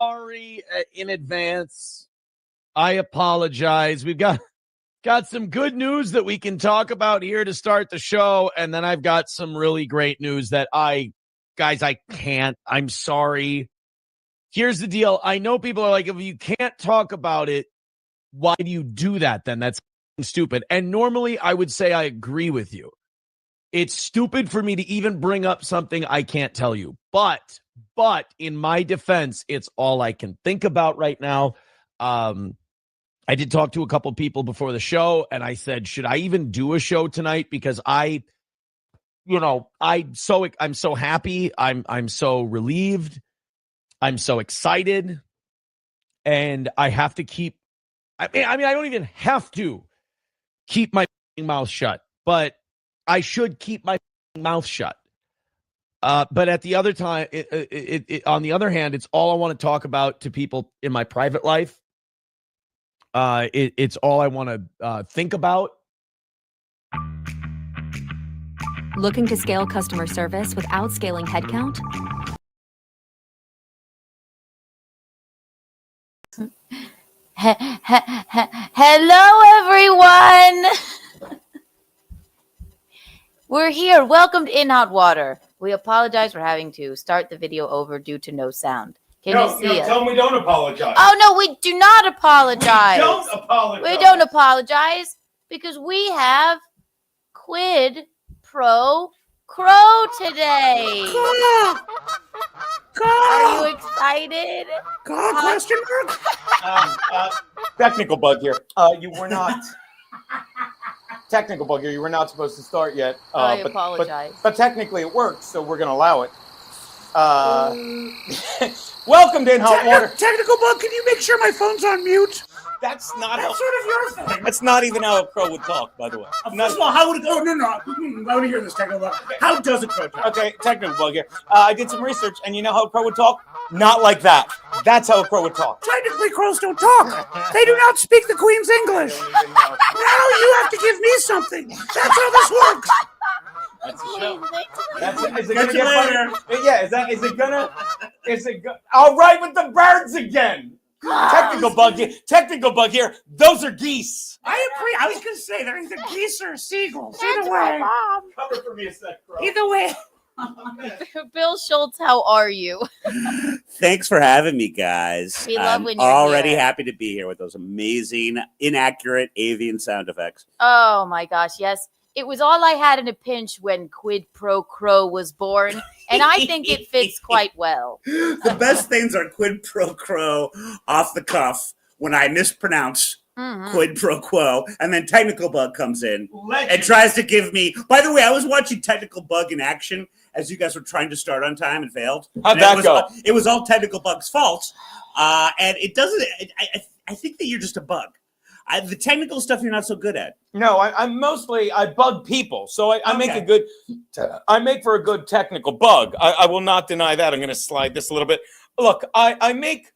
sorry in advance. I apologize. We've got some good news that we can talk about here to start the show, and then I've got some really great news that I can't. I'm sorry. Here's the deal. I know people are like, if you can't talk about it, why do you do that then? That's stupid. And normally I would say I agree with you. It's stupid for me to even bring up something I can't tell you. But in my defense, it's all I can think about right now. I did talk to a couple people before the show, and I said, should I even do a show tonight? Because I'm so happy. I'm so relieved. I'm so excited. And I have to keep, I don't even have to keep my mouth shut, but I should keep my mouth shut. But at the other time, on the other hand, it's all I want to talk about to people in my private life. It's all I want to think about. Looking to scale customer service without scaling headcount? Hello, everyone. We're here. Welcome to In Hot Water. We apologize for having to start the video over due to no sound. Can you see us? Tell them we don't apologize. Oh, no, we do not apologize. We don't apologize. We don't apologize because we have Quid Pro Crow today. Are you excited? Question mark? Technical bug here. You were not. Technical bug here. You were not supposed to start yet. I apologize. But technically it works, so we're going to allow it. Welcome to In Hot Water. Technical bug, can you make sure my phone's on mute? That's not That's how. sort of your thing. That's not even how a crow would talk, by the way. First of all, how would it go? No. I want to hear this, technical bug. How does a crow talk? Okay, technical bug here. I did some research, and you know how a crow would talk? Not like that. That's how a crow would talk. Technically, crows don't talk. They do not speak the Queen's English. Now you have to give me something. That's how this works. That's a show. Is it Catch gonna you get later. funny? Yeah, is it all right with the birds again? Technical bug here. Those are geese. I agree. I was going to say they're either geese or seagulls. Either way. Cover for me a sec, bro. Either way. Bill Schulz, how are you? Thanks for having me, guys. We love I'm when you're already here. happy to be here with those amazing, inaccurate avian sound effects. Oh, my gosh, yes. It was all I had in a pinch when Quid Pro Crow was born, and I think it fits quite well. The best things are Quid Pro Crow off the cuff when I mispronounce Quid Pro Quo, and then Technical Bug comes in and tries to give me. By the way, I was watching Technical Bug in action as you guys were trying to start on time and failed. How'd that go? It was all Technical Bug's fault, and it doesn't. I think that you're just a bug. The technical stuff you're not so good at. No, I'm mostly I bug people, so I make I make for a good technical bug. I will not deny that. I'm going to slide this a little bit. Look, I make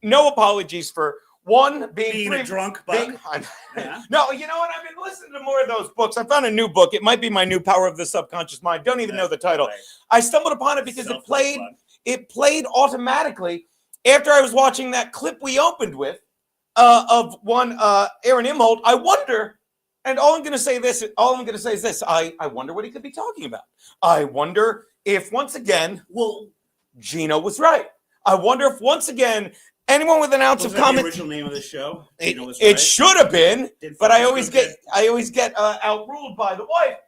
no apologies for one being a drunk bug. No, you know what? I've been listening to more of those books. I found a new book. It might be my new Power of the Subconscious Mind. Don't even know the title. Right. I stumbled upon it because it played automatically after I was watching that clip we opened with. Of one Aaron Imholt, I wonder, and all I'm going to say is this: I wonder what he could be talking about. I wonder if once again, Gino was right. I wonder if once again, anyone with an ounce of comment. The original name of the show. It should have been, but I always get outruled by the wife.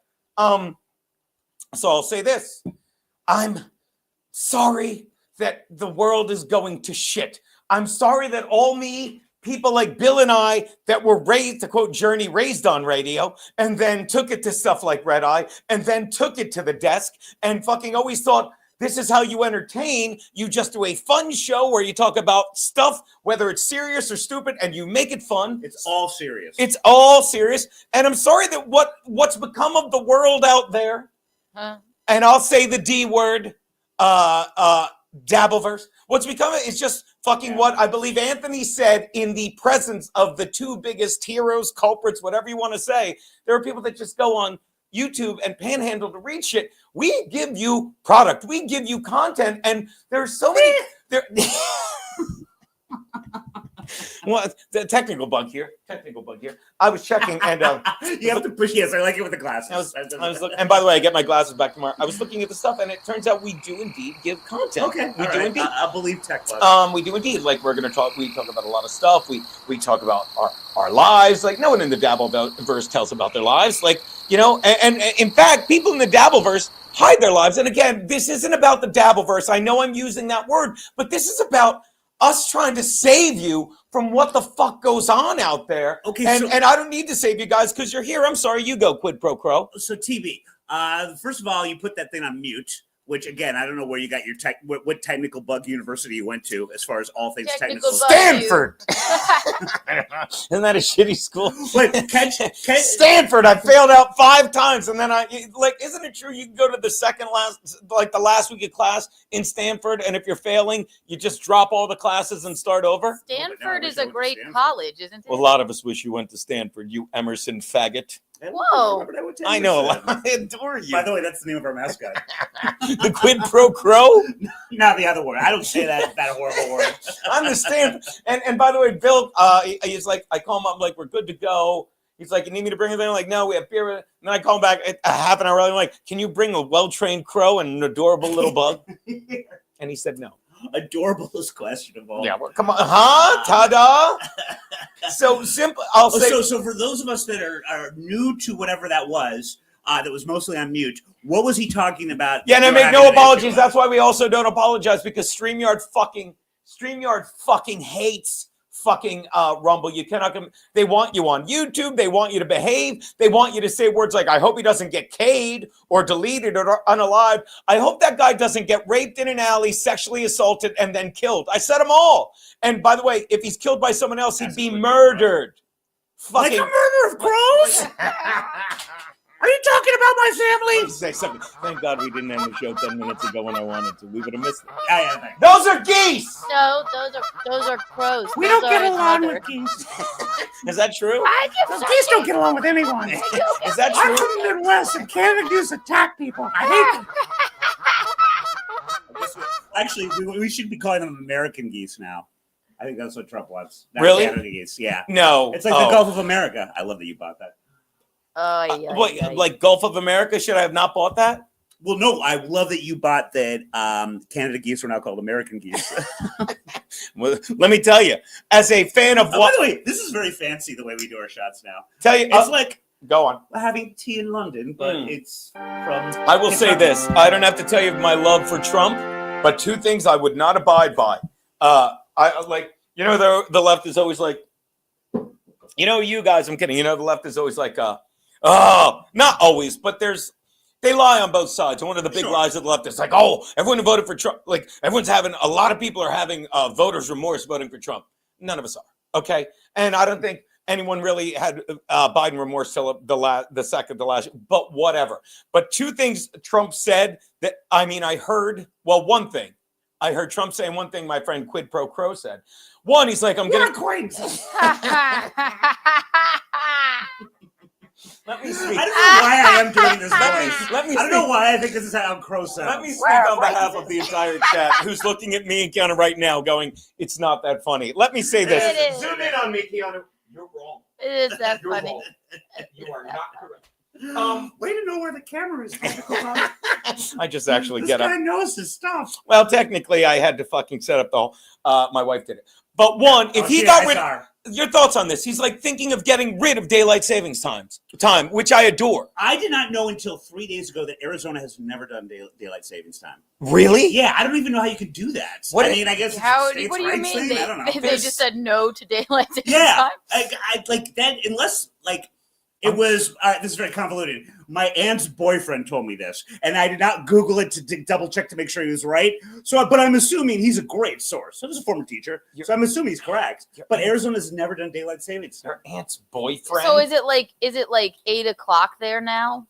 So I'll say this: I'm sorry that the world is going to shit. I'm sorry that people like Bill and I that were raised, to quote Journey, raised on radio, and then took it to stuff like Red Eye, and then took it to the desk, and fucking always thought, this is how you entertain. You just do a fun show where you talk about stuff, whether it's serious or stupid, and you make it fun. It's all serious. It's all serious. And I'm sorry that what's become of the world out there, and I'll say the D word, Dabbleverse. What's become is just fucking what I believe Anthony said in the presence of the two biggest heroes, culprits, whatever you want to say. There are people that just go on YouTube and panhandle to read shit. We give you product. We give you content. And there's so many. Well, the technical bug here. I was checking, and you have to push. Yes, I like it with the glasses. I was looking, and by the way, I get my glasses back tomorrow. I was looking at the stuff, and it turns out we do indeed give content. Okay, we do indeed. I believe tech bug. We do indeed. Like we're gonna talk. We talk about a lot of stuff. We talk about our lives. Like no one in the Dabbleverse tells about their lives. Like you know, and in fact, people in the Dabbleverse hide their lives. And again, this isn't about the Dabbleverse. I know I'm using that word, but this is about us trying to save you from what the fuck goes on out there. Okay, and I don't need to save you guys because you're here. I'm sorry, you go, Quid Pro Crow. So TB, first of all, you put that thing on mute, which again, I don't know where you got your what technical bug university you went to as far as all things technical. Stanford. Isn't that a shitty school? Wait, Stanford. I failed out 5 times, and then isn't it true you can go to the last week of class in Stanford, and if you're failing, you just drop all the classes and start over? Stanford is a great college, isn't it? Well, a lot of us wish you went to Stanford, you Emerson faggot. Whoa. I know. I adore you. By the way, that's the name of our mascot. The Quid Pro Crow? Not the other word. I don't say that horrible word. I understand. And by the way, Bill, he's like, I call him up, I'm like, we're good to go. He's like, you need me to bring anything? I'm like, no, we have beer. And then I call him back a half an hour early. I'm like, can you bring a well-trained crow and an adorable little bug? And he said no. Adorable is questionable. Yeah, well, come on. Huh? Ta-da. So simple. I'll say. So for those of us that are new to whatever that was mostly on mute, what was he talking about? Yeah, and I make no apologies. That's why we also don't apologize, because StreamYard fucking hates fucking Rumble. You cannot. They want you on YouTube. They want you to behave. They want you to say words like, I hope he doesn't get K'd or deleted or unalived. I hope that guy doesn't get raped in an alley, sexually assaulted, and then killed. I said them all. And by the way, if he's killed by someone else, he'd be murdered. Fucking like a murder of crows? Are you talking about my family? Say something. Thank God we didn't end the show 10 minutes ago when I wanted to. We would have missed it. Yeah, those are geese. No, those are crows. We Those don't get are his along mother. with geese. Is that true? Those geese don't get along with anyone. Is that I'm true? from the Midwest, and Canada geese attack people. I hate them. Actually, we should be calling them American geese now. I think that's what Trump wants. Not Really? Canada geese. Yeah. No. It's like the Gulf of America. I love that you bought that. Like Gulf of America? Should I have not bought that? Well, no, I love that you bought that Canada geese are now called American geese. Well, let me tell you, as a fan of By the way, this is very fancy the way we do our shots now. Tell you, It's like go on. having tea in London, but it's from. I will say this: I don't have to tell you my love for Trump, but 2 things I would not abide by. I like, the left is always like, you guys. I'm kidding. The left is always like, not always, but they lie on both sides. And one of the big lies of the left is like, everyone who voted for Trump, like a lot of people are having voters' remorse voting for Trump. None of us are. Okay. And I don't think anyone really had Biden remorse till the second to last, but whatever. But 2 things Trump said that, I heard, one thing. I heard Trump saying one thing my friend Quid Pro Crow said. One, he's like, I'm going to... Let me speak. I don't know why I am doing this voice. Let me I don't know why I think this is how Crow sounds. Let me speak on behalf of the entire chat who's looking at me and Keanu right now going, it's not that funny. Let me say this. It is. Zoom in on me, Keanu. You're wrong. It is that You're funny. wrong. You are not correct. Way to know where the camera is. I just actually This get up. guy knows his stuff. Well, technically, I had to fucking set up the whole. My wife did it. But one, if he got rid of. Your thoughts on this? He's like thinking of getting rid of daylight savings time, which I adore. I did not know until 3 days ago that Arizona has never done daylight savings time. Really? Yeah, I don't even know how you could do that. I guess it's How? a states' What do you rights mean? thing. I don't know. They just said no to daylight savings Yeah, time? I like that unless like it was. This is very convoluted. My aunt's boyfriend told me this, and I did not Google it to double check to make sure he was right. But I'm assuming he's a great source. So he's a former teacher, so I'm assuming he's correct. But Arizona's never done daylight savings. Your aunt's boyfriend. So is it like 8:00 there now?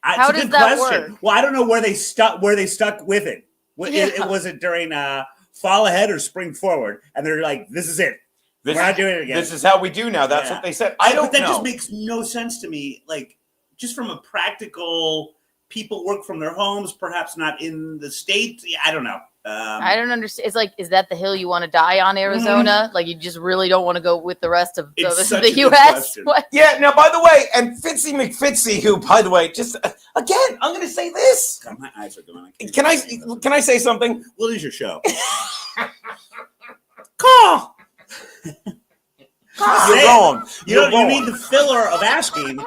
How It's a does good that question. work? Well, I don't know where they stuck with it. Was it during fall ahead or spring forward? And they're like, "This is it. We're not doing it again. This is how we do now." That's what they said. I don't But that know. just makes no sense to me. Like, just from a practical, people work from their homes, perhaps not in the state. I don't know. I don't understand. It's like, is that the hill you want to die on, Arizona? Like, you just really don't want to go with the rest of the U.S.? Yeah. Now, by the way, and Fitzy McFitzy, who, by the way, just again, I'm going to say this. God, my eyes are going. Can I say something? What is your show? Call. You're wrong. You mean the filler of asking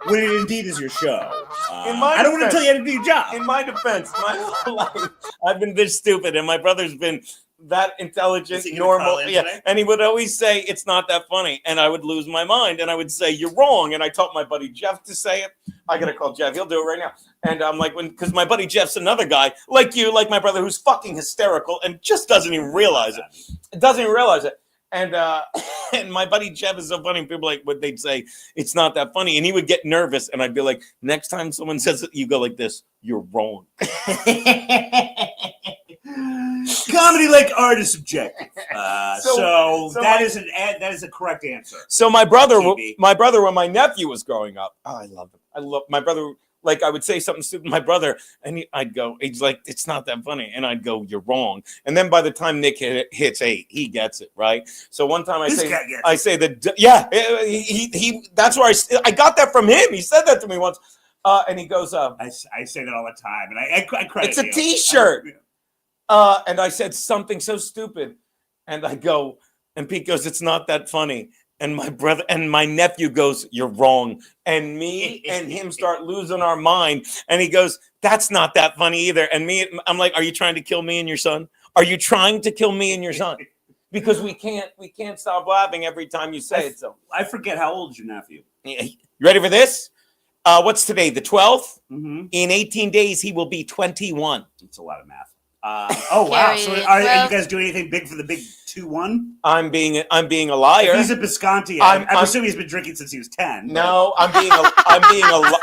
when it indeed is your show. I don't want to tell you how to do your job. In my defense, my whole life, I've been this stupid, and my brother's been that intelligent, normal. Yeah, and he would always say, it's not that funny. And I would lose my mind, and I would say, you're wrong. And I taught my buddy Jeff to say it. I got to call Jeff. He'll do it right now. And I'm like, because my buddy Jeff's another guy, like you, like my brother, who's fucking hysterical and just doesn't even realize it. Doesn't even realize it. And and my buddy Jeff is so funny. People like what they'd say, it's not that funny. And he would get nervous. And I'd be like, next time someone says it, you go like this, you're wrong. Comedy, like art, is subjective. So that is a correct answer. So my brother, when my nephew was growing up, I love my brother. Like, I would say something stupid to my brother, and I'd go, he's like, it's not that funny. And I'd go, you're wrong. And then by the time Nick hits 8, he gets it, right? So one time I say that, yeah, he that's where I got that from him. He said that to me once. And he goes, I say that all the time. And I credit it's a T-shirt. And I said something so stupid. And I go, and Pete goes, it's not that funny. And my brother and my nephew goes, you're wrong. And me and him start losing our mind. And he goes, that's not that funny either. And I'm like, are you trying to kill me and your son? Are you trying to kill me and your son? Because we can't stop laughing every time you say it. So I forget, how old is your nephew? You ready for this? What's today? The 12th? Mm-hmm. In 18 days, he will be 21. It's a lot of math. Oh wow! So are you guys doing anything big for the big 2-1? I'm being a liar. If he's a Bisconti. I'm assuming he's been drinking since he was 10. No, I'm being a liar.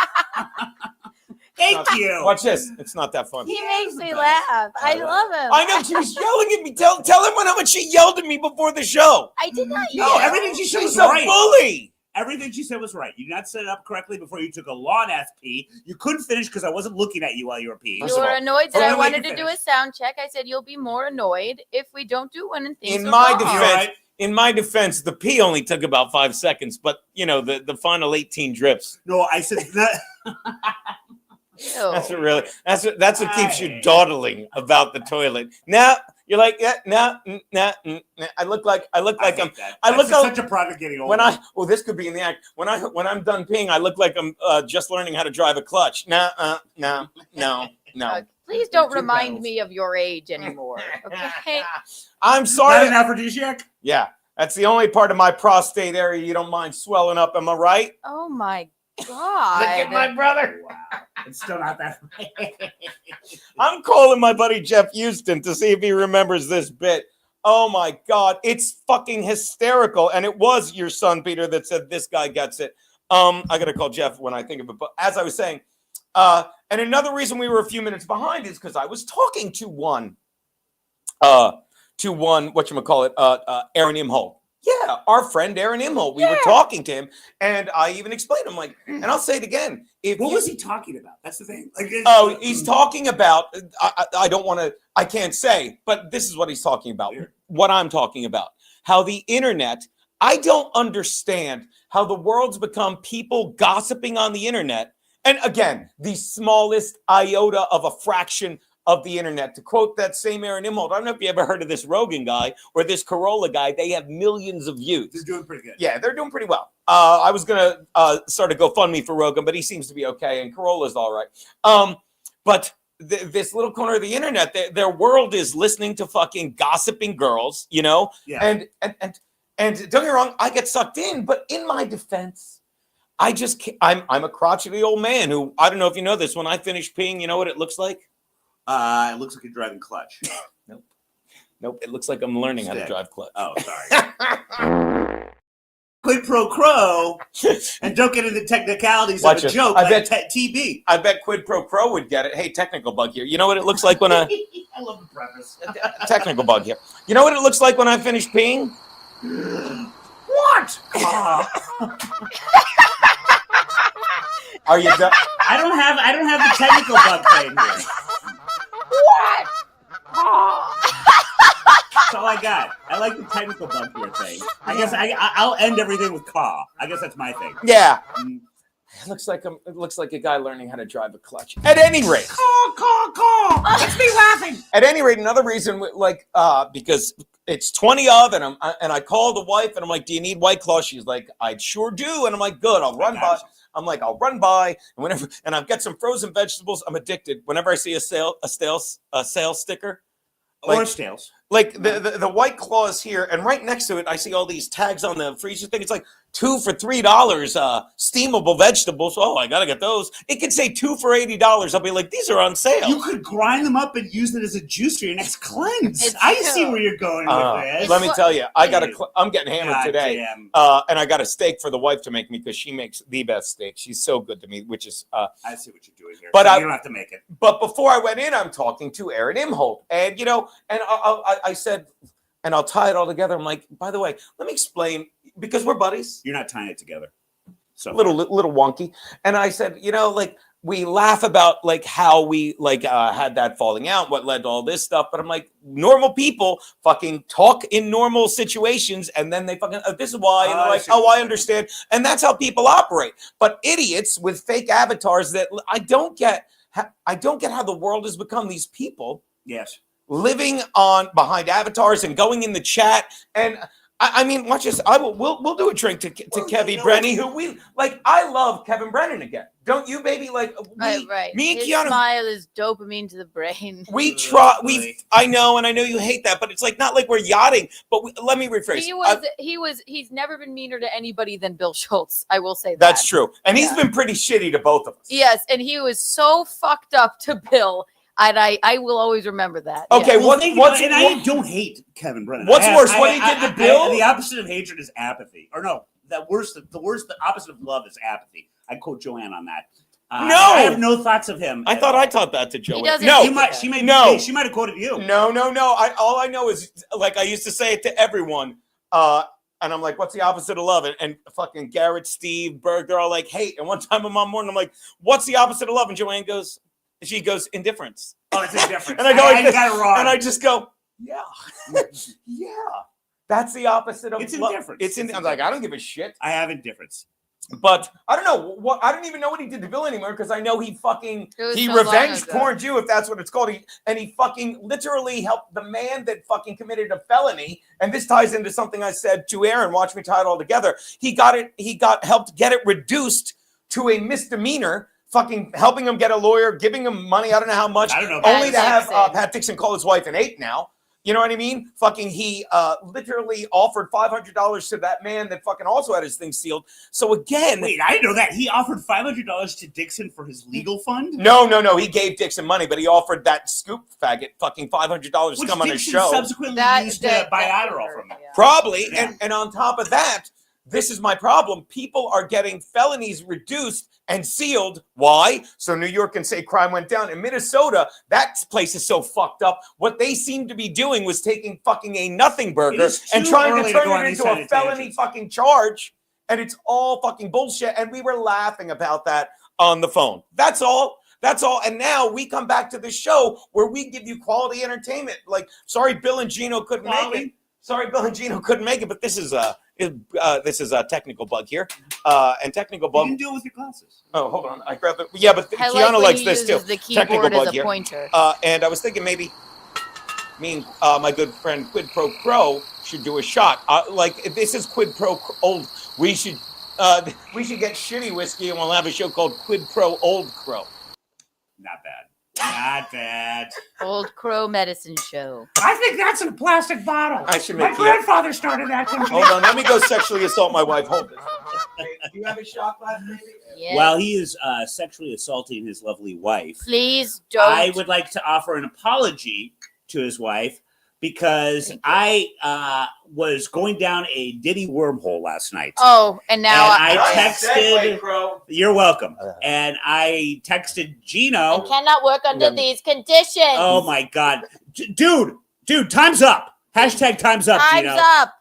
Thank you. Watch this. It's not that funny. He makes me laugh. I love him. I know, she was yelling at me. Tell him how much she yelled at me before the show. I did not yell. No, everything she said was She's a right. bully. Everything she said was right. You did not set it up correctly before you took a long-ass pee. You couldn't finish because I wasn't looking at you while you were peeing. You were annoyed that I wanted to do a sound check. I said, you'll be more annoyed if we don't do one and things In my defense, the pee only took about 5 seconds, but, the final 18 drips. No, I said that. That's what keeps you dawdling about the toilet. Now you're like, I look like such a product getting older. This could be in the act. When I'm done peeing, I look like I'm just learning how to drive a clutch. No. Please don't remind me of your age anymore. Okay. I'm sorry. Is that an aphrodisiac? Yeah, that's the only part of my prostate area you don't mind swelling up. Am I right? Oh my God. Look at my brother. Wow. It's still not that. I'm calling my buddy Jeff Houston to see if he remembers this bit. Oh my God, it's fucking hysterical. And it was your son, Peter, that said this guy gets it. I gotta call Jeff when I think of it. But as I was saying, and another reason we were a few minutes behind is because I was talking to one, whatchamacallit, Aaron Imholt. Yeah, our friend Aaron Imholt. We were talking to him, and I even explained him, like, and I'll say it again. What was he talking about? That's the thing. He's talking about, I can't say, but this is what he's talking about. Weird. What I'm talking about. How the internet, I don't understand how the world's become people gossiping on the internet. And again, the smallest iota of a fraction of the internet. To quote that same Aaron Imholt, I don't know if you ever heard of this Rogan guy or this Corolla guy. They have millions of views. They're doing pretty good. Yeah, they're doing pretty well. I was going to start a GoFundMe for Rogan, but he seems to be okay, and Corolla's all right. But this little corner of the internet, their world is listening to fucking gossiping girls, Yeah. And don't get me wrong, I get sucked in, but in my defense, I'm a crotchety old man who, I don't know if you know this, when I finish peeing, you know what it looks like? It looks like you're driving clutch. Nope. It looks like I'm learning how to drive clutch. Oh, sorry. Quid Pro Crow, and don't get into the technicalities of a joke. I bet TB. I bet Quid Pro Crow would get it. Hey, technical bug here. You know what it looks like when I love the preface. Technical bug here. You know what it looks like when I finish peeing? What? Are you done? I don't have the technical bug thing here. What? That's all I got. I like the technical bug here thing. I guess I'll end everything with caw. I guess that's my thing. Yeah. It looks like a guy learning how to drive a clutch. At any rate. Caw. That's me laughing. At any rate, another reason, because it's 20 of, and I called the wife, and I'm like, "Do you need White Claw?" She's like, "I sure do." And I'm like, "Good, I'll run by." I'm like, "I'll run by," and I've got some frozen vegetables. I'm addicted. Whenever I see a sale sticker, Or stales. like the White Claw is here, and right next to it, I see all these tags on the freezer thing. It's like 2 for $3, steamable vegetables. Oh, I gotta get those. It could say 2 for $80. I'll be like, these are on sale. You could grind them up and use it as a juice for your next cleanse. It's I true. see where you're going with this. Let me tell you, I'm getting hammered God today, damn. and I got a steak for the wife to make me because she makes the best steak. She's so good to me, which is. I see what you're doing here. But So I- you don't have to make it. But before I went in, I'm talking to Aaron Imholt, and I said, and I'll tie it all together. I'm like, by the way, let me explain because we're buddies. You're not tying it together. So Little wonky, and I said, we laugh about like how we had that falling out, what led to all this stuff. But I'm like, normal people fucking talk in normal situations, and then they fucking this is why, and they're like, oh, I understand, and that's how people operate. But idiots with fake avatars that I don't get how the world has become these people yes. living behind avatars and going in the chat and. I mean, watch this. We'll do a drink to Kevin Brennan, who we like. I love Kevin Brennan again. Don't you, baby? Like Right. me and His Keanu. smile is dopamine to the brain. We try. I know, and I know you hate that, but it's like not like we're yachting. But let me rephrase. He's never been meaner to anybody than Bill Schulz. I will say that. That's true, and he's been pretty shitty to both of us. Yes, and he was so fucked up to Bill. And I will always remember that. Okay, yeah. I don't hate Kevin Brennan. What's worse, what he did to Bill? The opposite of hatred is apathy. Or no, the opposite of love is apathy. I quote Joanne on that. No, I have no thoughts of him. I thought I taught that to Joanne. doesn't No, She might have quoted you. No. All I know is like I used to say it to everyone. And I'm like, what's the opposite of love? And fucking Garrett, Steve, Berg, they're all like, hate. And one time I'm on morning, I'm like, what's the opposite of love? And Joanne goes, indifference. Oh, it's indifference. And I go, I got it wrong. And I just go, yeah. Yeah. That's the opposite of It's love. indifference. I'm like, I don't give a shit. I have indifference. But I don't know I don't even know what he did to Bill anymore because I know he so revenge long ago. porned you, if that's what it's called. He fucking literally helped the man that fucking committed a felony. And this ties into something I said to Aaron. Watch me tie it all together. He helped get it reduced to a misdemeanor. Fucking helping him get a lawyer, giving him money. I don't know how much. I don't know. Only to have Dixon. Pat Dixon call his wife an ape now. You know what I mean? Fucking he literally offered $500 to that man that fucking also had his thing sealed. So again, Wait, I didn't know that. He offered $500 to Dixon for his legal fund? no. He gave Dixon money, but he offered that scoop faggot fucking $500 to come on his show. Subsequently used to buy Adderall from him. Probably. Yeah. And on top of that, this is my problem. People are getting felonies reduced and sealed. Why? So New York can say crime went down. In Minnesota, that place is so fucked up. What they seem to be doing was taking fucking a nothing burger and trying to turn it into a felony fucking charge. And it's all fucking bullshit. And we were laughing about that on the phone. That's all. And now we come back to the show where we give you quality entertainment. Like, sorry, Bill and Gino couldn't make it. But this is a technical bug here. And technical You bug. can deal with your glasses. Oh, hold on. I grabbed it. Yeah, but I like Keanu when likes he this too. uses the Technical keyboard as bug a here. pointer. And I was thinking maybe me and my good friend Quid Pro Crow should do a shot. Like if this is Quid Pro Old. We should get shitty whiskey and we'll have a show called Quid Pro Old Crow. Not bad. Not bad. Old Crow Medicine Show. I think that's in a plastic bottle. I should My make grandfather started that. Hold on, let me go sexually assault my wife. Hold this. Do you have a shot glass, maybe? Yeah. While he is sexually assaulting his lovely wife, Please don't. I would like to offer an apology to his wife because I was going down a Diddy wormhole last night. Oh, and now And I Nice texted. segue, Crow. You're welcome. And I texted Gino. I cannot work under these conditions. Oh my God, dude, time's up. Hashtag time's up. Time's Gino. up.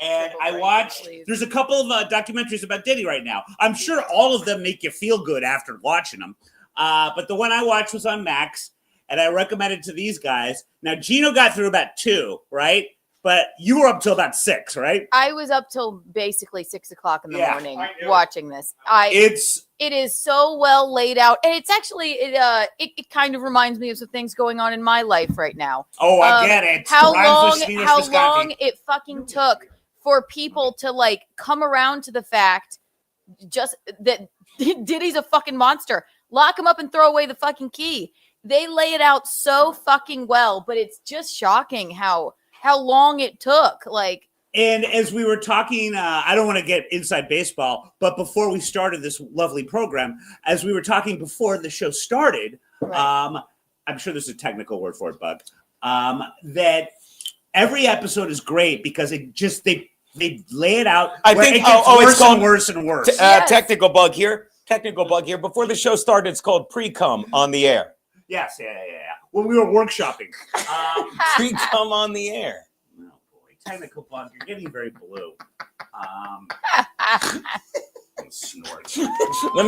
And Don't I break, watched. please. There's a couple of documentaries about Diddy right now. I'm sure all of them make you feel good after watching them. But the one I watched was on Max, and I recommended to these guys. Now, Gino got through about 2, right? But you were up till about 6, right? I was up till basically 6 o'clock in the morning watching this. It is so well laid out, and it's actually it kind of reminds me of some things going on in my life right now. Oh, I get it. How long it fucking took for people to like come around to the fact just that Diddy's a fucking monster. Lock him up and throw away the fucking key. They lay it out so fucking well, but it's just shocking how long it took. Like, and as we were talking, I don't want to get inside baseball, but before we started this lovely program, as we were talking before the show started, right. I'm sure there's a technical word for it, Bug, that every episode is great because it just they lay it out. I think it gets worse and worse and worse. Yes. Technical bug here. Before the show started, it's called pre-cum on the air. Yes, yeah. When we were workshopping. Pre-cum on the air. Oh boy, technical bug. You're getting very blue. Snort. Let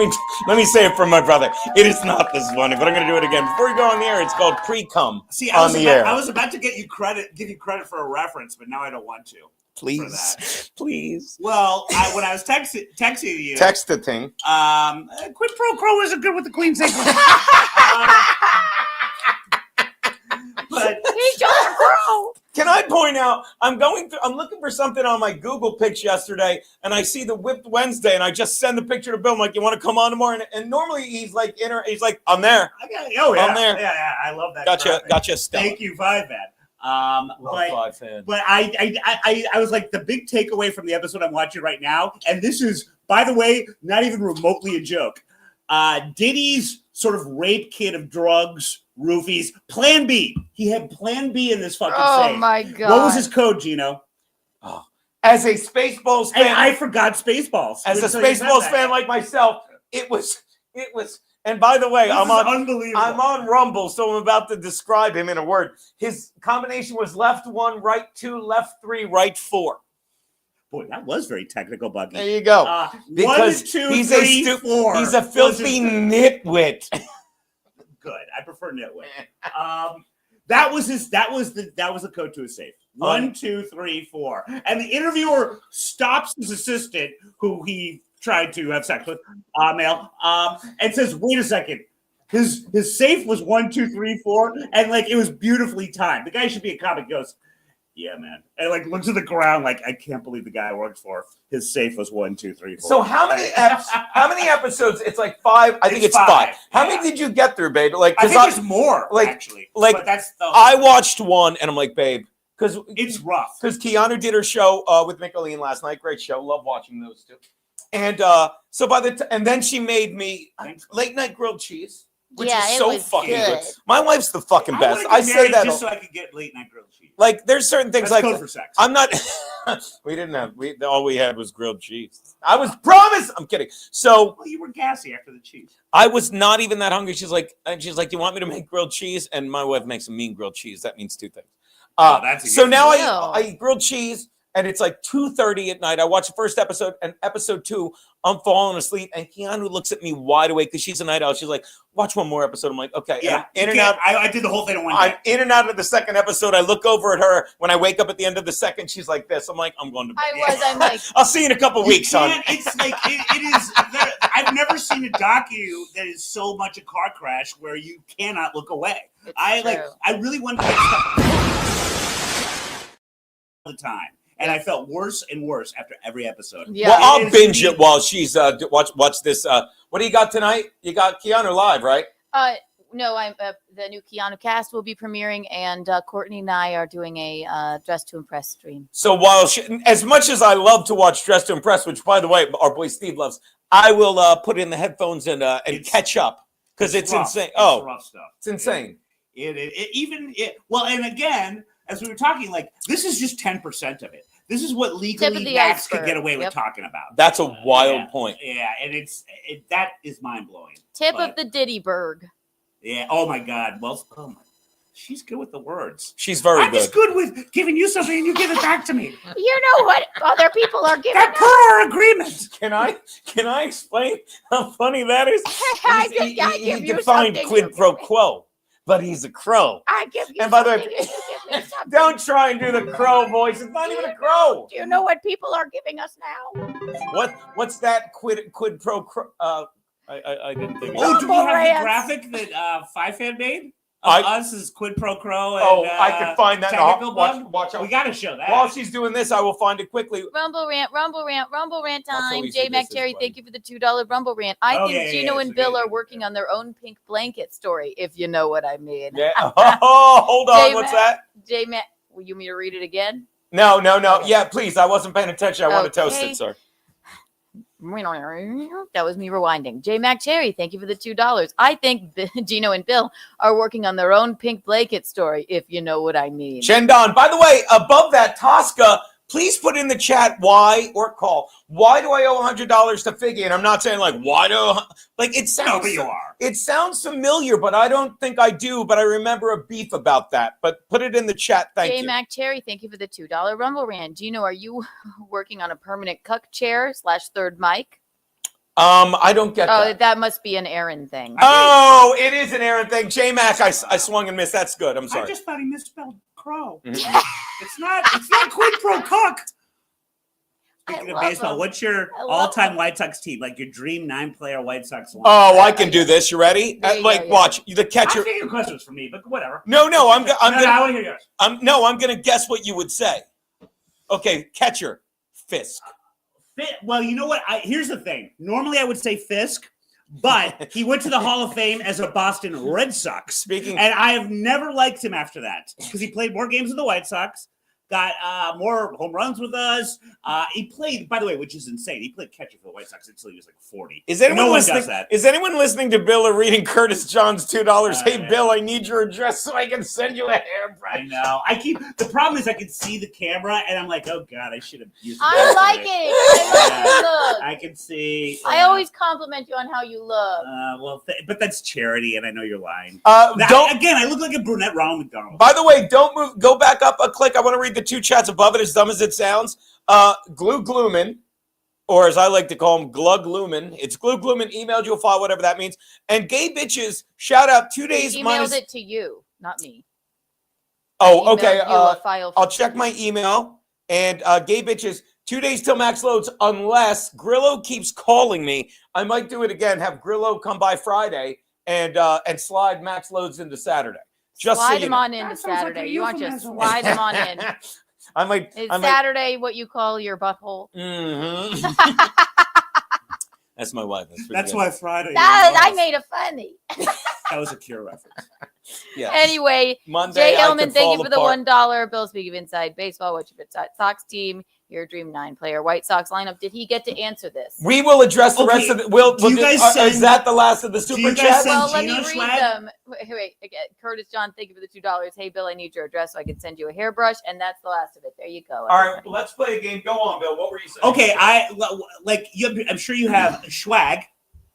me say it for my brother. It is not this funny, but I'm going to do it again. Before we go on the air, it's called pre-cum on the air. I was about to give you credit for a reference, but now I don't want to. Please. Well, when I was texting you, text the thing. Quid Pro Crow isn't good with the Queen's English. But he's just a crow. Can I point out? I'm looking for something on my Google Pics yesterday, and I see the Whipped Wednesday, and I just send the picture to Bill. I'm like, "You want to come on tomorrow?" And normally he's like, "I'm there." I'm there. Yeah, I love that. Gotcha, Stella. Thank you, Five Man. Five fan. But I was like, the big takeaway from the episode I'm watching right now, and this is, by the way, not even remotely a joke. Diddy's sort of rape kit of drugs, roofies, Plan B. He had Plan B in this fucking safe. Oh my god! What was his code, Gino? Oh, as a Spaceballs fan, and I forgot Spaceballs. As a Spaceballs fan like myself, it was. And by the way, I'm on Rumble, so I'm about to describe him in a word. His combination was left 1, right 2, left 3, right 4. Boy, that was very technical, Buggy. There you go. Because 1, 2, 3, 4. He's a filthy nitwit. Good. I prefer nitwit. That was the code to his safe. 1, 2, 3, 4. And the interviewer stops his assistant, who he tried to have sex with, male, and says, "Wait a second, his safe was 1, 2, 3, 4, and like it was beautifully timed. The guy should be a comic." He goes, "Yeah, man," and like looks at the ground, like, I can't believe the guy I worked for. His safe was 1, 2, 3, 4. So how many episodes? It's like 5. I think it's 5. How many did you get through, babe? Like, I think there's more, actually. Like, but I watched 1, and I'm like, babe, because it's rough. Because Keanu did her show with Michelene last night. Great show. Love watching those two. And so and then she made me late night grilled cheese, which is so fucking good. My wife's the fucking best. I say that just so I could get late night grilled cheese. Like, there's certain things That's like code for sex. I'm not. All we had was grilled cheese. I was promised. I'm kidding. So well, you were gassy after the cheese. I was not even that hungry. She's like, "Do you want me to make grilled cheese?" And my wife makes a mean grilled cheese. That means 2 things. So now I eat grilled cheese. And it's like 2:30 at night. I watch the first episode, and episode 2, I'm falling asleep. And Keanu looks at me wide awake because she's a night owl. She's like, "Watch one more episode." I'm like, "Okay." Yeah, in and out. I did the whole thing in one day. I'm in and out of the second episode. I look over at her. When I wake up at the end of the second, she's like this. I'm like, "I'm going to bed." I'm like, "I'll see you in a couple weeks, son." It's like it is. I've never seen a docu that is so much a car crash where you cannot look away. I really wanted to get stuff all the time. And I felt worse and worse after every episode. Yeah. Well, I'll binge it while she's watch this. What do you got tonight? You got Keanu live, right? No, I'm the new Keanu cast will be premiering, and Courtney and I are doing a Dress to Impress stream. So while as much as I love to watch Dress to Impress, which by the way our boy Steve loves, I will put in the headphones and catch up because it's insane. It's rough stuff. It's insane. Well, and again, as we were talking, like, this is just 10% of it. This is what legally Max could get away with talking about. That's a wild point. Yeah, and that is mind blowing. Tip of the Diddyberg. Yeah. Oh my God. Well, she's good with the words. She's very good. I'm just good with giving you something and you give it back to me. You know what other people are giving. That per our agreement. Can I explain how funny that is? I he defined quid pro quo. but he's a crow. I give you And by the way, something if you give me something. don't try and do the crow voice. It's not even a crow. Do you know what people are giving us now? What's that quid pro crow? I didn't think. Oh, do we have Rants. the graphic that Five Fan made? Us is Quid Pro Crow. And, I could find that. Technical Watch out. We got to show that. While she's doing this, I will find it quickly. Rumble rant time. always J who Mac this is, Terry, buddy. thank you for the $2 Rumble rant. I Oh, think yeah, Gino yeah, and so Bill yeah, are yeah, working yeah. on their own pink blanket story, if you know what I mean. Yeah. Oh, hold on. What's that? J Mac, will you me to read it again? No. Yeah, please. I wasn't paying attention. I want to toast Okay. it, sir. That was me rewinding. J Mac Cherry, thank you for the $2. I think Gino and Bill are working on their own pink blanket story, if you know what I mean. Shendon. By the way, above that, Tosca, please put in the chat why or call. Why do I owe $100 to Figgy? And I'm not saying like why do like it sounds. No, but you are. It sounds familiar, but I don't think I do. But I remember a beef about that. But put it in the chat. Thank J you. Mac Cherry, thank you for the $2 Rumble rant. Gino, are you working on a permanent cuck chair / third mic? I don't get Oh, that. that must be an Aaron thing. Oh, it is an Aaron thing. J Mac, I swung and missed. That's good. I'm I sorry. just thought he misspelled crow. Mhm. It's not Quid Pro Cook. Speaking I of love baseball, him. what's your I love all-time him. White Sox team? Like your dream 9-player White Sox line? Oh, I can do this. You ready? There you Like, go, yeah. watch the I catcher. think your question was for me, but whatever. No, I'm No, I gonna. want to hear yours. I'm gonna guess what you would say. Okay, catcher, Fisk. Well, you know what? Here's the thing. Normally, I would say Fisk, but he went to the Hall of Fame as a Boston Red Sox. Speaking, And I have never liked him after that because he played more games with the White Sox, got more home runs with us. He played, by the way, which is insane. He played catcher for the White Sox until he was like 40. is anyone No one listening? does that. Is anyone listening to Bill or reading Curtis John's $2? Hey, yeah. Bill, I need your address so I can send you a I hairbrush. know. The problem is I can see the camera and I'm like, oh God, I should have used I like it. I like your look. I can see. I always compliment you on how you look. But that's charity, and I know you're lying. Don't. Again, I look like a brunette Ronald McDonald. By the way, don't move. Go back up a click. I want to read the two chats above it, as dumb as it sounds. Glue Glooman, or as I like to call him, Glug Lumen. It's Glue Glooman emailed you a file, whatever that means. And Gay Bitches, shout out 2 days He emailed minus. it to you, not me. Oh, Emailed okay. you a file I'll for check you. my email. And Gay Bitches, 2 days till max loads, unless Grillo keeps calling me. I might do it again. Have Grillo come by Friday and slide max loads into Saturday. Just Slide so you him know. on into That sounds like Saturday. a You want to euphemism. slide him on in. I might. Is I might. Saturday what you call your butthole? Mhm. That's my wife. That's why Friday. I made it funny. That was a Cure reference. Yeah. Anyway, Monday. Jay I Hillman, could thank you fall for the apart. $1. Bill, speaking of Inside Baseball, what's your Sox team? Your dream 9-player White Sox lineup. Did he get to answer this? We will address the Okay, rest of the. We'll do you do- guys is send- that the last of the super you guys chat? send- Well, let me Gino read swag? them. Wait, again, Curtis John, thank you for the $2. Hey, Bill, I need your address so I can send you a hairbrush, and that's the last of it. There you go. All right, everybody. let's play a game. Go on, Bill. What were you saying? Okay, I'm sure you have swag,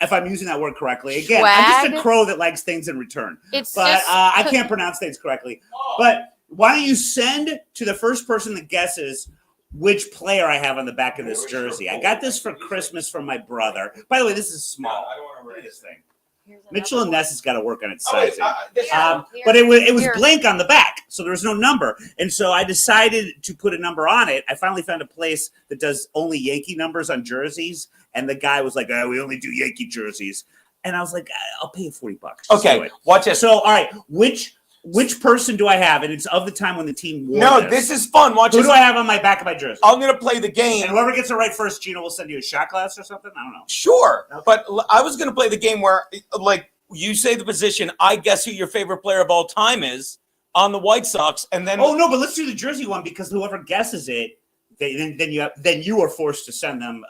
if I'm using that word correctly. Again, I'm just Swag? a crow that likes things in return. It's But just I can't pronounce things correctly. But why don't you send to the first person that guesses which player I have on the back of this jersey? I got this for Christmas from my brother. By the way, this is small. I don't want to Look read at this thing. Here's Mitchell and another Ness has got to work on its Oh, wait, sizing. Here. But it was Here. blank on the back, so there was no number. And so I decided to put a number on it. I finally found a place that does only Yankee numbers on jerseys, and the guy was like, "Oh, we only do Yankee jerseys." And I was like, "I'll pay you $40. Just do Okay, it." watch this. So, all right, which person do I have? And it's of the time when the team won. No, this is fun. Watch Who this. do I have on my back of my jersey? I'm gonna play the game. And whoever gets it right first, Gino will send you a shot glass or something. I don't know. Sure, Okay. but I was gonna play the game where, like, you say the position, I guess who your favorite player of all time is on the White Sox, and then Oh no, but let's do the jersey one because whoever guesses it, then you are forced to send them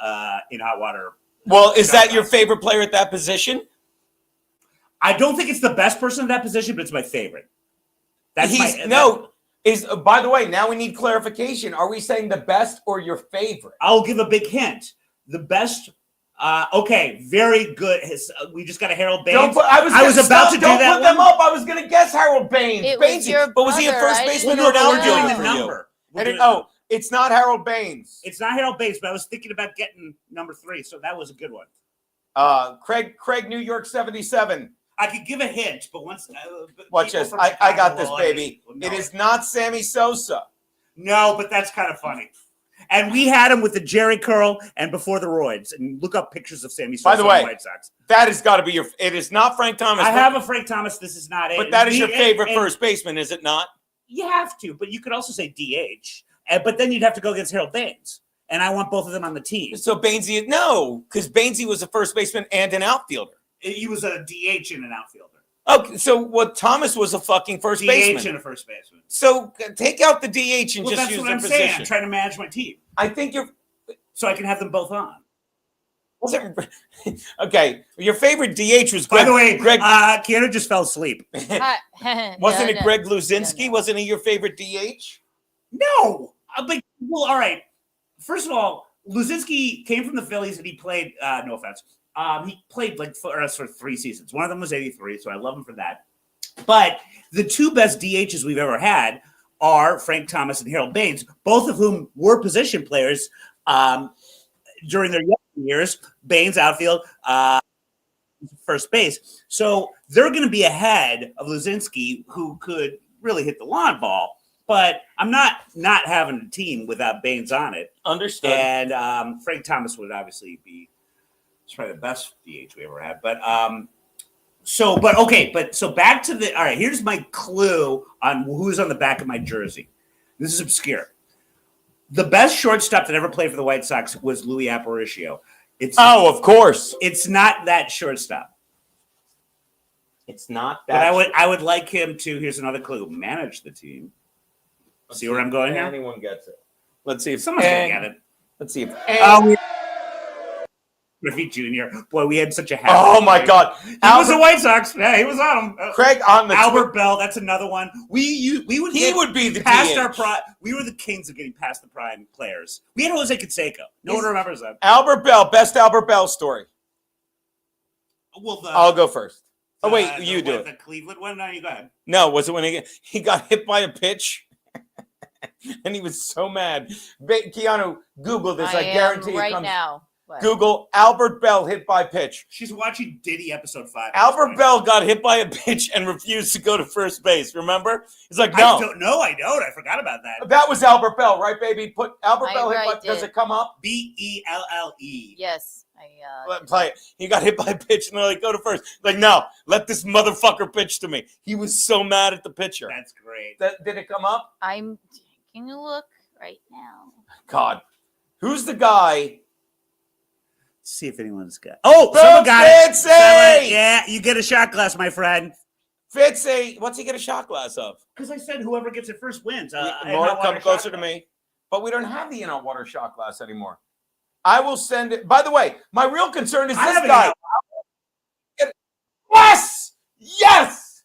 in hot water. well, is that your favorite player at that position? I don't think it's the best person in that position, but it's my favorite. By the way, now we need clarification. Are we saying the best or your favorite? I'll give a big hint. The best. Okay, very good. We just got a Harold Baines. I was about to do that Don't put them one. up. I was going to guess Harold Baines. It was Bainesy. your But was he a brother, first I baseman didn't or an No, we're know. doing outfielder the for you? number. It's not Harold Baines. It's not Harold Baines, but I was thinking about getting number 3, so that was a good one. Craig, New York 77. I could give a hint, but once watch this. I got this, baby. It is not Sammy Sosa. No, but that's kind of funny. And we had him with the Jerry curl and before the roids. And look up pictures of Sammy Sosa. By the way, on the White Sox. That has got to be your. It is not Frank Thomas. I have a Frank Thomas. This is not it. But that is your favorite first baseman, is it not? You have to, but you could also say DH. But then you'd have to go against Harold Baines. And I want both of them on the team. So Bainesy, no, because Bainesy was a first baseman and an outfielder. He was a DH and an outfielder. Okay, so Thomas was a fucking first baseman. DH and a first baseman. So take out the DH and just use their position. That's what I'm saying. I'm trying to manage my team. I think you're... So I can have them both on. Okay, your favorite DH was Greg. By the way, Greg. Keanu just fell asleep. Wasn't it Greg Luzinski? No. Wasn't he your favorite DH? No. Well, all right. First of all, Luzinski came from the Phillies and he played, no offense, he played for 3 seasons. One of them was 83, so I love him for that. But the two best DHs we've ever had are Frank Thomas and Harold Baines, both of whom were position players during their young years. Baines outfield, first base. So they're going to be ahead of Luzinski, who could really hit the lawn ball. But I'm not having a team without Baines on it. Understood. And Frank Thomas would obviously be probably the best DH we ever had. But so back to the all right. Here's my clue on who's on the back of my jersey. This is obscure. The best shortstop that ever played for the White Sox was Louis Aparicio. Of course. It's not that shortstop. It's not that. But I would like him to. Here's another clue: manage the team. See where I'm going here? Anyone gets it. Let's see if someone's going to get it. Let's see if Griffey Jr. Boy, we had such a happy Oh my God. He was a White Sox. Yeah, he was on them. Craig on the Albert Bell, that's another one. We would be the past DH. Our prime. We were the kings of getting past the prime players. We had Jose Canseco. No one remembers that. Albert Bell, best Albert Bell story. Well, I'll go first. You do it. The Cleveland one? No, you go ahead. No, was it when he got hit by a pitch? And he was so mad. Keanu, Google this. I guarantee right it comes now. What? Google Albert Bell hit by pitch. She's watching Diddy episode 5. Albert Bell got hit by a pitch and refused to go to first base. Remember? He's like, no. I don't. I forgot about that. That was Albert Bell, right, baby? Put Albert Bell hit by. Does it come up? Belle. Yes. Play it. He got hit by a pitch and they're like, go to first. Like, no, let this motherfucker pitch to me. He was so mad at the pitcher. That's great. Did it come up? I'm taking a look right now. God. Who's the guy? Let's see if anyone's got. Oh, someone got Fitzy! it. Yeah, you get a shot glass, my friend. Fitzy. What's he get a shot glass of? Because I said whoever gets it first wins. Come closer to me. But we don't have the water shot glass anymore. I will send it. By the way, my real concern is this guy. Yes! Yes!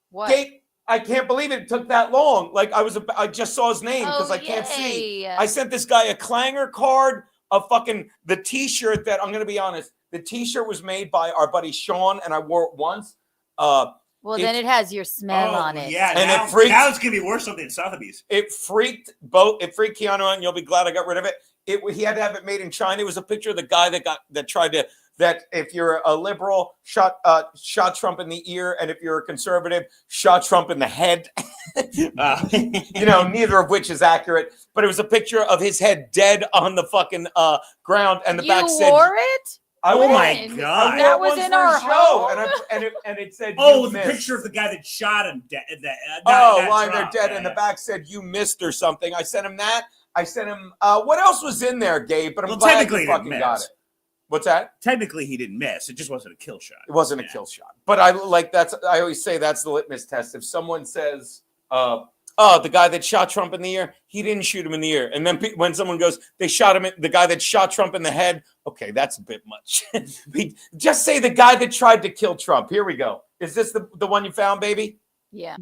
What? Kate, I can't believe it took that long. Like I just saw his name because I can't see. I sent this guy a clanger card, the T-shirt that I'm going to be honest. The T-shirt was made by our buddy Sean, and I wore it once. Well, then it has your smell on it. Yeah, and now it's going to be worse than Sotheby's. It freaked Keanu out, and you'll be glad I got rid of it. He had to have it made in China. It was a picture of the guy that if you're a liberal, shot Trump in the ear, and if you're a conservative, shot Trump in the head. Neither of which is accurate. But it was a picture of his head dead on the fucking ground, and the back said, "You wore it." Oh my God! That was in our show, and it said, "Oh, the picture of the guy that shot him dead." They're dead, and the back said, "You missed" or something. I sent him that. I sent him. What else was in there, Gabe? But I'm glad technically he fucking got it. What's that? Technically, he didn't miss. It just wasn't a kill shot. It wasn't a kill shot. But I always say that's the litmus test. If someone says, the guy that shot Trump in the ear, he didn't shoot him in the ear. And then when someone goes, they shot him, the guy that shot Trump in the head, okay, that's a bit much. Just say the guy that tried to kill Trump. Here we go. Is this the one you found, baby? Yeah.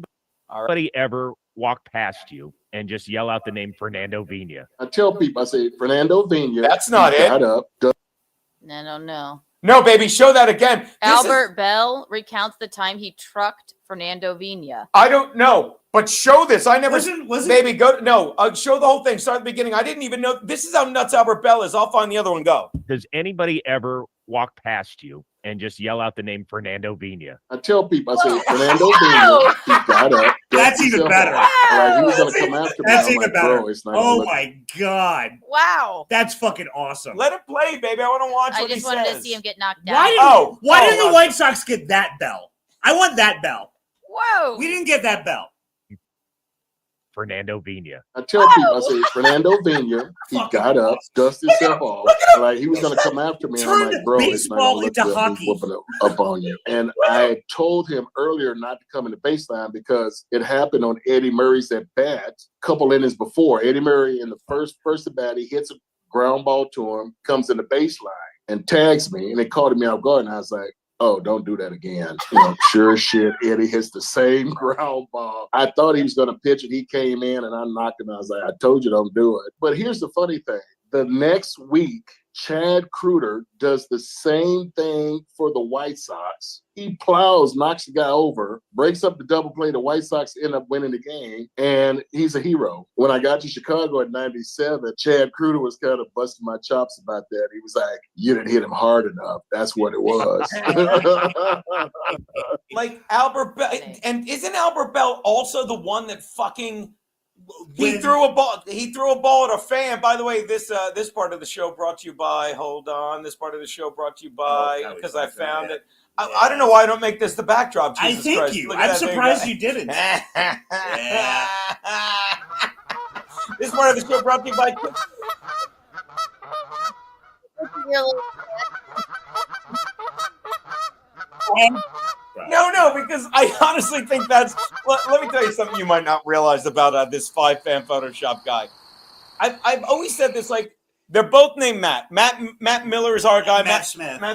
All right. Anybody ever walk past you and just yell out the name Fernando Vina? I tell people, I say, Fernando Vina. That's not it. No. No, baby, show that again. Albert Bell recounts the time he trucked Fernando Vina. I don't know, but show this. I never. Baby, show the whole thing. Start at the beginning. I didn't even know. This is how nuts Albert Bell is. I'll find the other one. Go. Does anybody ever walk past you and just yell out the name Fernando Vina. I tell people, I say, Fernando Vina, he got up. That's even better. Like, he was going to come after me. That's I'm even like, better. bro, it's not Oh gonna my God. Wow. That's fucking awesome. Let it play, baby. I want to watch I what he just wanted says. to see him get knocked down. Why didn't the White Sox get that bell? I want that bell. Whoa. We didn't get that bell. Fernando Vina. I tell people, I say, Fernando Vina, he got up, dusted himself off. Like, he was going to come after me. And I'm like, bro, it's not going to let me whooping up on you. And I told him earlier not to come in the baseline because it happened on Eddie Murray's at bat a couple innings before. Eddie Murray in the first at bat, he hits a ground ball to him, comes in the baseline and tags me. And it caught me off guard. And I was like, oh, don't do that again. Sure as shit, Eddie hits the same ground ball. I thought he was going to pitch it. He came in and I knocked him. I was like, I told you don't do it. But here's the funny thing. The next week, Chad Kruger does the same thing for the White Sox. He plows, knocks the guy over, breaks up the double play. The White Sox end up winning the game, and he's a hero. When I got to Chicago in '97, Chad Kruger was kind of busting my chops about that. He was like, you didn't hit him hard enough. That's what it was. Like Albert Bell. And isn't Albert Bell also the one that fucking... He threw a ball at a fan. By the way, this part of the show brought to you by. Hold on, this part of the show brought to you by because I found it. I don't know why I don't make this the backdrop. Jesus I thank Christ. you. I'm surprised you didn't. This part of the show brought to you by. No, because I honestly think that's... Let me tell you something you might not realize about this 5-fan Photoshop guy. I've always said this, like, they're both named Matt. Matt Miller is our guy. Matt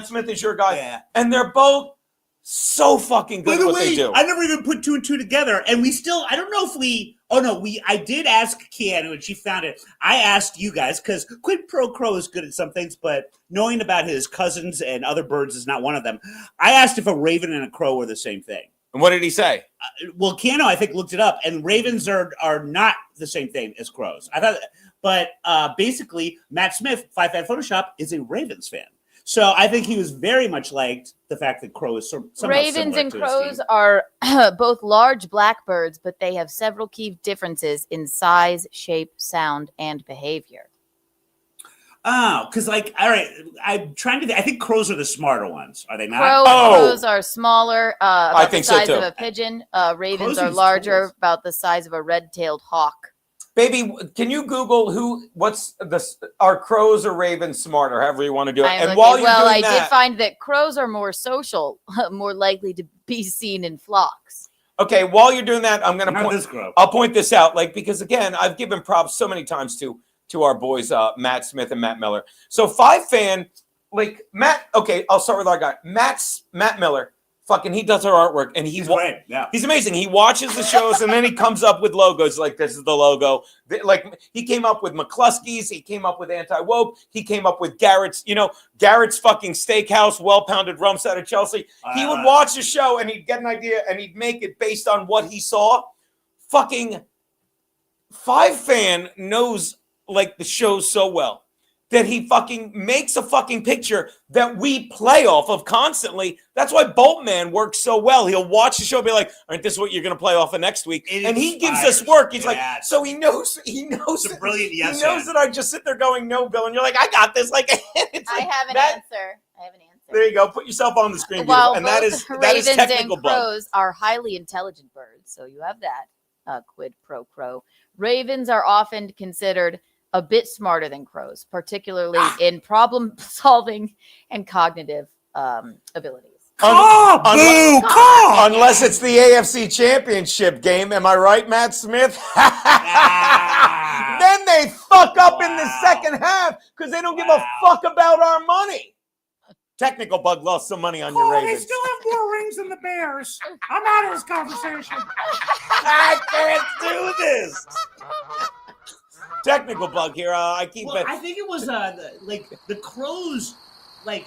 Smith is your guy. Yeah. And they're both so fucking good at what they do. I never even put two and two together. And we still, I don't know if I did ask Keanu and she found it. I asked you guys because Quid Pro Crow is good at some things, but knowing about his cousins and other birds is not one of them. I asked if a raven and a crow were the same thing. And what did he say? Well, Keanu, I think, looked it up, and ravens are not the same thing as crows. I thought, but basically, Matt Smith, 5-fan Photoshop, is a Ravens fan. So I think he was very much liked the fact that crow is somehow Ravens and crows are both large blackbirds, but they have several key differences in size, shape, sound, and behavior. Oh, because all right, I'm trying to. I think crows are the smarter ones. Are they not? Crows are smaller, about the size of a pigeon. Ravens are larger, about the size of a red-tailed hawk. Baby, can you Google are crows or ravens smarter, however you want to do it? I did find that crows are more social, more likely to be seen in flocks. Okay, while you're doing that, I'll point this out, because again, I've given props so many times to our boys, Matt Smith and Matt Miller. So 5-fan, Matt. Okay, I'll start with our guy, Matt Miller. Fucking, he does our artwork, and he's great. Yeah, he's amazing. He watches the shows, and then he comes up with logos like this is the logo. He came up with McCluskey's. He came up with Anti-Woke. He came up with Garrett's. Garrett's fucking Steakhouse, well-pounded rums out of Chelsea. He would watch the show, and he'd get an idea, and he'd make it based on what he saw. Fucking 5-fan knows the show so well that he fucking makes a fucking picture that we play off of constantly. That's why Boltman works so well. He'll watch the show and be like, all right, this is what you're going to play off of next week. And he gives us work. He's so he knows. It's a brilliant he knows that I just sit there going, no, Bill. And you're like, I got this. I have an answer. There you go. Put yourself on the screen. Well, and that is ravens technical and crows are highly intelligent birds. So you have that, Quid Pro Crow. Ravens are often considered a bit smarter than crows, particularly in problem solving and cognitive abilities. Unless it's the AFC Championship game. Am I right, Matt Smith? Then they fuck up in the second half because they don't give a fuck about our money. Technical Bug lost some money on your Ravens. They still have more rings than the Bears. I'm out of this conversation. I can't do this. Technical Bug here. I think it was the crows. They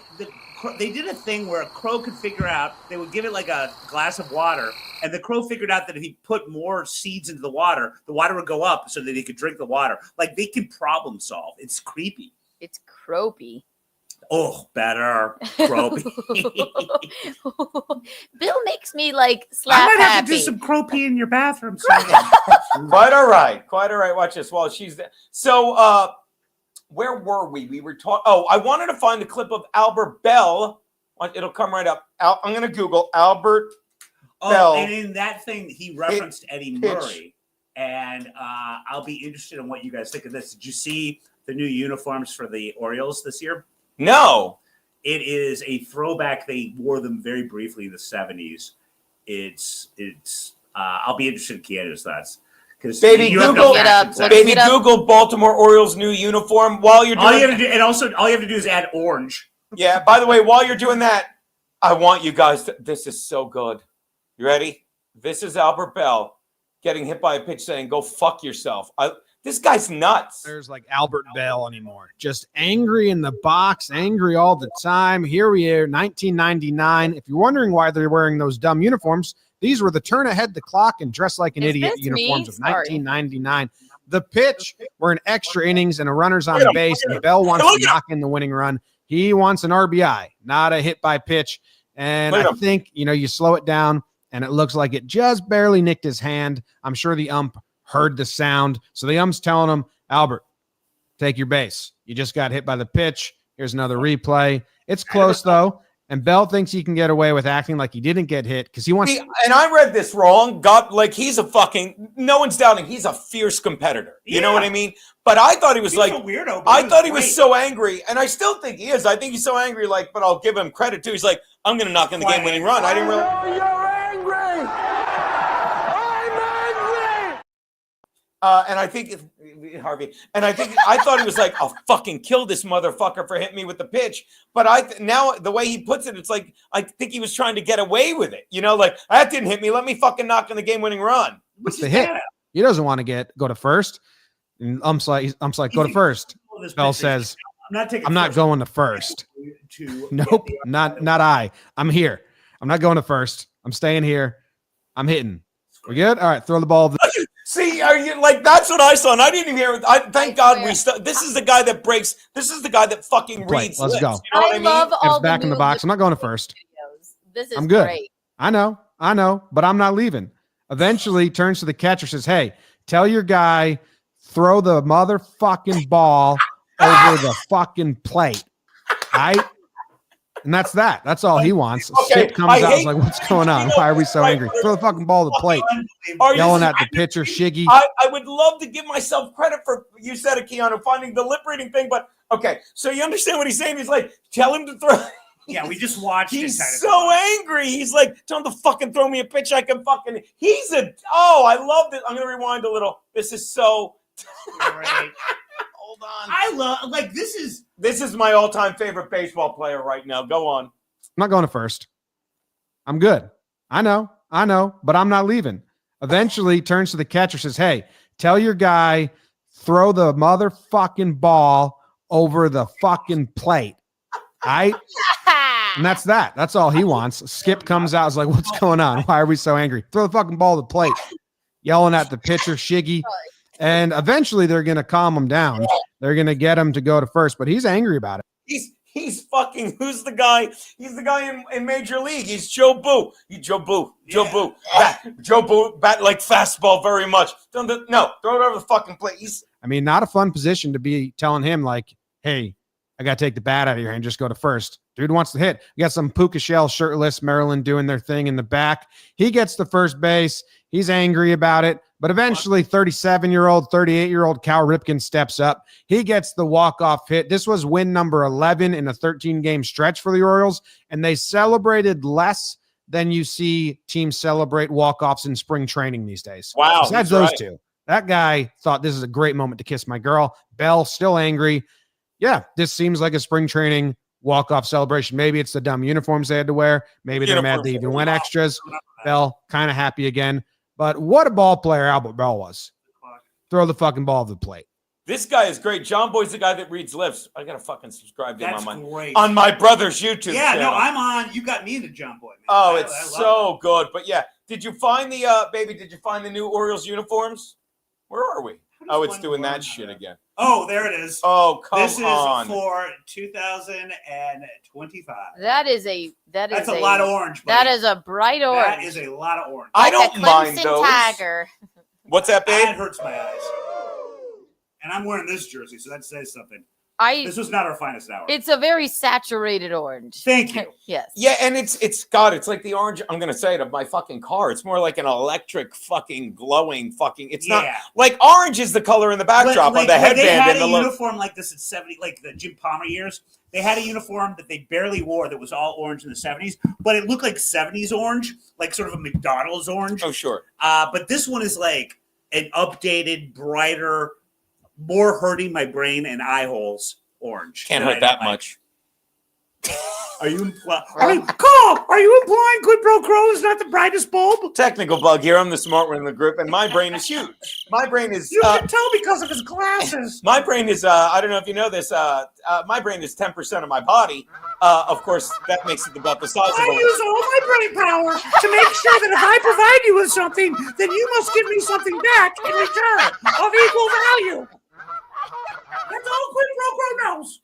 did a thing where a crow could figure out. They would give it a glass of water, and the crow figured out that if he put more seeds into the water would go up, so that he could drink the water. They can problem solve. It's creepy. It's croapy. Oh, better. Crow. Bill makes me like slap I might have happy. to do some crow pee in your bathroom. Quite all right. Quite all right. Watch this while she's there. So, where were we? We were talking. Oh, I wanted to find the clip of Albert Bell. It'll come right up. I'm going to Google Albert Bell. And in that thing, he referenced Eddie Murray. And I'll be interested in what you guys think of this. Did you see the new uniforms for the Orioles this year? No. It is a throwback. They wore them very briefly in the 70s. It's. I'll be interested in Keanu's thoughts. Baby, Google Baltimore Orioles new uniform while you're doing all you have to do, and also all you have to do is add orange. Yeah. By the way, while you're doing that, I want you guys to. This is so good. You ready? This is Albert Bell getting hit by a pitch saying, "Go fuck yourself." This guy's nuts. There's like Albert Bell anymore. Just angry in the box, angry all the time. Here we are, 1999. If you're wondering why they're wearing those dumb uniforms, these were the turn ahead the clock and dress like an idiot uniforms of 1999. The pitch, we're in extra innings and a runner's on base, and Bell wants to knock in the winning run. He wants an RBI, not a hit by pitch. And I think, you slow it down, and it looks like it just barely nicked his hand. I'm sure the ump heard the sound. So the ump's telling him, Albert, take your base. You just got hit by the pitch. Here's another replay. It's close, though. And Bell thinks he can get away with acting like he didn't get hit because he wants to. And I read this wrong. He's a fucking, no one's doubting, he's a fierce competitor. You know what I mean? But I thought he was like, a weirdo, I thought he was so angry. And I still think he is. I think he's so angry, but I'll give him credit too. He's like, I'm going to knock in the game winning run. I didn't really. You're angry. I'm angry. And I think Harvey, and I thought he was like, I'll fucking kill this motherfucker for hitting me with the pitch. But now the way he puts it, it's like, I think he was trying to get away with it. That didn't hit me. Let me fucking knock in the game winning run. What's the hit? He doesn't want to go to first. And ump's like, go to first. Bell says, I'm not going to first. Nope, not I. I'm here. I'm not going to first. I'm staying here. I'm hitting. We good? All right, throw the ball. See, are you that's what I saw, and I didn't even hear it. Thank God this is the guy that breaks. This is the guy that fucking reads. Let's lips. go. You know what I mean? Love all it's back in the box. I'm not going to first. Videos. This is I'm good. Great. I know, but I'm not leaving. Eventually, turns to the catcher, says, "Hey, tell your guy throw the motherfucking ball over the fucking plate." Right? And that's that. That's all he wants. Skip comes out. It's like, what's going on? Why are we so angry? Throw the fucking ball to the plate. Yelling at the pitcher, Shiggy. I would love to give myself credit for, you said it, Keanu, finding the lip reading thing. But, okay, so you understand what he's saying? He's like, tell him to throw. Yeah, we just watched He's so angry. He's like, tell him to fucking throw me a pitch. I can fucking. I love it. I'm going to rewind a little. This is so. Great. Hold on. I love, This is my all-time favorite baseball player right now. Go on. I'm not going to first. I'm good. I know, but I'm not leaving. Eventually turns to the catcher, says, "Hey, tell your guy throw the motherfucking ball over the fucking plate." Right? And that's that. That's all he wants. Skip comes out. Is like, what's going on? Why are we so angry? Throw the fucking ball to the plate. Yelling at the pitcher, Shiggy. And eventually they're going to calm him down. They're going to get him to go to first, but he's angry about it. He's fucking, who's the guy? He's the guy in Major League. He's Joe Boo. Joe Boo. Joe Boo bat like fastball very much. No, throw it over the fucking plate. Not a fun position to be telling him like, hey, I got to take the bat out of your hand. Just go to first. Dude wants to hit. You got some puka shell, shirtless Maryland doing their thing in the back. He gets to first base. He's angry about it. But eventually, 37-year-old, 38-year-old Cal Ripken steps up. He gets the walk-off hit. This was win number 11 in a 13-game stretch for the Orioles, and they celebrated less than you see teams celebrate walk-offs in spring training these days. Wow. Besides those two. That guy thought this is a great moment to kiss my girl. Bell, still angry. Yeah, this seems like a spring training walk-off celebration. Maybe it's the dumb uniforms they had to wear. Maybe they're mad they even went extras. Bell, kind of happy again. But what a ball player Albert Bell was. Throw the fucking ball to the plate. This guy is great. John Boy's the guy that reads lips. I got to fucking subscribe to him on my brother's YouTube channel. No, I'm on. You got me into John Boy, man. Oh, it's so good. But yeah, did you find the, baby, did you find the new Orioles uniforms? Where are we? Oh, it's doing that shit again. Oh, there it is. Oh, come on. This is for 2025. That's a lot of orange. Buddy. That is a bright orange. That is a lot of orange. I don't mind Clemson those. Tiger. What's that, babe? That hurts my eyes. And I'm wearing this jersey, so that says something. This was not our finest hour. It's a very saturated orange. Thank you. Yes. Yeah, and it's like the orange. I'm gonna say it of my fucking car. It's more like an electric fucking glowing fucking. It's not like orange is the color in the backdrop of the headband. They had and a the uniform like this at 70, like the Jim Palmer years. They had a uniform that they barely wore that was all orange in the 70s, but it looked like 70s orange, like sort of a McDonald's orange. Oh, sure. But this one is like an updated, brighter, more hurting my brain and eye holes orange. Can't hurt that much. Are you implying? Carl, are you implying Quid Pro Crow is not the brightest bulb? Technical bug here. I'm the smart one in the group, and my brain is huge. My brain is. You can tell because of his glasses. My brain is. I don't know if you know this. My brain is 10% of my body. Of course, that makes it about the size of I use all my brain power to make sure that if I provide you with something, then you must give me something back in return of equal value. That's all Quid Pro Crow knows.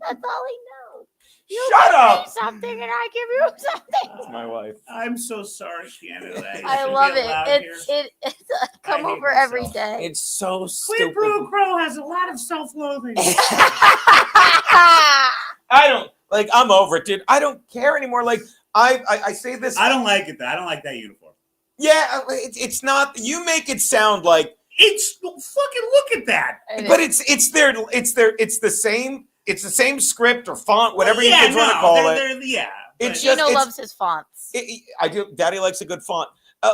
That's all he knows. You Shut give up! me something and I give you something. That's my wife. I'm so sorry, Keanu. I love it. It's come over every day. It's so Quid stupid. Pro Crow has a lot of self-loathing. I don't like. I'm over it, dude. I don't care anymore. Like I say this. I don't like it. I don't like that uniform. Yeah, it's not. You make it sound like it's fucking look at that. But it's the same. It's the same script or font, whatever you kids want to call it. It's just, Gino loves his fonts. I do. Daddy likes a good font.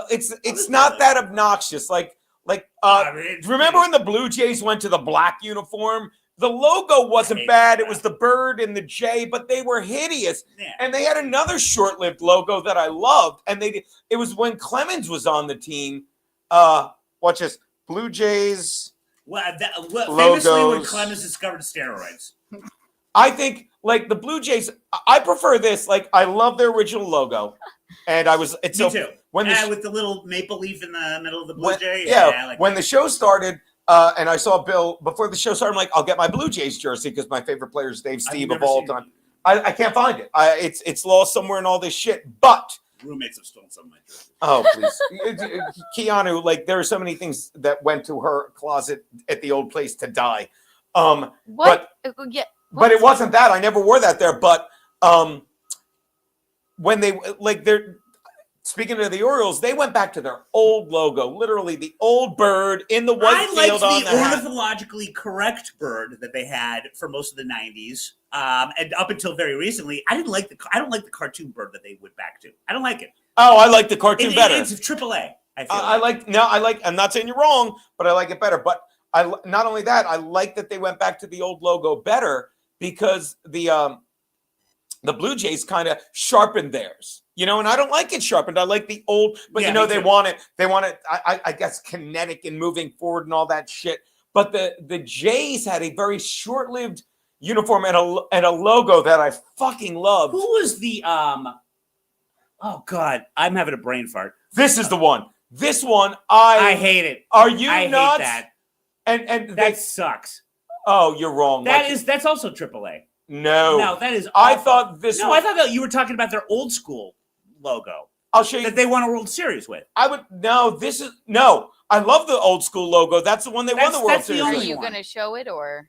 It's not that obnoxious. Remember when the Blue Jays went to the black uniform? The logo wasn't bad. It was the bird and the J, but they were hideous. Yeah. And they had another short-lived logo that I loved. And it was when Clemens was on the team. Watch this. Blue Jays. Famously when Clemens discovered steroids. I think like the Blue Jays, I prefer this. Like I love their original logo. And it's Me too. With the little maple leaf in the middle of the Blue Jay. Yeah. When the show started, and I saw Bill before the show started, I'm like, I'll get my Blue Jays jersey because my favorite player is Dave Steve of all time. I can't find it. It's lost somewhere in all this shit. But roommates have stolen some of my jersey. Oh, please. Keanu, like there are so many things that went to her closet at the old place to die. What? But it wasn't that. I never wore that there. But when they're speaking of the Orioles, they went back to their old logo, literally the old bird in the white field. I liked the ornithologically correct bird that they had for most of the 90s. And up until very recently, I don't like the cartoon bird that they went back to. I don't like it. Oh, I like the cartoon better. It's AAA. I'm not saying you're wrong, but I like it better. But not only that, I like that they went back to the old logo better because the Blue Jays kind of sharpened theirs, and I don't like it sharpened. I like the old, but they want it. I guess kinetic and moving forward and all that shit. But the Jays had a very short-lived uniform and a logo that I fucking loved. Who was the Oh God, I'm having a brain fart. This is the one. This one, I hate it. Are you nuts? Hate that. And that sucks. Oh, you're wrong. That's also AAA. No, that is. Awful. I thought this. No, I thought that you were talking about their old school logo. I'll show you that they won a World Series with. I love the old school logo. That's the one they won the World Series. Are you going to show it or?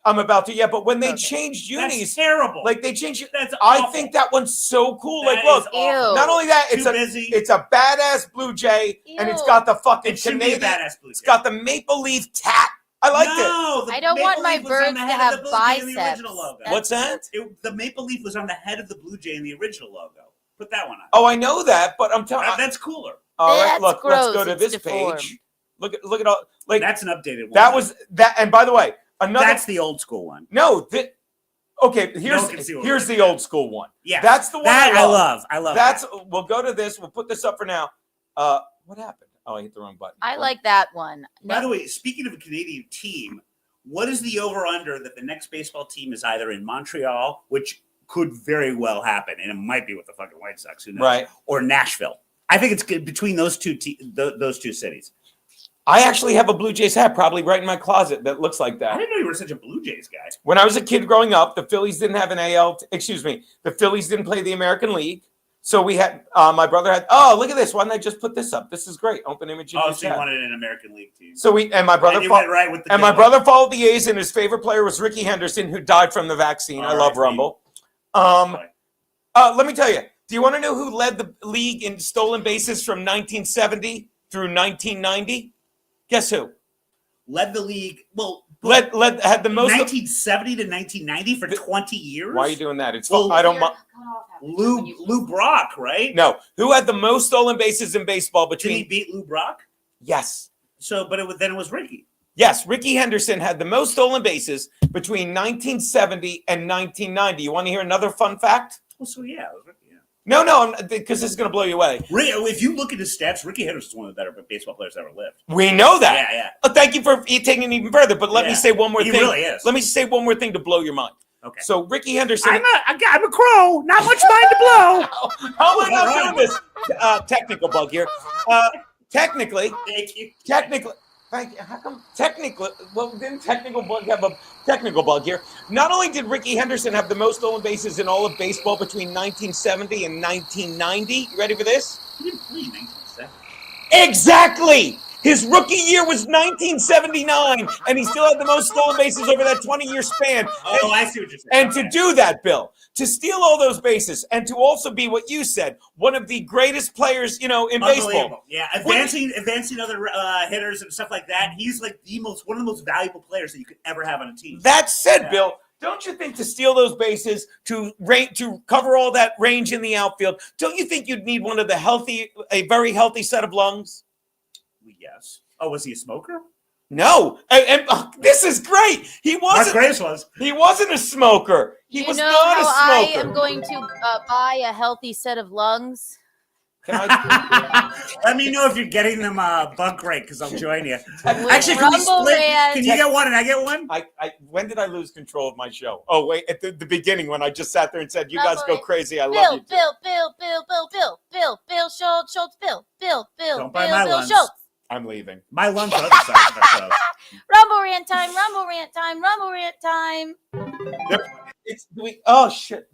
I'm about to. Yeah, but when they changed unis, that's terrible. Like they changed it. That's awful. I think that one's so cool. That look, not only that, it's a badass Blue Jay, and it's got the fucking Canadian. Badass Blue Jay. It's got the maple leaf tat. I liked it. I don't want my birds to have biceps. What's that? The maple leaf was on the head of the Blue Jay in the original logo. Put that one on. Oh, I know that, but I'm telling you, that's cooler. All right, look, let's go to this page. Look at all. Like that's an updated one. That was that. And by the way, that's the old school one. No, okay. Here's the old school one. Yeah, that's the one I love. We'll go to this. We'll put this up for now. What happened? Oh, I hit the wrong button. I like that one. By the way, speaking of a Canadian team, what is the over/under that the next baseball team is either in Montreal, which could very well happen, and it might be with the fucking White Sox, who knows, right? Or Nashville. I think it's between those two cities. I actually have a Blue Jays hat probably right in my closet that looks like I that. didn't know you were such a Blue Jays guy. When I was a kid growing up, the Phillies didn't have an the Phillies didn't play the American League. So we had, my brother had, oh, look at this. Why didn't I just put this up? This is great. Open image. Oh, so you wanted an American League team. So my brother right with the my brother followed the A's, and his favorite player was Ricky Henderson, who died from the vaccine. I love Rumble. Let me tell you, do you want to know who led the league in stolen bases from 1970 through 1990? Guess who? Led the league. Well, had the most 1970 to 1990 for 20 years. Why are you doing that? It's I don't. Lou Brock, right? No. Who had the most stolen bases in baseball between? Did he beat Lou Brock? Yes. So, but then it was Ricky. Yes, Ricky Henderson had the most stolen bases between 1970 and 1990. You want to hear another fun fact? Well, so yeah. No, because this is going to blow you away. If you look at his stats, Ricky Henderson's one of the better baseball players that ever lived. We know that. Yeah. Oh, thank you for taking it even further. But let me say one more thing. He really is. Let me say one more thing to blow your mind. Okay. So Ricky Henderson. I'm a crow. Not much mind to blow. How am I not doing this? Technical bug here. Technically. Thank you. Thank you. How come technically? Well, didn't technical bug have a technical bug here? Not only did Ricky Henderson have the most stolen bases in all of baseball between 1970 and 1990. You ready for this? He didn't play in 1970. Exactly. His rookie year was 1979, and he still had the most stolen bases over that 20-year span. Oh, I see what you're saying. And to do that, Bill, to steal all those bases, and to also be what you said, one of the greatest players, in baseball. Yeah, advancing other hitters and stuff like that. He's like one of the most valuable players that you could ever have on a team. That said, Bill, don't you think to steal those bases, to cover all that range in the outfield, don't you think you'd need a very healthy set of lungs? Yes. Oh, was he a smoker? No. And this is great. He wasn't. Mark Graves was. He wasn't a smoker. He was not a smoker. I am going to buy a healthy set of lungs. Let me know if you're getting them bug rate because I'll join you. Actually, can we split? Can you get one and I get one? When did I lose control of my show? Oh, wait, at the beginning when I just sat there and said, "You guys go crazy. I love you." Bill Schultz, Bill Don't buy my lungs. Schultz. I'm leaving. My lungs are the size of our show. Rumble rant time. Oh shit.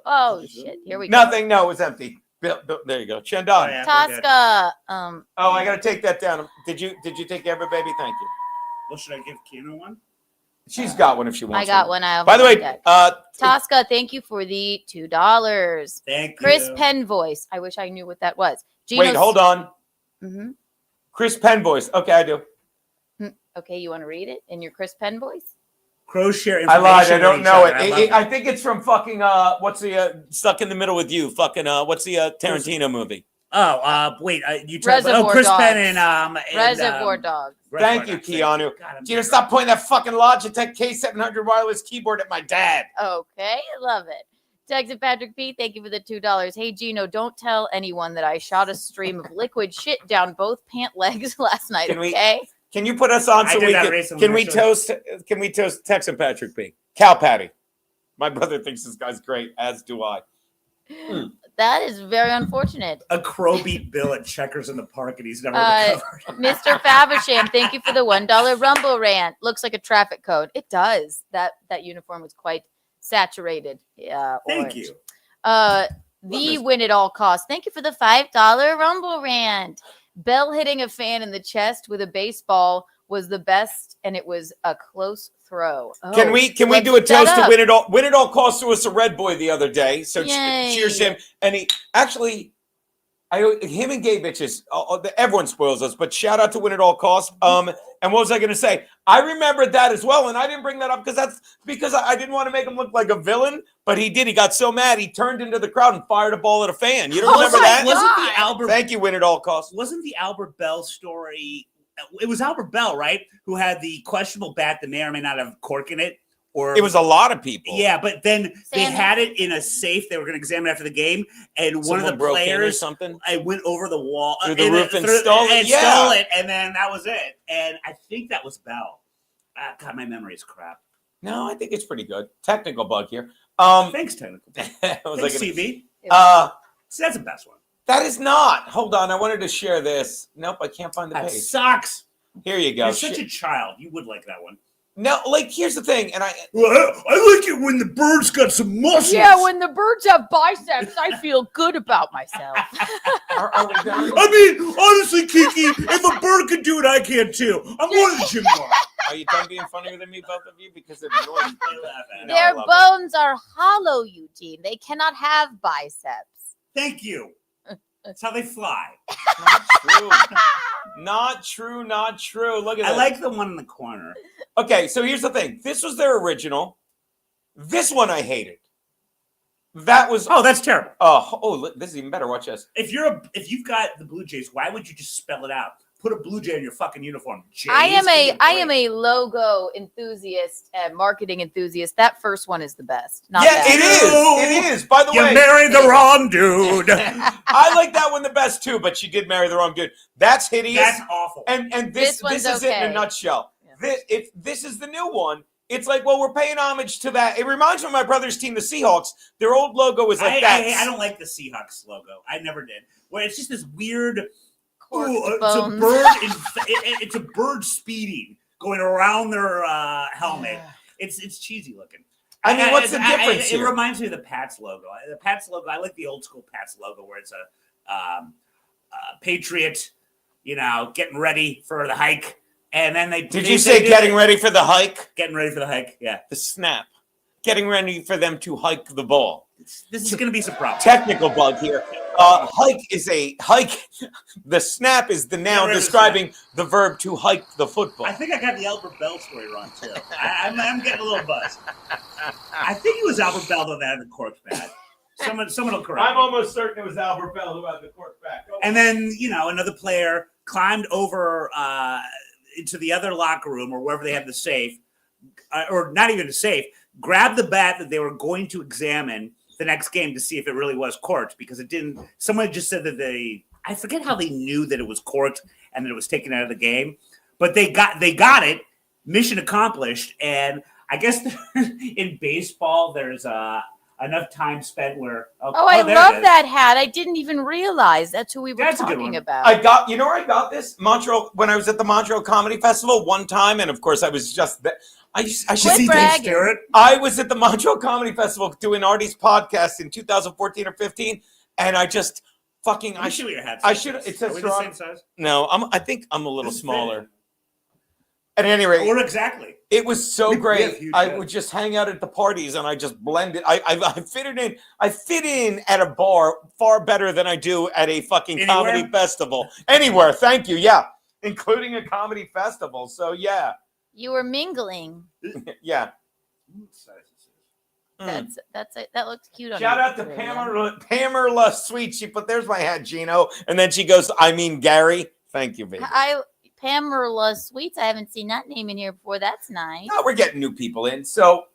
Oh shit. Here we go. Nothing. No, it was empty. Bill, there you go. Chandon. Oh, yeah, Tosca. I gotta take that down. Did you take care of it, baby? Thank you. Well, should I give Keanu one? She's got one if she wants. I got one. By the way, Tosca, thank you for the $2. Thank you. Chris Penn voice. I wish I knew what that was. Wait, hold on. Mm-hmm. Chris Penn voice. Okay, I do. Okay, you want to read it in your Chris Penn voice? Crow share I information. lied. I don't know it. I I think it's from fucking what's the Stuck in the Middle with You? Fucking what's the Tarantino movie? Oh, wait. You tried. Chris Dogs. Penn and Reservoir Dogs. Thank you, Keanu. You stop pointing that fucking Logitech K700 wireless keyboard at my dad. Okay, love it. Texas Patrick P, thank you for the $2. Hey, Gino, don't tell anyone that I shot a stream of liquid shit down both pant legs last night, okay? Can you put us on so we can we toast Texan Patrick P? Cow Patty. My brother thinks this guy's great, as do I. That is very unfortunate. A crow beat Bill at checkers in the park and he's never recovered. Mr. Favisham, thank you for the $1 Rumble rant. Looks like a traffic code. It does. That uniform was quite saturated. Yeah. Thank you. The win at all costs. Thank you for the $5 Rumble rant. Bell hitting a fan in the chest with a baseball was the best, and it was a close throw. Oh, can we do a toast to win it all? Win it all cost to us a Red Boy the other day. So cheers him. And he actually, him and Gay bitches. Everyone spoils us, but shout out to Win It All Cost. And what was I going to say? I remembered that as well, and I didn't bring that up because I didn't want to make him look like a villain. But he did. He got so mad he turned into the crowd and fired a ball at a fan. You don't remember that? Wasn't the Albert? Thank you, Win It All Cost. Wasn't the Albert Bell story? It was Albert Bell, right? Who had the questionable bat that may or may not have cork in it. Or it was a lot of people. Yeah, but then they had it in a safe. They were going to examine after the game, and one of the players, or something. I went over the wall through the roof and stole it, and then that was it. And I think that was Bell. God, my memory is crap. No, I think it's pretty good. Technical bug here. Thanks, technical bug. Thanks, TV. So that's the best one. That is not. Hold on, I wanted to share this. Nope, I can't find the page. Sucks. Here you go. You're such a child. You would like that one. No, like here's the thing, and I like it when the bird's got some muscles. Yeah, when the birds have biceps, I feel good about myself. Are we done? I mean, honestly, Kiki, if a bird can do it, I can too. I'm going to the gym tomorrow. Are you done being funnier than me, both of you? Because it annoys me. Their bones are hollow, Eugene. They cannot have biceps. Thank you. That's how they fly. Not true. Not true. Look at that. I like the one in the corner. Okay, so here's the thing. This was their original. This one I hated. That was that's terrible. Look, this is even better. Watch this. If you've got the Blue Jays, why would you just spell it out? Put a Blue Jay in your fucking uniform. Jays, I am a logo enthusiast, marketing enthusiast. That first one is the best. It is. By the way, you married the wrong dude. I like that one the best too, but she did marry the wrong dude. That's hideous. That's awful. And this is it in a nutshell. Yeah. If this is the new one, it's like, well, we're paying homage to that. It reminds me of my brother's team, the Seahawks. Their old logo was like that. I don't like the Seahawks logo. I never did. Well, it's just this weird. It's a bird. It's a bird speeding going around their helmet. Yeah. It's cheesy looking. I mean, what's the difference here? It reminds me of the Pats logo. The Pats logo. I like the old school Pats logo where it's a Patriot, getting ready for the hike, and then they. Did you say getting ready for the hike? Getting ready for the hike. Yeah. The snap. Getting ready for them to hike the ball. This is going to be some problem. Technical bug here. Hike is a hike. The snap is the noun describing the verb to hike the football. I think I got the Albert Bell story wrong too. I'm getting a little buzzed. I think it was Albert Bell that had the cork bad. Someone will correct me. I'm almost certain it was Albert Bell who had the cork back. And then another player climbed over into the other locker room or wherever they had the safe, or not even the safe. Grabbed the bat that they were going to examine the next game to see if it really was corked because it didn't. Someone just said that I forget how they knew that it was corked and that it was taken out of the game, but they got it. Mission accomplished. And I guess in baseball, there's enough time spent where. I love that hat. I didn't even realize that's who we were talking about. I got where I got this Montreal when I was at the Montreal Comedy Festival one time, and of course I was just. I should see Dave Stewart. I was at the Montreal Comedy Festival doing Artie's podcast in 2014 or 15, and I just fucking. I should. It says the same size. No, I think I'm a little smaller. At any rate, or exactly. It was so great. I would just hang out at the parties, and I just blended. I fit it in. I fit in at a bar far better than I do at a fucking comedy festival. Anywhere, thank you. Yeah, including a comedy festival. So yeah. You were mingling. Yeah. That's it. That looks cute. On Shout out to Pamela Sweet. She put there's my hat, Gino, and then she goes, I mean Gary. Thank you, baby. Pamela Sweets. I haven't seen that name in here before. That's nice. No, we're getting new people in. So,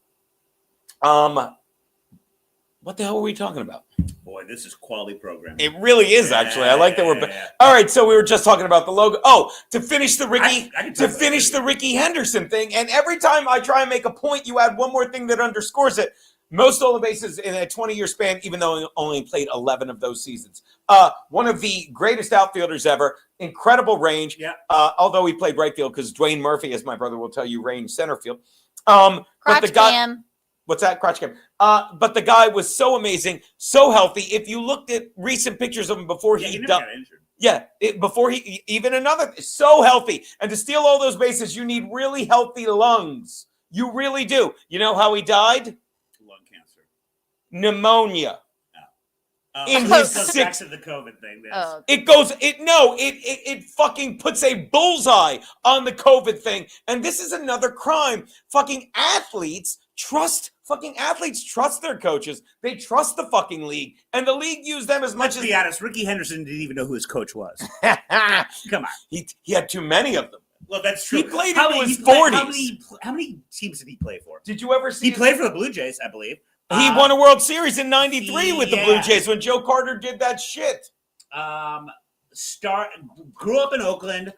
what the hell were we talking about? Boy, this is quality programming. It really is, actually. I like that we're. All right, so we were just talking about the logo. Oh, to finish the Ricky Henderson thing, and every time I try and make a point, you add one more thing that underscores it. Most stolen bases in a 20-year span, even though he only played 11 of those seasons. One of the greatest outfielders ever. Incredible range. Yeah. Although he played right field because Dwayne Murphy, as my brother will tell you, ranged center field. Crotch cam. What's that? Crotch cam. But the guy was so amazing, so healthy. If you looked at recent pictures of him before he got injured. Yeah, before he even another so healthy. And to steal all those bases, you need really healthy lungs. You really do. You know how he died? Lung cancer. Pneumonia. In his back to the COVID thing. It fucking puts a bullseye on the COVID thing. And this is another crime. Fucking athletes trust their coaches. They trust the fucking league. And the league used them as much as. Let's be honest, Ricky Henderson didn't even know who his coach was. Come on. He had too many of them. Well, that's true. He played into his 40s. How many teams did he play for? Did you ever see? He played for the Blue Jays, I believe. He won a World Series in '93 with the Blue Jays when Joe Carter did that shit. Grew up in Oakland,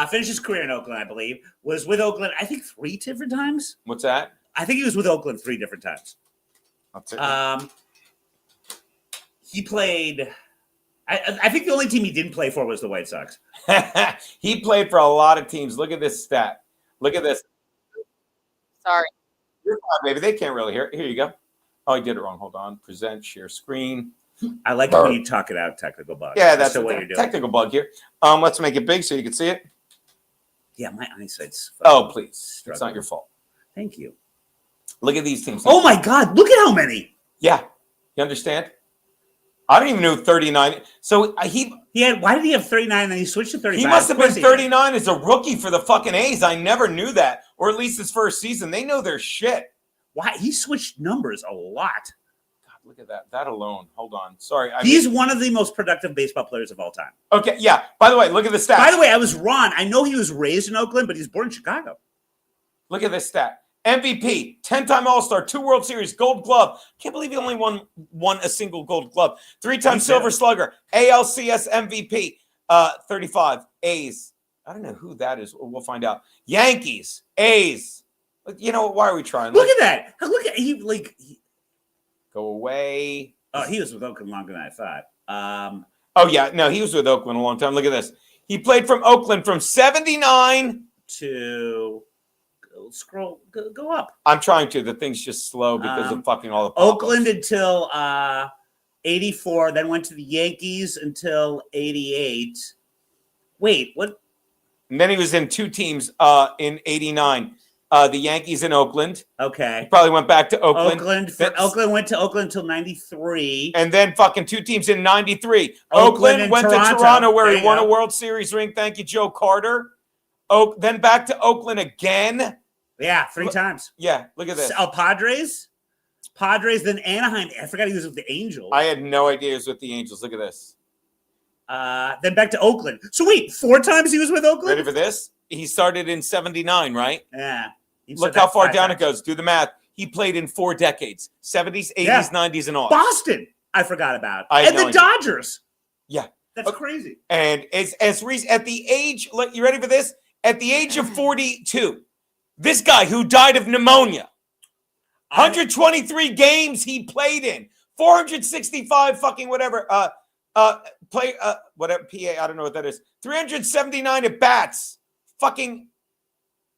finished his career in Oakland, I believe. Was with Oakland, I think, 3 different times. What's that? I think he was with Oakland 3 different times. That's it. He played, I think the only team he didn't play for was the White Sox. He played for a lot of teams. Look at this stat. Look at this. Sorry. You're fine, baby. They can't really hear it. Here you go. Oh, I did it wrong. Hold on. Present, share screen. I like when you talk it out, technical bug. Yeah, that's what you're doing. Technical bug here. Let's make it big so you can see it. Yeah, my eyesight's. Oh, please. Struggling. It's not your fault. Thank you. Look at these teams. Oh my God! Look at how many. Yeah, you understand? I don't even know 39. So he had. Why did he have 39 and then he switched to 35? He must have been 39 as a rookie for the fucking A's. I never knew that, or at least his first season. They know their shit. Why he switched numbers a lot? God, look at that. That alone. Hold on. Sorry. He's one of the most productive baseball players of all time. Okay. Yeah. By the way, look at the stats. By the way, I was wrong. I know he was raised in Oakland, but he's born in Chicago. Look at this stat. MVP, 10-time All-Star, 2 World Series, Gold Glove. Can't believe he only won a single Gold Glove. 3-time Silver Slugger, ALCS MVP, 35 A's. I don't know who that is. We'll find out. Yankees, A's. You know, why are we trying? Look at that. Look at go away. Oh, he was with Oakland longer than I thought. Oh yeah, no, he was with Oakland a long time. Look at this. He played from Oakland from 79 to go up. I'm trying to. The thing's just slow because of fucking all the Oakland until 84, then went to the Yankees until 88. Wait, what? And then he was in 2 teams in 89. The Yankees in Oakland. Okay. He probably went back to Oakland. Oakland went to Oakland until 93. And then fucking 2 teams in 93. Oakland went to Toronto where he won a World Series ring. Thank you, Joe Carter. Then back to Oakland again. Yeah, 3 times. Yeah, look at this. Padres, then Anaheim. I forgot he was with the Angels. I had no idea he was with the Angels. Look at this. Then back to Oakland. So wait, 4 times he was with Oakland? Ready for this? He started in 79, right? Yeah. Look how far down it goes. Do the math. He played in 4 decades. 70s, 80s, 90s, and all. Boston, I forgot about. And the Dodgers. Yeah. That's crazy. And as at the age, you ready for this? At the age of 42, this guy who died of pneumonia, 123 games he played in, 465 fucking whatever, whatever, PA, I don't know what that is, 379 at bats, fucking,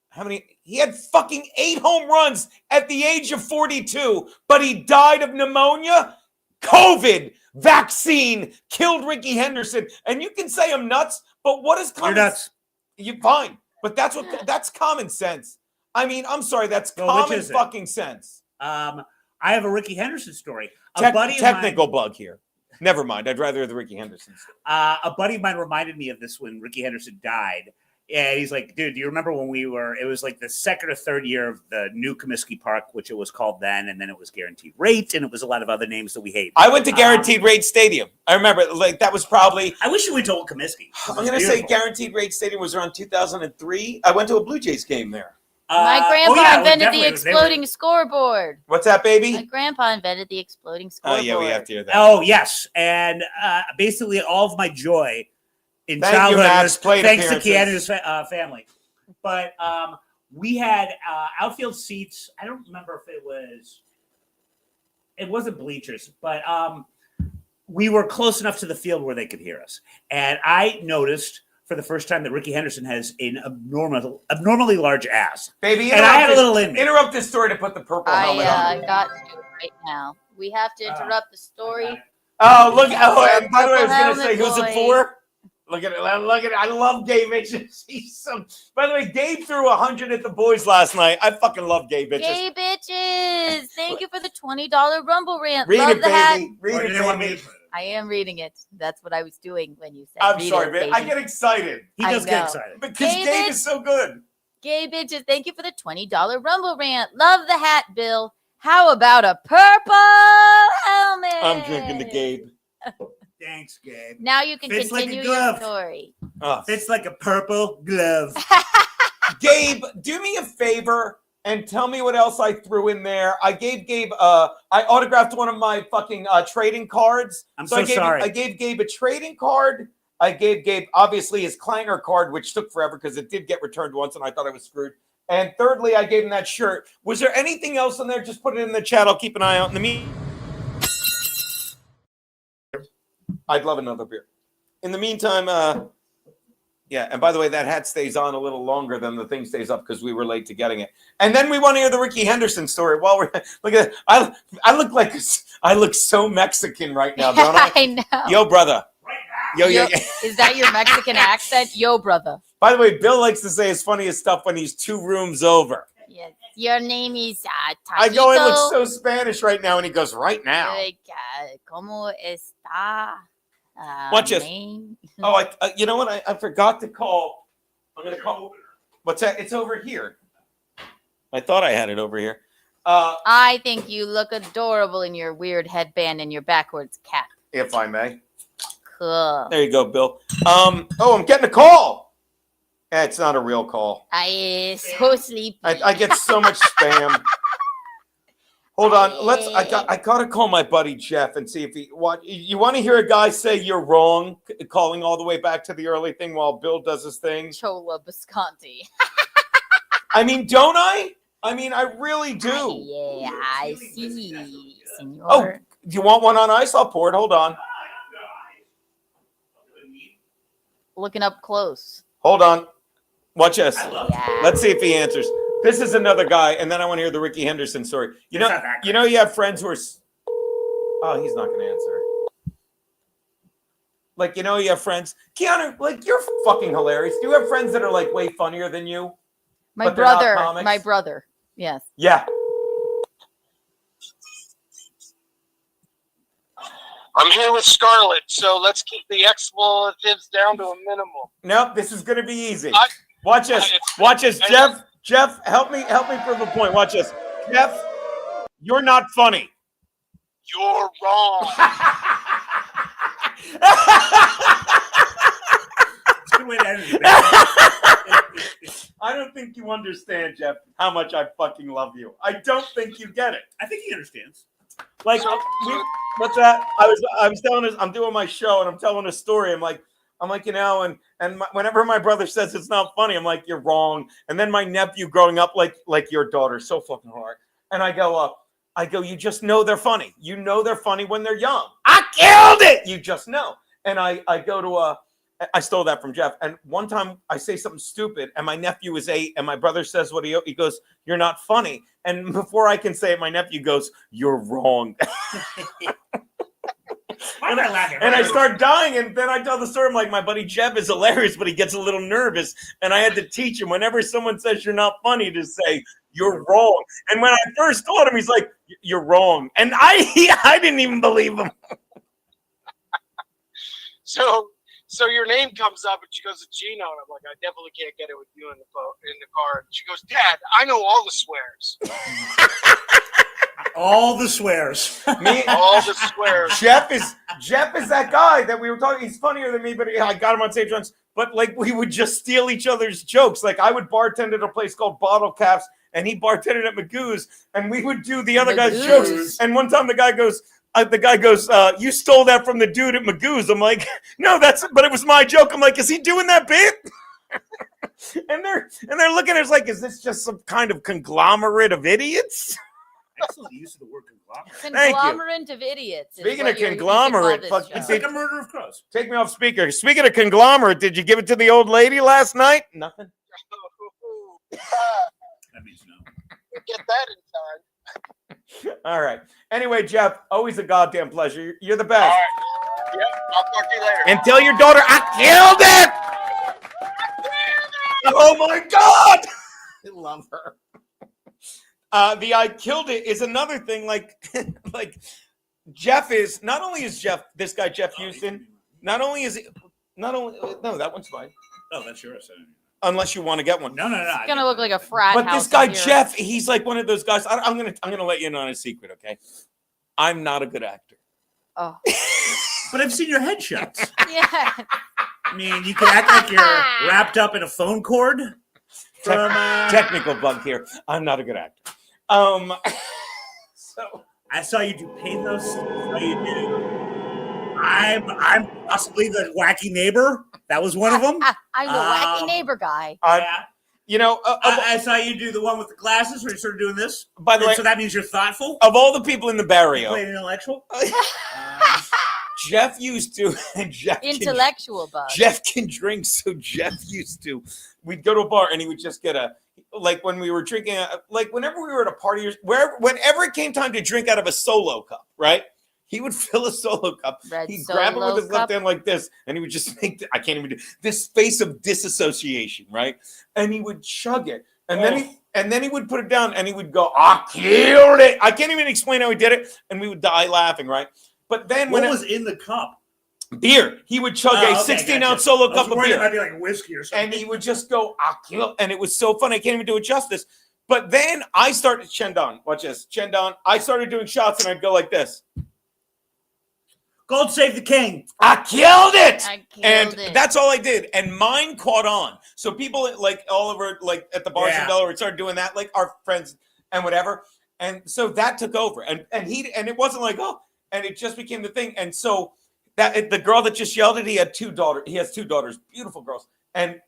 how many? He had fucking 8 home runs at the age of 42, but he died of pneumonia. COVID vaccine killed Ricky Henderson. And you can say I'm nuts, but what is common? You're nuts. You're fine. But that's common sense. I mean, I'm sorry, that's common fucking sense. I have a Ricky Henderson story. Technical bug here. Never mind. I'd rather the Ricky Henderson story. A buddy of mine reminded me of this when Ricky Henderson died. And he's like, dude, do you remember when it was like the 2nd or 3rd year of the new Comiskey Park, which it was called then, and then it was Guaranteed Rate, and it was a lot of other names that we hate. I went to Guaranteed Rate Stadium. I remember, that was probably... I wish you went to Old Comiskey. I'm going to say Guaranteed Rate Stadium was around 2003. I went to a Blue Jays game there. My grandpa invented the exploding scoreboard. What's that, baby? My grandpa invented the exploding scoreboard. Oh, yeah, we have to hear that. Oh, yes. And basically all of my joy in childhood was thanks to Keanu's family. But we had outfield seats. I don't remember if it wasn't bleachers, but we were close enough to the field where they could hear us. And I noticed for the first time that Ricky Henderson has an abnormally large ass. Baby, and I had a little in me. Interrupt this story to put the purple helmet on. I got to do it right now. We have to interrupt the story. Oh, look. Oh, and by the way, I was going to say, who's it for? Look at it. Look at it. I love Gabe Bitches. By the way, Gabe threw 100 at the boys last night. I fucking love Gabe Bitches. Gabe Bitches. Thank you for the $20 Rumble rant. Read love it, baby. Hat. Read it, baby. I am reading it. That's what I was doing when you said I'm sorry, man. I get excited. He does get excited. Because Gabe is so good. Gabe Bitches, thank you for the $20 Rumble rant. Love the hat, Bill. How about a purple helmet? I'm drinking the Gabe. Thanks, Gabe. Now you can Fits continue like a glove. your story. Fits like a purple glove. Gabe, do me a favor and tell me what else I threw in there. I gave Gabe, I autographed one of my fucking trading cards. I'm so sorry. I gave Gabe a trading card. I gave Gabe, obviously, his clanger card, which took forever because it did get returned once and I thought I was screwed. And thirdly, I gave him that shirt. Was there anything else in there? Just put it in the chat. I'll keep an eye out in the meantime. I'd love another beer. In the meantime, yeah. And by the way, that hat stays on a little longer than the thing stays up because we were late to getting it. And then we want to hear the Ricky Henderson story. While we're look at, I look so Mexican right now, don't I? I know. Yo, brother. Yo. Is that your Mexican accent? Yo, brother. By the way, Bill likes to say his funniest stuff when he's 2 rooms over. Yes. Your name is I go, I look so Spanish right now, and he goes, right now. ¿Cómo está? Watch this. Oh, you know what? I forgot to call. I'm going to call. What's that? It's over here. I thought I had it over here. I think you look adorable in your weird headband and your backwards cap. If I may. Cool. There you go, Bill. Oh, I'm getting a call. It's not a real call. I so sleepy. I get so much spam. Hold on. I gotta call my buddy Jeff and see if he you want to hear a guy say you're wrong, calling all the way back to the early thing while Bill does his thing. Chola Bisconti. I mean, don't I? I mean, I really do. Yeah, I see, senor. Oh, do you want one on ice? I'll pour it. Hold on. Looking up close. Hold on. Watch this. Yeah. Let's see if he answers. This is another guy, and then I want to hear the Ricky Henderson story. You know, you have friends who are. Oh, he's not going to answer. Like, you have friends. Keanu, like, you're fucking hilarious. Do you have friends that are like way funnier than you? My brother. Yes. Yeah. I'm here with Scarlett, so let's keep the expletives down to a minimum. Nope, this is going to be easy. Watch this. Watch this, Jeff. Jeff, help me prove a point. Watch this. Jeff, you're not funny. You're wrong. I don't think you understand, Jeff, how much I fucking love you. I don't think you get it. I think he understands. Like, what's that? I was telling us, I'm doing my show and I'm telling a story. I'm like, whenever my brother says it's not funny, I'm like, you're wrong. And then my nephew growing up like your daughter, so fucking hard. And I go, you just know they're funny. You know they're funny when they're young. I killed it. You just know. And I go to I stole that from Jeff. And one time I say something stupid and my nephew is 8 and my brother says he goes, you're not funny. And before I can say it, my nephew goes, you're wrong. And I start dying, and then I tell the story. I'm like, my buddy Jeff is hilarious, but he gets a little nervous. And I had to teach him whenever someone says you're not funny to say you're wrong. And when I first told him, he's like, you're wrong. And I didn't even believe him. So your name comes up, and she goes, Gino. And I'm like, I definitely can't get it with you in the car. And she goes, Dad, I know all the swears. All the swears. All the swears. Jeff is that guy that we were talking. He's funnier than me, but I got him on stage once. But like, we would just steal each other's jokes. Like, I would bartend at a place called Bottle Caps, and he bartended at Magoo's, and we would do the other guy's jokes. And one time the guy goes, you stole that from the dude at Magoo's. I'm like, no, but it was my joke. I'm like, is he doing that bit? and they're looking at us like, is this just some kind of conglomerate of idiots? Excellent use of the word conglomerate. Conglomerate of idiots. Speaking of conglomerate, it's like a murder of crows. Take me off speaker. Speaking of conglomerate, did you give it to the old lady last night? Nothing. That means no. Get that in time. All right. Anyway, Jeff, always a goddamn pleasure. You're the best. All right. Yep, I'll talk to you later. And tell your daughter I killed it. Oh my God. I love her. The I killed it is another thing. Like Jeff is not only is Jeff this guy Jeff Houston. No, that one's fine. Oh, that's yours. Unless you want to get one. No. It's gonna look like a frat But house this guy here. Jeff, he's like one of those guys. I'm gonna let you in on a secret, okay? I'm not a good actor. Oh. But I've seen your headshots. Yeah. I mean, you can act like you're wrapped up in a phone cord. Technical bug here. I'm not a good actor. So I saw you do pathos. I saw you do. I'm possibly the wacky neighbor. That was one of them. I'm the wacky neighbor guy. I saw you do the one with the glasses where you're sort of doing this. By the way, so that means you're thoughtful. Of all the people in the barrio, you played an intellectual. Jeff used to, and Intellectual bug. Jeff can drink, so Jeff used to. We'd go to a bar, and he would just get like when we were drinking, like whenever we were at a party, or whenever it came time to drink out of a solo cup, right? He would fill a solo cup. He'd grab it with his left hand like this, and he would just make, I can't even do this face of disassociation, right? And he would chug it, and then he would put it down, and he would go, I killed it. I can't even explain how he did it, and we would die laughing, right? But then what was in the cup? Beer. He would chug a 16-ounce solo cup of beer. It might be like whiskey or something. And he would just go, I kill, and it was so fun. I can't even do it justice. But then I started, Chendon, watch this, Chendon. I started doing shots, and I'd go like this. God save the king. I killed it. And that's all I did. And mine caught on. So people like all over, like at the bars in Delaware started doing that, like our friends and whatever. And so that took over. And it wasn't like, oh, and it just became the thing. And so that the girl that just yelled at, he had 2 daughters. He has 2 daughters, beautiful girls. And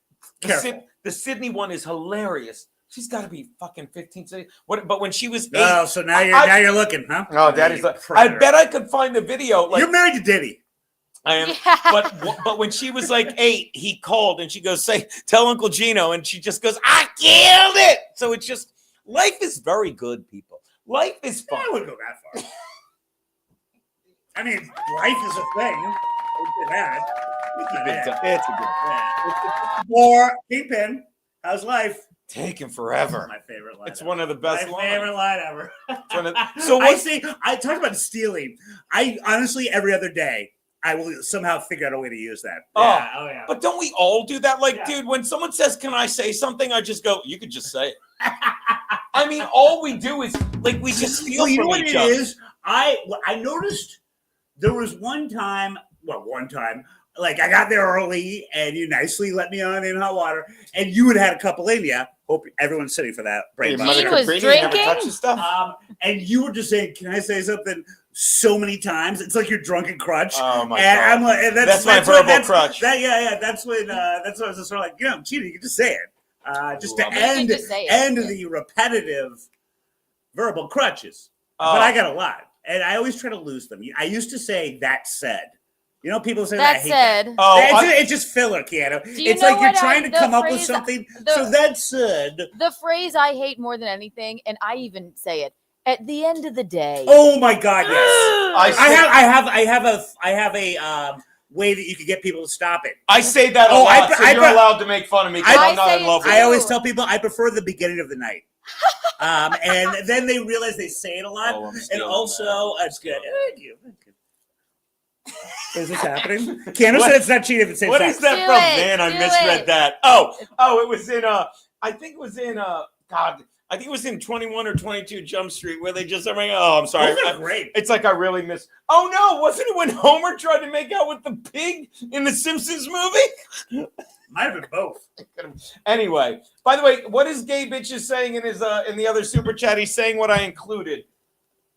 the Sydney one is hilarious. She's got to be fucking 15. But when she was 8, oh, so now you're looking, huh? Oh, Daddy's like, I bet I could find the video. Like, you're married to Diddy. I am. But when she was like 8, he called and she goes, tell Uncle Gino, and she just goes, I killed it. So it's just, life is very good, people. Life is fun. I wouldn't go that far. I mean, life is a thing. It's a good. Or Kingpin, how's life? Taking forever. My favorite line. It's one of the best lines. My favorite line ever. So I talk about stealing. I honestly, every other day, I will somehow figure out a way to use that. Yeah. But don't we all do that? Like, dude, when someone says, can I say something? I just go, you could just say it. I mean, all we do is, like, we just steal you from know what each it other. is? I noticed there was one time, like I got there early and you nicely let me on in hot water, and you had a couple in you. Hope everyone's sitting for that. He was drinking. And you were just saying, "Can I say something?" So many times, it's like your drunken crutch. Oh my and God! I'm like, and that's my verbal crutch. That's when that's what I was sort of like, Gina, you can just say it, just to end the repetitive verbal crutches. But I got a lot, and I always try to lose them. I used to say that said. You know, people say that. I hate said. that. Oh, it's just filler, Keanu. It's like you're trying to come up with something. So that said, the phrase I hate more than anything, and I even say it at the end of the day. Oh my God! Yes, I have a way that you can get people to stop it. I say that a lot. You're allowed to make fun of me because I'm not in love with I always tell people I prefer the beginning of the night. And then they realize they say it a lot, and also it's good. Thank you. Is this happening? Keanu said it's not cheating if it says what is that from? Man, I misread that. Oh, it was in I think it was in I think it was in 21 or 22 Jump Street where they just I'm sorry. Those are great. It's like I really miss. Oh no, wasn't it when Homer tried to make out with the pig in the Simpsons movie? Might have been both. Anyway, by the way, what is Gay Bitches saying in his in the other super chat? He's saying what I included.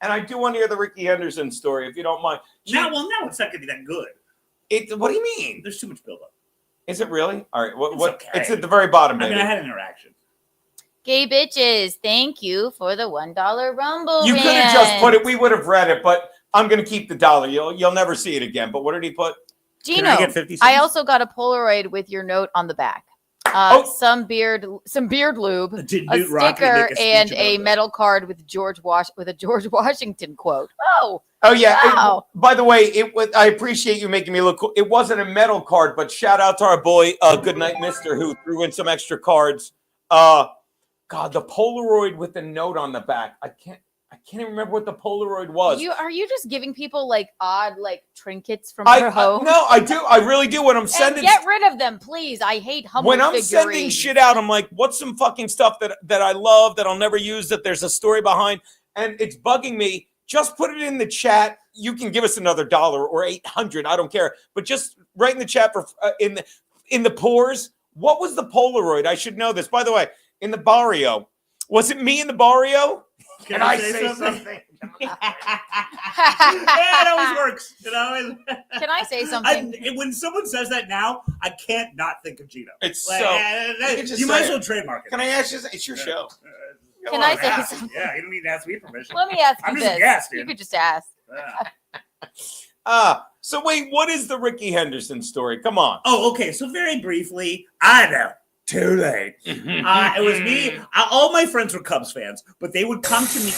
And I do want to hear the Ricky Henderson story, if you don't mind. No, it's not going to be that good. What do you mean? There's too much buildup. Is it really? All right. What? Okay. It's at the very bottom, baby. I mean, I had an interaction. Gay bitches, thank you for the $1 Rumble. You could have just put it. We would have read it, but I'm going to keep the $1. You'll never see it again. But what did he put? Gino, I also got a Polaroid with your note on the back. Some beard lube, a sticker, and a metal card with a George Washington quote. Oh yeah! Wow. By the way, I appreciate you making me look cool. It wasn't a metal card, but shout out to our boy, Goodnight Mister, who threw in some extra cards. God, the Polaroid with the note on the back. I can't even remember what the Polaroid was. Are you just giving people like odd trinkets from your home? No, I do. I really do. When I'm sending, get rid of them, please. I hate humble when I'm figurines. sending shit out, I'm like, what's some fucking stuff that I love that I'll never use that there's a story behind, and it's bugging me. Just put it in the chat. You can give us another $1 or $800. I don't care, but just write in the chat for in the pores. What was the Polaroid? I should know this. By the way, in the barrio, was it me in the barrio? Can I say something? Yeah, it always works. Can I say something? When someone says that now, I can't not think of Gino. It's you might as well trademark it. Can I ask you? It's your show. Can I say something? Yeah, you don't need to ask me permission. Let me ask you I'm this. just a guest, dude. You could just ask. So wait, what is the Ricky Henderson story? Come on. Oh, okay. So very briefly, I know. Too late. It was me. All my friends were Cubs fans, but they would come to me.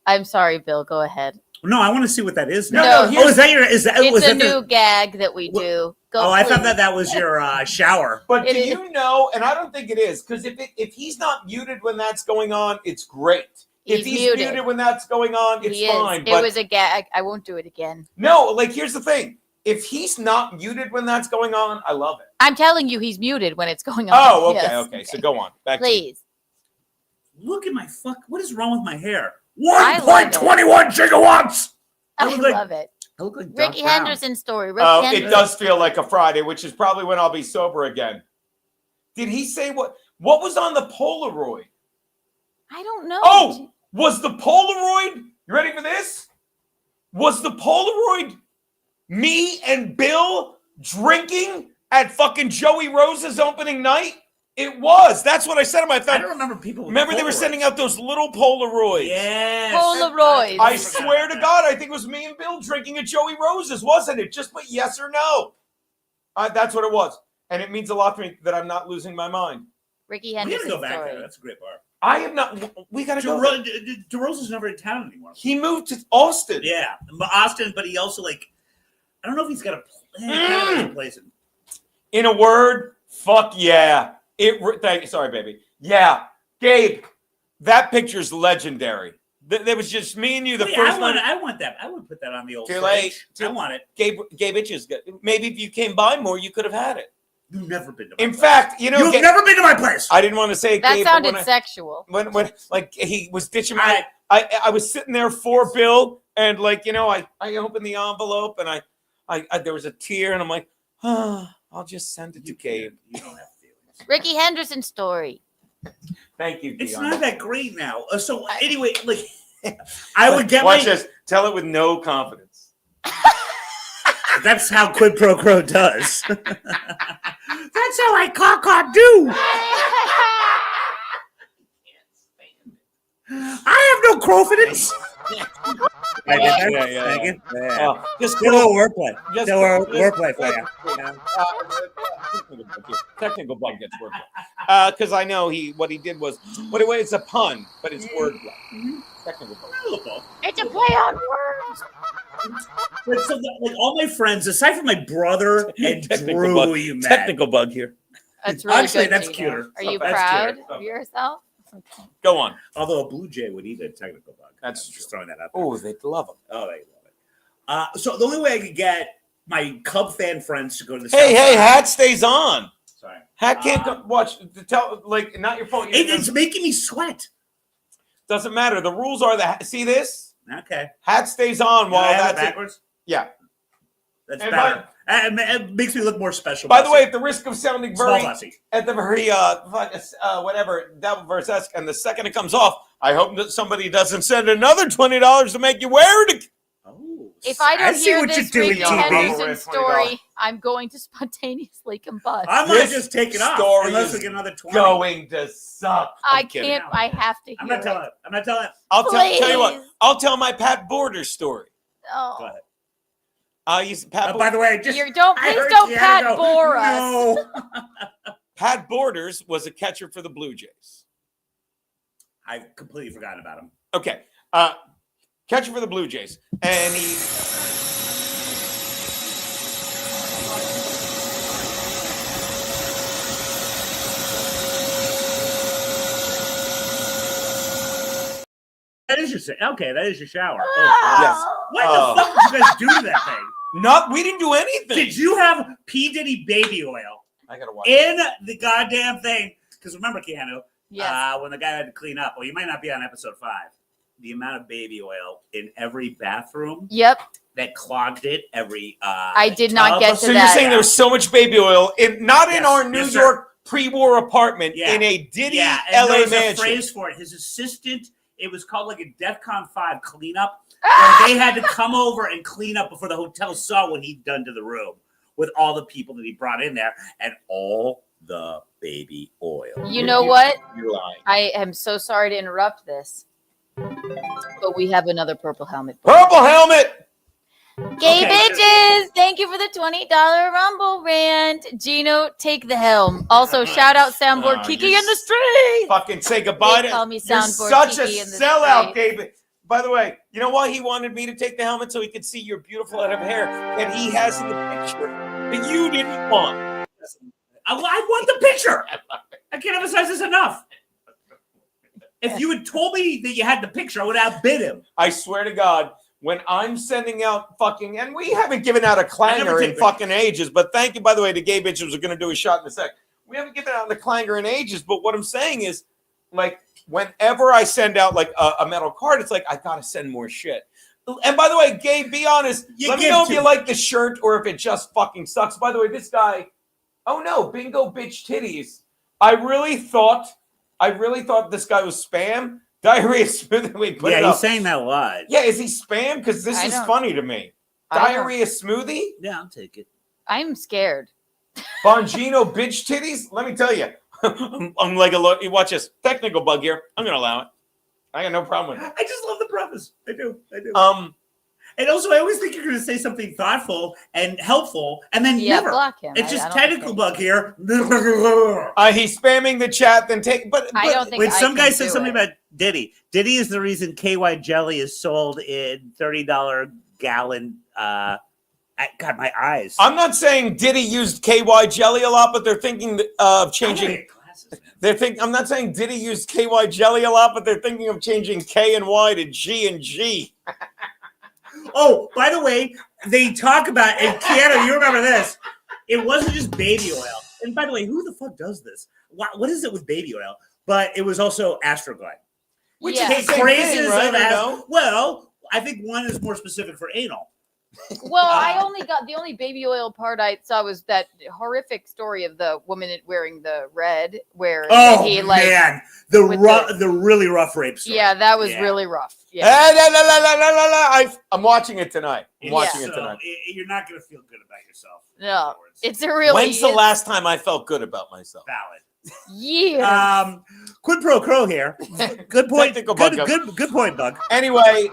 I'm sorry, Bill. Go ahead. No, I want to see what that is. No, oh, is that your? Is that? It's was a that new gag that we do. Go, I thought please. that was your shower. But do you know? And I don't think it is, because if he's not muted when that's going on, it's great. If he's muted when that's going on, it's fine. It was a gag. I won't do it again. No, like here's the thing. If he's not muted when that's going on, I love it. I'm telling you, he's muted when it's going on. Oh, okay, Yes. okay. So go on. Back Please. Look at my fuck. What is wrong with my hair? I love 1.21 gigawatts. I love it. I look like Ricky Doc Brown. Henderson story. It does feel like a Friday, which is probably when I'll be sober again. Did he say what was on the Polaroid? I don't know. Oh, was the Polaroid, you ready for this? Was the Polaroid me and Bill drinking at fucking Joey Rose's opening night? It was. That's what I said to my friend. I don't remember people. Remember they were sending out those little Polaroids. Yes. Polaroids. I swear to God, I think it was me and Bill drinking at Joey Rose's, wasn't it? Just put yes or no. That's what it was. And it means a lot to me that I'm not losing my mind. Ricky We Henderson gotta go back story. there. That's a great bar. I have not. We got to go. DeRosa's never in town anymore. He moved to Austin. Yeah, Austin, but he also I don't know if he's got a place. In a word, fuck yeah. Sorry, baby. Yeah, Gabe, that picture's legendary. There was just me and you. I want that. I would put that on the old. Too late. I want it. Gabe Itches. Maybe if you came by more, you could have had it. You've never been to my In place. fact, you know, you've never been to my place. I didn't want to say it, That Gabe, sounded but sexual. When like he was ditching me, I was sitting there for Bill, and like I opened the envelope, and I there was a tear, and I'm like, I'll just send it to Gabe. You don't have feelings. Ricky Henderson story. Thank you, It's Dion. not that great now. So anyway, I would get Watch this. Tell it with no confidence. That's how Quid Pro Crow does. That's how I caw do. I have no confidence. Yeah. Just a little wordplay. Just wordplay for you. Technical bug gets wordplay. Because I know what he did was, it's a pun, but it's wordplay. Technical bug. It's a play on words. But so, all my friends, aside from my brother and Drew, bug. who you met. Technical bug here. That's really Actually, good, that's Gina. cuter. Are you That's proud cute. of yourself? Go on. Although a blue jay would eat a technical bug. That's just throwing that out there. Oh, they love him. Oh, they love it. So the only way I could get my Cub fan friends to go to the Hey, South Side- Hat stays on. Sorry. Hat can't watch. Tell not your fault. It's making me sweat. Doesn't matter. The rules are that. See this? Okay. Hat stays on while I have it that's backwards. Yeah. That's And better. It makes me look more special. By the way, at the risk of sounding Small very fussy. whatever Devil versus esque, and the second it comes off, I hope that somebody doesn't send another $20 to make you wear it. Oh, If I don't see hear what this you're doing, Ricky TV. Henderson story, I'm going to spontaneously combust. I might just take it off story unless is we get another 20. Going to suck. I I'm kidding. can't. I have to hear I'm not telling it. it. I'm not telling it. I'll tell you what. Please. I'll tell my Pat Borders story. Oh. Go ahead. By the way, Please don't Pat bore us. No. Pat Borders was a catcher for the Blue Jays. I've completely forgotten about him. Okay. Catcher for the Blue Jays. And he... That is your okay. That is your shower. Yes. What the fuck did you guys do to that thing? We didn't do anything. Did you have P. Diddy baby oil I gotta watch in the goddamn thing? Because remember, Keanu, Yes. when the guy had to clean up. Well, you might not be on episode 5. The amount of baby oil in every bathroom. Yep. That clogged it. Every. I did not get to so that. you're saying there was so much baby oil not in our New Yes, York pre-war apartment, Yeah. in a Diddy and LA there was mansion. a phrase for it. His assistant. It was called like a DEFCON 5 cleanup. Where they had to come over and clean up before the hotel saw what he'd done to the room with all the people that he brought in there and all the baby oil. You know what? You're lying. I am so sorry to interrupt this. But we have another purple helmet. Purple helmet. Gay bitches, thank you for the $20 Rumble rant. Gino, take the helm. Also, shout out Soundboard Kiki in the street. Fucking say goodbye They to call me You're Soundboard such Kiki a in the sellout, street. Gabe. By the way, you know why he wanted me to take the helmet? So he could see your beautiful head of hair that he has in the picture that you didn't want. I want the picture. I can't emphasize this enough. If you had told me that you had the picture, I would have outbid him. I swear to God, when I'm sending out fucking, and we haven't given out a clanger in fucking ages, but thank you, by the way, to Gay Bitches. We're going to do a shot in a sec. We haven't given out a clanger in ages, but what I'm saying is, like, whenever I send out, like, a metal card, it's like, I got to send more shit. And by the way, Gabe, be honest. Let me know if you like the shirt or if it just fucking sucks. By the way, this guy, oh no, bingo bitch titties. I really thought this guy was spam. Diarrhea smoothie. Wait, put it up. He's saying that a lot. Yeah, is he spam? Because this is funny to me. Diarrhea smoothie? Yeah, I'll take it. I'm scared. Bongino bitch titties? Let me tell you. I'm like you watch this. Technical bug here. I'm going to allow it. I got no problem with it. I just love the preface. I do. And also, I always think you're going to say something thoughtful and helpful, and then never. Block him. It's just technical bug here. He's spamming the chat. Then but I don't think when some guy said said something about Diddy, Diddy is the reason KY jelly is sold in $30 gallon. God, my eyes. I'm not saying Diddy used KY jelly a lot, but they're thinking of changing. I'm not saying Diddy used KY jelly a lot, but they're thinking of changing K and Y to G and G. Oh, by the way, they talk about, and Keanu, you remember this. It wasn't just baby oil. And by the way, who the fuck does this? What is it with baby oil? But it was also Astroglide. Which is crazy, right? Well, I think one is more specific for anal. Well, I only got the only baby oil part I saw was that horrific story of the woman wearing the red, where he man, the really rough rape story. Yeah, that was really rough. Yeah, I'm watching it tonight. I'm watching it tonight. You're not gonna feel good about yourself. No, it's a really. When's the last time I felt good about myself? Valid. Yeah. Quid Pro Crow here. Good point. Good point, Bug. Anyway,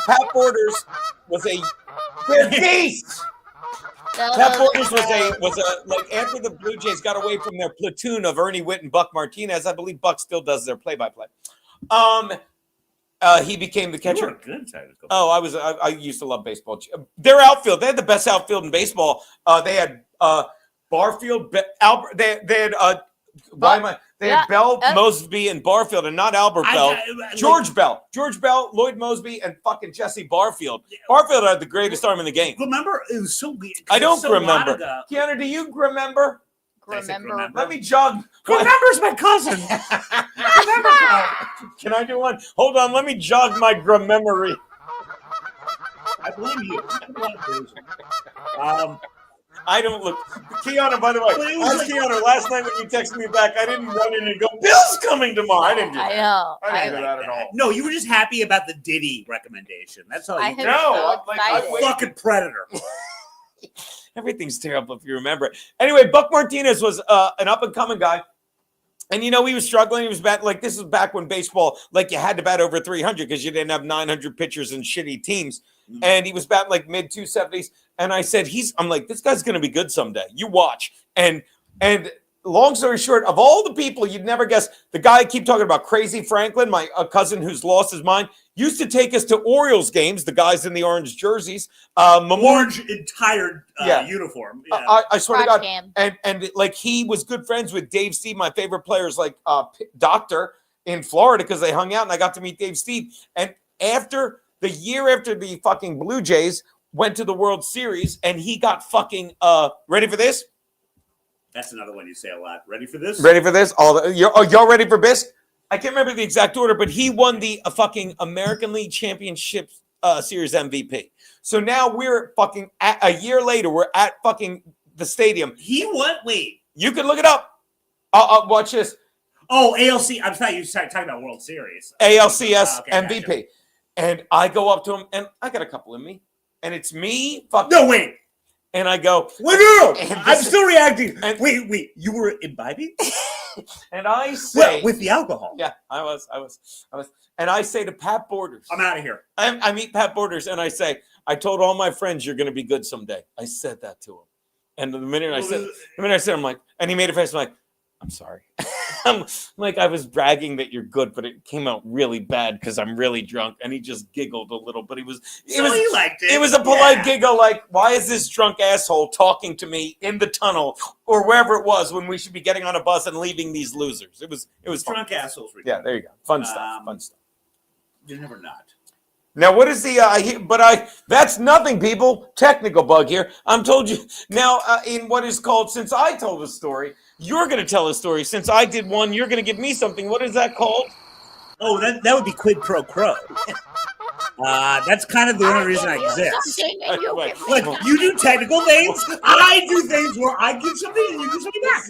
Pat Borders was a beast. Pat Borders was a like after the Blue Jays got away from their platoon of Ernie Witt and Buck Martinez. I believe Buck still does their play-by-play. He became the catcher. I used to love baseball. Their outfield, they had the best outfield in baseball. They had Barfield, Albert. They had Bell, Mosby, and Barfield, and not Albert Bell. George Bell, Lloyd Mosby, and fucking Jesse Barfield. Barfield had the greatest arm in the game. Remember, it was so weird. I don't remember. Keanu, do you remember? Remember? Let me jog. Remember's my cousin. Remember, Can I do one? Hold on. Let me jog my memory. I blame you. I don't look. Keanu, by the way, Keanu, last night when you texted me back, I didn't run in and go, Bill's coming tomorrow. I didn't do that. I know. I didn't do that at all. No, you were just happy about the Diddy recommendation. That's all you did. No, I'm fucking predator. Everything's terrible if you remember it. Anyway, Buck Martinez was an up-and-coming guy. And, you know, he was struggling. He was batting, like, this is back when baseball, like, you had to bat over 300 because you didn't have 900 pitchers and shitty teams. Mm-hmm. And he was batting, like, mid-270s. And I said, I'm like, this guy's going to be good someday. You watch. And long story short, of all the people you'd never guess, the guy I keep talking about, Crazy Franklin, my cousin who's lost his mind, used to take us to Orioles games, the guys in the orange jerseys. Orange entire uniform. Yeah. I swear to God. And like he was good friends with Dave Steve, my favorite players, like Doctor in Florida, because they hung out and I got to meet Dave Steve. And the year after the fucking Blue Jays went to the World Series and he got fucking, ready for this? That's another one you say a lot. Ready for this? Ready for this? Y'all ready for Bisk? I can't remember the exact order, but he won the fucking American League Championship Series MVP. So now we're fucking a year later. We're at fucking the stadium. He what? Wait. You can look it up. Watch this. Oh, ALC. I thought you were talking about World Series. ALCS MVP. Gotcha. And I go up to him, and I got a couple in me, and it's me. No, wait. And I go, wait, no. I'm still reacting. Wait, you were imbibing? and I say with the alcohol. Yeah, I was. And I say to Pat Borders, I'm out of here. I meet Pat Borders and I say, I told all my friends you're going to be good someday. I said that to him. And the minute I said, I'm like, and he made a face. I'm like, I'm sorry. I'm like, I was bragging that you're good, but it came out really bad because I'm really drunk. And he just giggled a little, but he liked it. It was a polite giggle, like, why is this drunk asshole talking to me in the tunnel or wherever it was when we should be getting on a bus and leaving these losers? It was fun. Drunk assholes. Yeah, there you go. Fun stuff. You're never not. Now, what is the, that's nothing, people. Technical bug here. I'm told you. Now, in what is called, since I told a story, you're going to tell a story. Since I did one, you're going to give me something. What is that called? Oh, that would be Quid Pro Crow. That's kind of the only reason I exist. Look, you do technical things. I do things where I give something and you do something back.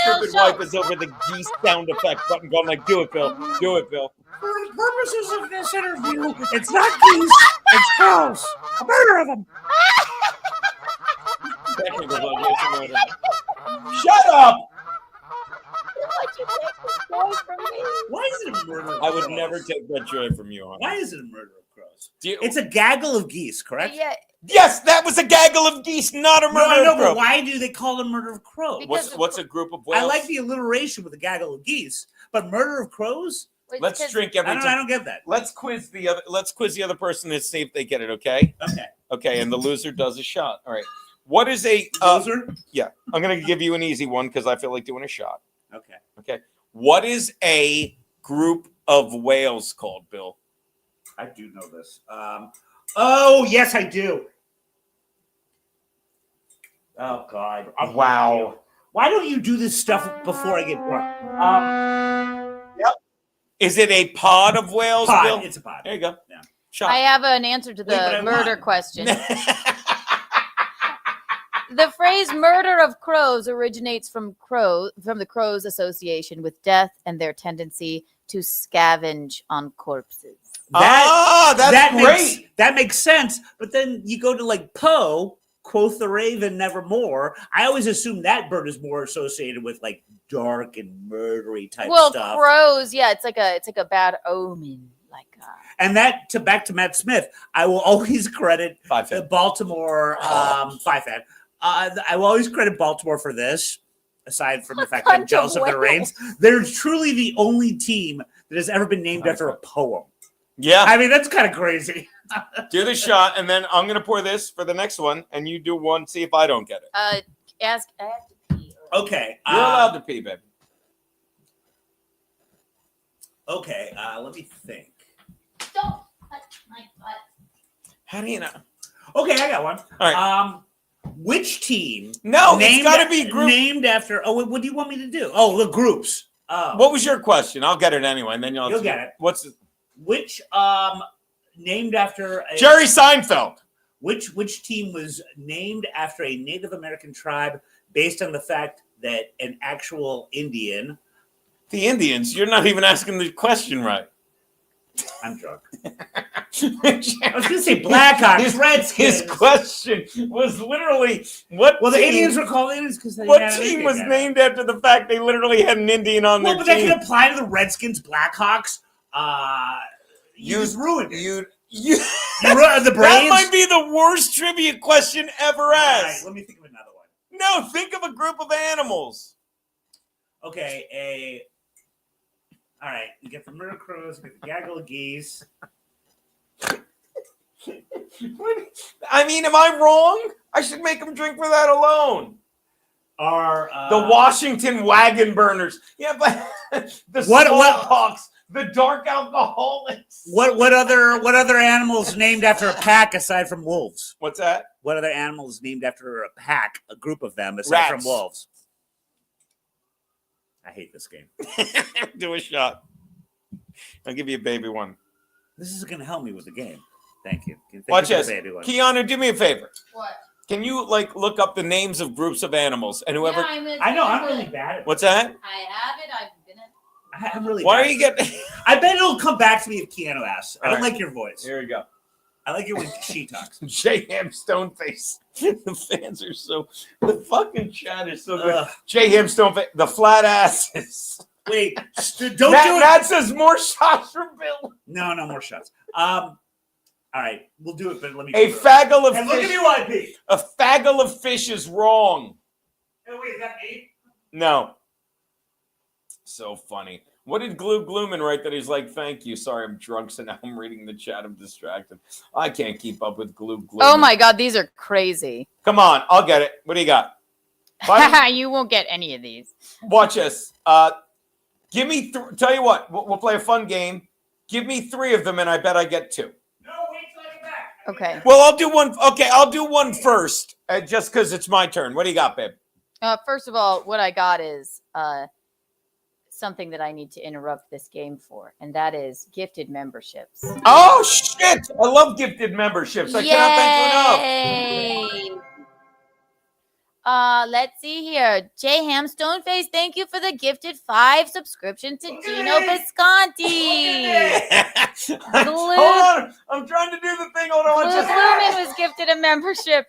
Stupid wipe is over the geese sound effect button going like, do it, Bill. Do it, Bill. For the purposes of this interview, it's not geese, it's crows. A murder of them. Shut up! Why is it a murder of I would crows? never take that joy from you. Why is it a murder of crows? It's a gaggle of geese, correct? Yeah. Yes, that was a gaggle of geese, not a murder No, of crows. but why do they call it a murder of crows? What's a group of whales? I like the alliteration with a gaggle of geese, but murder of crows? Let's drink every time. I don't get that. Let's quiz the other person and see if they get it, okay? Okay. Okay, and the loser does a shot. All right. What is a loser? Yeah. I'm gonna give you an easy one because I feel like doing a shot. Okay. Okay. What is a group of whales called, Bill? I do know this. Oh, yes, I do. Oh, God. Wow. Why don't you do this stuff before I get drunk? Yep. Is it a pod of whales, Pod. Bill? It's a pod. There you go. Yeah. Shot. I have an answer to the murder question. The phrase "murder of crows" originates from the Crows Association with death and their tendency to scavenge on corpses. That's great. That makes sense. But then you go to like Poe, quoth the raven, nevermore. I always assume that bird is more associated with like dark and murdery type stuff. Well, crows, yeah, it's like a bad omen. And that back to Matt Smith, I will always credit Baltimore 5-fan. I will always credit Baltimore for this, aside from the fact that I'm jealous of their reigns. They're truly the only team that has ever been named after a poem. Yeah. I mean, that's kind of crazy. Do the shot, and then I'm going to pour this for the next one, and you do one, see if I don't get it. I have to pee. Okay. You're allowed to pee, babe. Okay, let me think. Don't touch my butt. How do you know? Okay, I got one. All right. Which team? No, it's got to be group. Named after. Oh, what do you want me to do? Oh, the groups. What was your question? I'll get it anyway, and then you'll get it. What's it? Which named after Jerry Seinfeld? Which team was named after a Native American tribe based on the fact that an actual Indian? The Indians. You're not even asking the question right. I'm drunk. I was going to say Blackhawks, Redskins. His question was literally what? Well, the Indians were called Indians because they what had team was named after the fact they literally had an Indian on their team? Well, but that can apply to the Redskins, Blackhawks. You just ruined it. You ruined the Braves. That might be the worst trivia question ever asked. All right, let me think of another one. No, think of a group of animals. Okay, all right, you get the murder crows, you get the gaggle of geese. I mean, am I wrong? I should make them drink for that alone. The Washington wagon burners. Yeah, but the Salthawks, the dark alcoholics. What other animals named after a pack aside from wolves? What's that? What other animals named after a pack, a group of them aside from wolves? I hate this game. Do a shot. I'll give you a baby one. This is going to help me with the game. Thank you. Watch this. Keanu, do me a favor. What? Can you look up the names of groups of animals and whoever? Yeah, I know I'm really bad at it. What's that? I have it. I've been it. I'm really. Why bad are you getting? I bet it'll come back to me if Keanu asks. I don't right. like your voice. Here we go. I like it when she talks. J-Ham Stoneface. The fans are so. The fucking chat is so good. J-Ham Stoneface. The flat asses. Wait, don't do it. That says more shots from Bill. No more shots. All right, we'll do it, but let me. A faggle of and fish. Look at your YP. A faggle of fish is wrong. Oh, wait, is that 8? No. So funny. What did Glue Gloomin write that he's like, thank you. Sorry, I'm drunk, so now I'm reading the chat. I'm distracted. I can't keep up with Glue Gloomin. Oh my God, these are crazy. Come on, I'll get it. What do you got? You won't get any of these. Watch this. Give me, tell you what, we'll play a fun game. Give me 3 of them, and I bet I get 2. No, wait till I get back. Okay. Well, I'll do one. Okay, I'll do one first, just because it's my turn. What do you got, babe? First of all, what I got is something that I need to interrupt this game for, and that is gifted memberships. Oh, shit. I love gifted memberships. I cannot thank you enough. Let's see here. J Ham Stoneface, thank you for the gifted 5 subscription to Gino Visconti. Hold on. I'm trying to do the thing. Hold on. Blue Lumen was gifted a membership.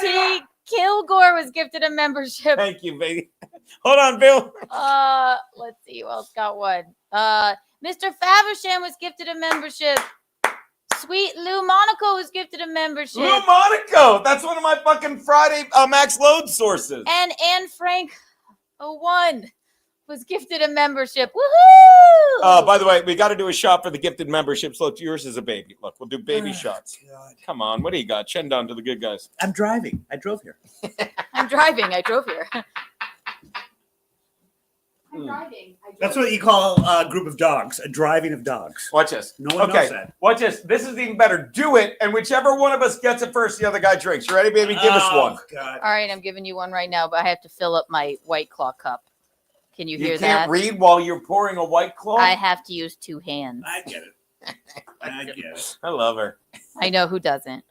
T. Kilgore was gifted a membership. Thank you, baby. Hold on, Bill. Let's see who else got one. Mr. Faversham was gifted a membership. Sweet Lou Monaco was gifted a membership. Lou Monaco. That's one of my fucking Friday Max Load sources. And Anne Frank 01 was gifted a membership. Woohoo! By the way, we got to do a shot for the gifted memberships. Look, yours is a baby. Look, we'll do baby shots. God. Come on. What do you got? Chin down to the good guys. I'm driving. I drove here. I'm driving. I drove here. I'm driving. That's what you call a group of dogs, a driving of dogs. Watch this. No one knows that. Watch this. This is even better. Do it, and whichever one of us gets it first, the other guy drinks. You ready, baby? Give us one. God. All right, I'm giving you one right now, but I have to fill up my White Claw cup. Can you hear You that? can't read while you're pouring a White Claw? I have to use 2 hands. I get it. I get it. I love her. I know who doesn't.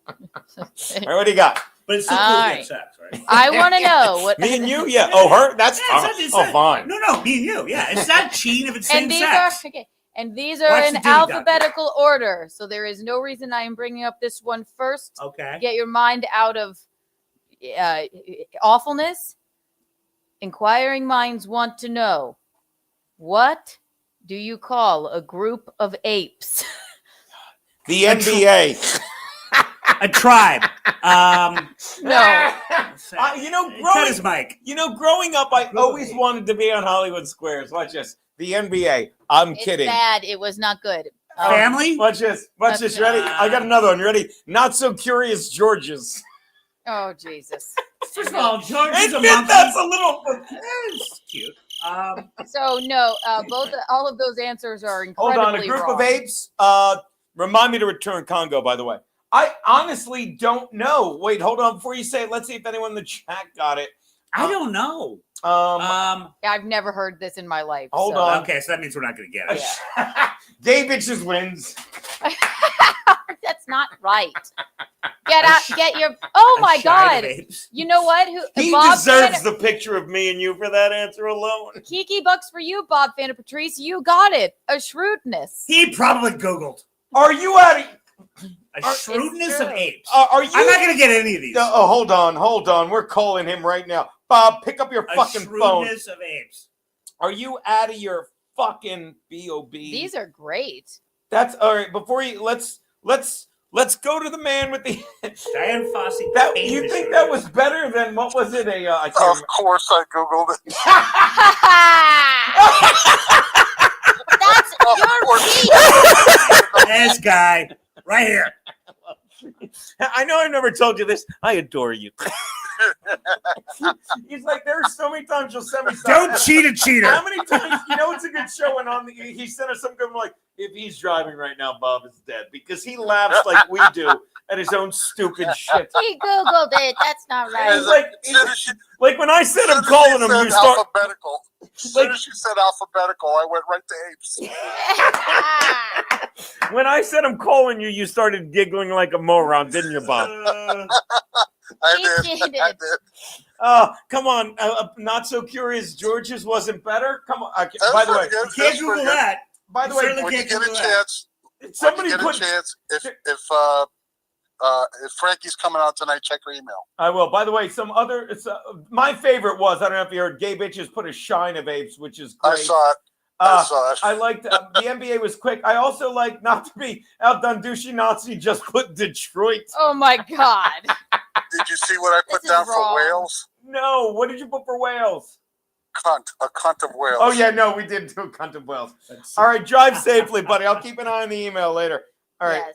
All right, what do you got? But it's still cool to get sex, right? I want to know what. Me and you? Yeah. Oh, her? That's fine. No, me and you. Yeah, it's not cheating if it's same And these sex. are okay. And these are Watch in the dude, alphabetical order, so there is no reason I am bringing up this one first. Okay. Get your mind out of awfulness. Inquiring minds want to know, what do you call a group of apes? The NBA. A tribe. No. Growing up, I always wanted to be on Hollywood Squares. Watch this. The NBA. I'm It's kidding. bad. It was not good. Family? Watch this. Watch this. Ready? I got another one. You ready? Not so curious Georges. Oh, Jesus. First of all, George is a Admit monkey. that's a little. That's cute. So no, all of those answers are Hold incredibly on. A group wrong. of apes. Remind me to return Congo, by the way. I honestly don't know. Wait, hold on. Before you say it, let's see if anyone in the chat got it. I don't know. I've never heard this in my life. Hold on. Okay, so that means we're not going to get it. Yeah. Gay bitches wins. That's not right. Get out. Get your. Oh my God. You know what? He Bob deserves Fanna- the picture of me and you for that answer alone. Kiki bucks for you, Bob Fanna Patrice. You got it. A shrewdness. He probably Googled. Are you out of a shrewdness of apes? Are you? I'm not going to get any of these. Oh, hold on. We're calling him right now. Bob, pick up your fucking phone. Shrewdness of apes. Are you out of your fucking B.O.B.? These are great. That's all right. Before you let's go to the man with the Diane Fossey. That you think that was better than what was it? I can't of course, I googled it. That's your This guy right here. I know I've never told you this. I adore you. He's like, there's so many times you'll send me something. Don't cheat a cheater. How many times? You know, it's a good show. And he sent us some good like, if he's driving right now, Bob is dead, because he laughs like we do at his own stupid shit. He Googled it. That's not right. He's like when I said I'm calling him, you start alphabetical. As soon as she said alphabetical, I went right to apes. When I said I'm calling you, you started giggling like a moron, didn't you, Bob? I did. Oh, come on. Not so curious George's wasn't better? Come on. By the way, you can't Google that. By the way, when you get a chance, Somebody when you get a chance, if Frankie's coming out tonight, check her email. I will. By the way, my favorite was, I don't know if you heard, Gay Bitches put a shine of apes, which is great. I saw it. I saw it. I liked the NBA was quick. I also like, not to be outdone, douchey Nazi just put Detroit. Oh my God. Did you see what I put down for Wales? No. What did you put for Wales? Cunt. A cunt of Wales. Oh, yeah. No, we did do a cunt of Wales. All right. Drive safely, buddy. I'll keep an eye on the email later. All right. Yes.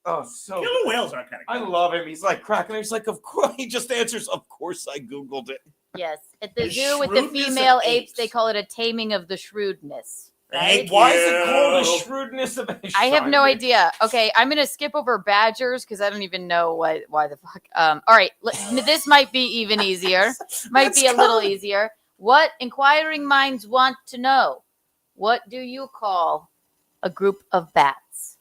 Oh, so Killer whales are kind of I love him. He's like cracking. He's like, of course. He just answers, of course I Googled it. Yes. At the The zoo with the shrewdness female of apes, apes. they call it a taming of the shrewdness. Thank Why you. is it called a shrewdness of apes? I have no idea. Okay, I'm gonna skip over badgers because I don't even know why the fuck. All right, this might be even easier. Might be a little easier. What inquiring minds want to know? What do you call a group of bats?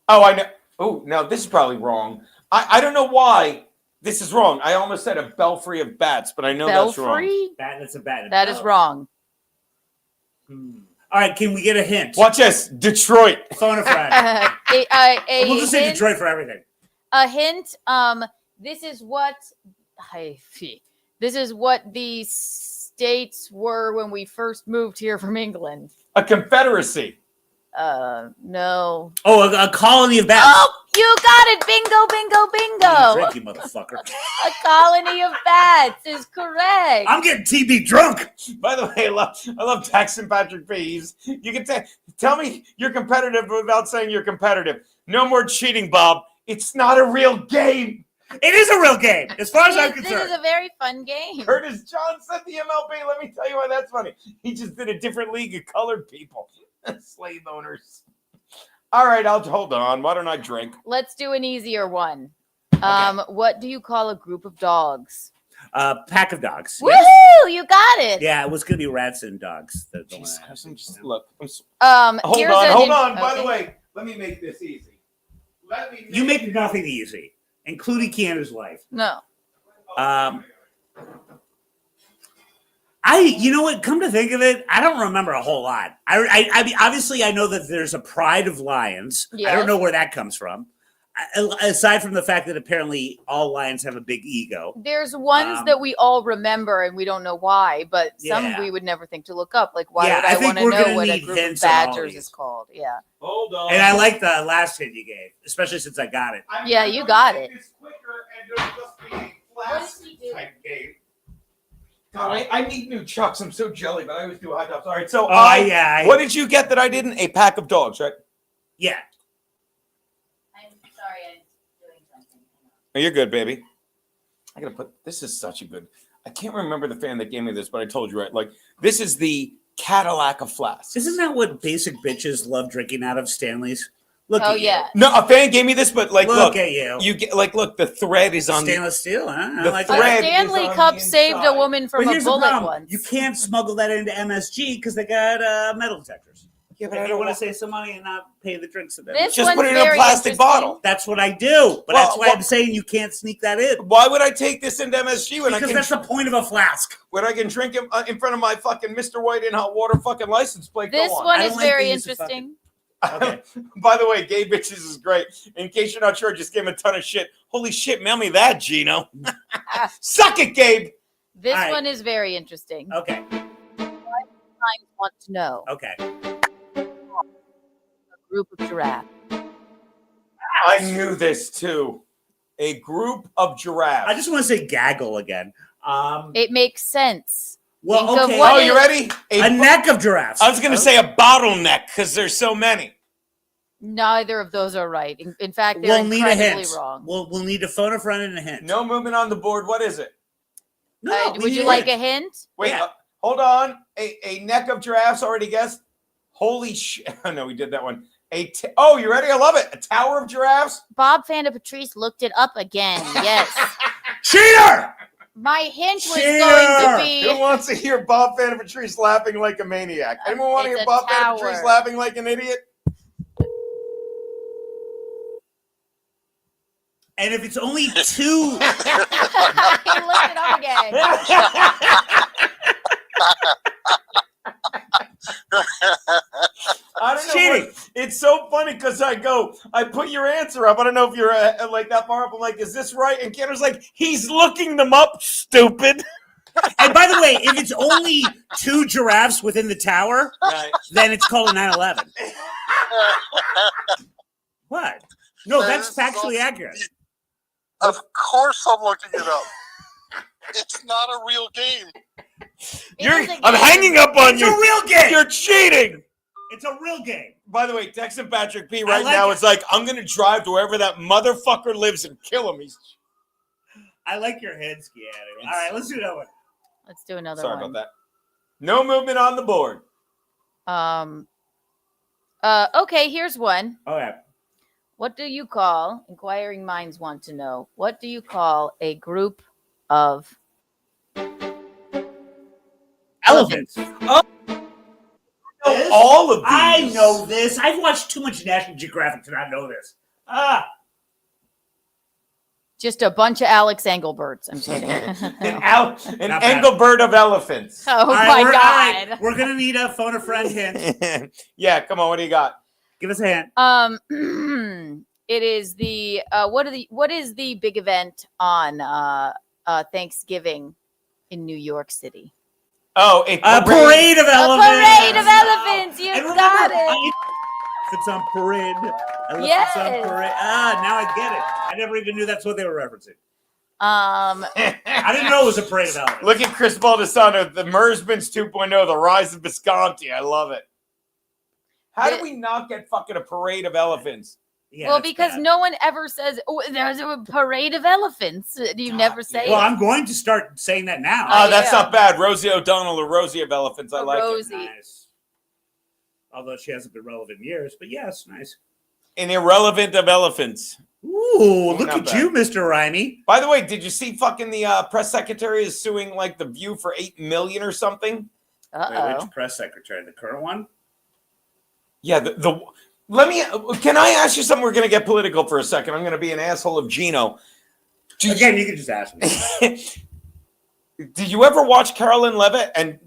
Oh, I know. Oh, now this is probably wrong. I don't know why this is wrong. I almost said a belfry of bats, but I know that's wrong. Belfry? That's a bat. That is wrong. All right, can we get a hint? Watch this. Detroit. Phone a friend. We'll just say hint- Detroit for everything. A hint. This is what the states were when we first moved here from England. A confederacy. No. Oh, a colony of bats. Oh, you got it! Bingo, bingo, bingo! Drink, you motherfucker. A colony of bats is correct. I'm getting TB drunk. By the way, I love Jackson Patrick B. You can tell me you're competitive without saying you're competitive. No more cheating, Bob. It's not a real game. It is a real game, as far as I'm This concerned. is a very fun game. Curtis John said the MLB. Let me tell you why that's funny. He just did a different league of colored people, slave owners. All right, I'll hold on. Why don't I drink? Let's do an easier one. What do you call a group of dogs? Pack of dogs. Woohoo! You got it. Yeah, it was going to be rats and dogs. Jesus Christ, look. Hold Hold on. By the way, let me make this easy. You make nothing easy, including Keanu's life. No. You know what? Come to think of it, I don't remember a whole lot. I mean, obviously, I know that there's a pride of lions. I Yes. don't know where that comes from. Aside from the fact that apparently all lions have a big ego. There's ones that we all remember and we don't know why, but some Yeah. we would never think to look up. Like, why Yeah, would I I think want to we're know gonna what a need group of hints on all badgers these. is called? Yeah. Hold on. And I like the last hint you gave, especially since I got it. Yeah, you got it. Type game. God, I need new chucks. I'm so jelly, but I always do high tops. All right, so what did you get that I didn't? A pack of dogs, right? Yeah. I'm sorry, I'm doing something. Oh, you're good, baby. I gotta put. This is such a good. I can't remember the fan that gave me this, but I told you right. Like this is the Cadillac of flasks. Isn't that what basic bitches love drinking out of, Stanley's? Look Oh, at yeah. you. No, a fan gave me this, but like, Look look at you. You get like, look, the thread is on Stainless steel, huh? The I like A thread that. Stanley is on Cup the saved a inside. woman from But a here's the bullet problem. once. You can't smuggle that into MSG because they got metal detectors. Yeah, but If I you don't want to want. save some money and not pay the drinks of it. This Just one's put it in a very plastic interesting. bottle. That's what I do. But Well, that's why well- I'm saying you can't sneak that in. Why would I take this into MSG when Because I that's can? the point of a flask. When I can drink it in front of my fucking Mr. White in hot water fucking license plate. This Go on. one I is don't like very the use of interesting. Okay. By the way, Gay Bitches is great. In case you're not sure, I just gave him a ton of shit. Holy shit, mail me that, Gino. Suck it, Gabe. This All right. one is very interesting. Okay. I want to know. Okay. A group of giraffes. I knew this too. A group of giraffes. I just want to say gaggle again. It makes sense. Well, Think of okay. what Oh, you ready? A neck of giraffes. I was going to say a bottleneck because there's so many. Neither of those are right. In fact, they're We'll need a incredibly hint. wrong. We'll need to phone a friend and a hint. No movement on the board. What is it? No, Would you like a hint? Wait, Yeah. Hold on. A neck of giraffes. Already guessed. Holy shit! No, we did that one. Oh, you ready? I love it. A tower of giraffes. Bob Fanda Patrice looked it up again. Yes. Cheater! My hint was Cheater! going to be. Who wants to hear Bob Fan Patrice laughing like a maniac? Anyone want to It's hear a Bob Fan tower. Patrice laughing like an idiot? And if it's only two, He looked it up again. I don't know. cheating. It's so funny because I put your answer up. I don't know if you're like that far up. I'm like, is this right? And Kenner's like, he's looking them up, stupid. And by the way, if it's only 2 giraffes within the tower, then it's called a 9/11. What? No, that's factually accurate. Of course I'm looking it up. It's not a real game. I'm hanging up on you. It's a real game. You're cheating. It's a real game. By the way, Texan Patrick P now is like, I'm going to drive to wherever that motherfucker lives and kill him. I like your head ski at it. All right, let's do another one. Let's do another Sorry one. about that. No movement on the board. Okay, here's one. Oh, yeah. What do you call, inquiring minds want to know, what do you call a group of elephants? Oh. All of these. I know this. I've watched too much National Geographic to not know this. Just a bunch of Alex Engelberts. I'm kidding. An Engelbert of elephants. Oh, my God. Right. We're going to need a phone a friend hint. Yeah, come on. What do you got? Give us a hint. It is the what is the big event on Thanksgiving in New York City? Oh, a parade of elephants. A parade of elephants. You got it. It's on parade. Yes. On parade. Now I get it. I never even knew that's what they were referencing. I didn't know it was a parade of elephants. Look at Chris Baldessano, the Mersman's 2.0, the rise of Visconti. I love it. How do we not get fucking a parade of elephants? Yeah, well, because no one ever says, oh, there's a parade of elephants. You never say it. Well, I'm going to start saying that now. Oh, that's not bad. Rosie O'Donnell or Rosie of Elephants. I like Rosie. it. Nice. Although she hasn't been relevant in years, but yes, nice. An irrelevant of elephants. Ooh, look at you, Mr. Rimey. By the way, did you see fucking the press secretary is suing like The View for $8 million or something? Wait, which press secretary? The current one? Yeah, can I ask you something? We're going to get political for a second. I'm going to be an asshole of Gino. Again, you can just ask me. Did you ever watch Carolyn Levitt and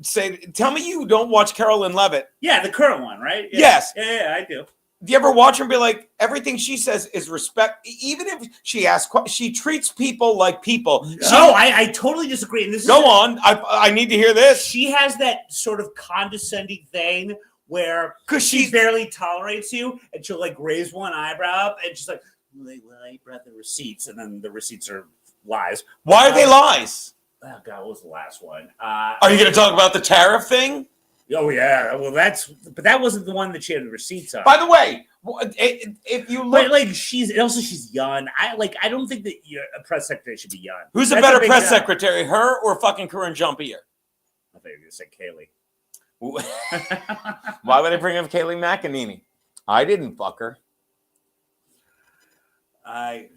tell me you don't watch Carolyn Levitt? Yeah, the current one, right? Yeah. Yes. Yeah, I do. Do you ever watch her and be like, everything she says is respect, even if she asks, she treats people like people. No, I totally disagree. And this Go on. I need to hear this. She has that sort of condescending thing where she barely tolerates you, and she'll like raise one eyebrow up, and she's like, well, I brought the receipts, and then the receipts are lies. Why are they lies? Oh God, what was the last one? Are you going to talk about the tariff thing? Oh yeah, well but that wasn't the one that she had the receipts on. By the way, if you look, but she's young. I don't think that a press secretary should be young. Who's a better press secretary, her or fucking Corinne Jean-Pierre? I thought you were going to say Kaylee. Why would I bring up Kaylee McEnany? I didn't fuck her. I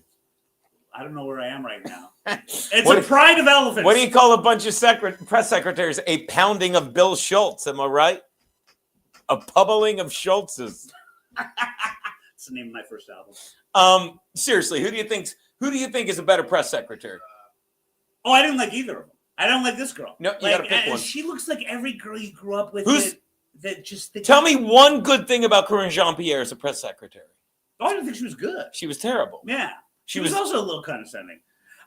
don't know where I am right now. It's a pride of elephants. What do you call a bunch of press secretaries? A pounding of Bill Schulz. Am I right? A pummeling of Schultz's. That's the name of my first album. Seriously, who do you think is a better press secretary? Oh, I didn't like either of them. I don't like this girl. No, you gotta pick one. She looks like every girl you grew up with. Tell me one good thing about Corinne Jean-Pierre as a press secretary. Oh, I don't think she was good. She was terrible. Yeah. She was also a little condescending.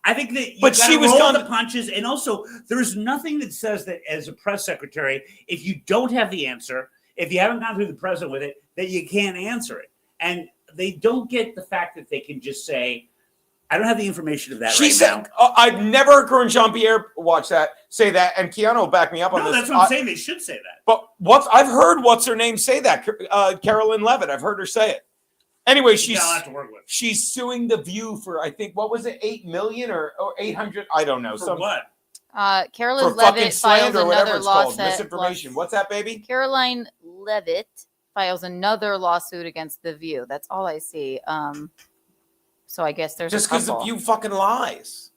I think that you but she was roll the punches, and also there's nothing that says that as a press secretary, if you don't have the answer, if you haven't gone through the president with it, that you can't answer it. And they don't get the fact that they can just say, I don't have the information of that now. I've never heard Corinne Jean-Pierre say that, and Keanu will back me up on this. That's what I'm saying. They should say that. But I've heard what's her name say that, Carolyn Levitt. I've heard her say it. Anyway, she's suing The View for, I think, what was it, $8 million or 800? I don't know. For what? Caroline Levitt files another lawsuit. Misinformation. What's that, baby? Caroline Levitt files another lawsuit against The View. That's all I see. So I guess there's just because The View fucking lies.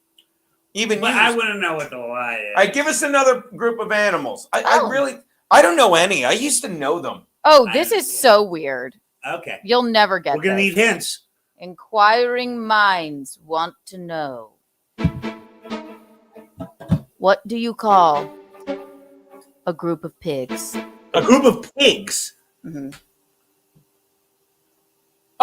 I wouldn't know what the lie is. All right, give us another group of animals. I don't know any. I used to know them. Oh, this is so weird. Okay. You'll never get We're going to need hints. Inquiring minds want to know. What do you call a group of pigs? A group of pigs? Mm-hmm.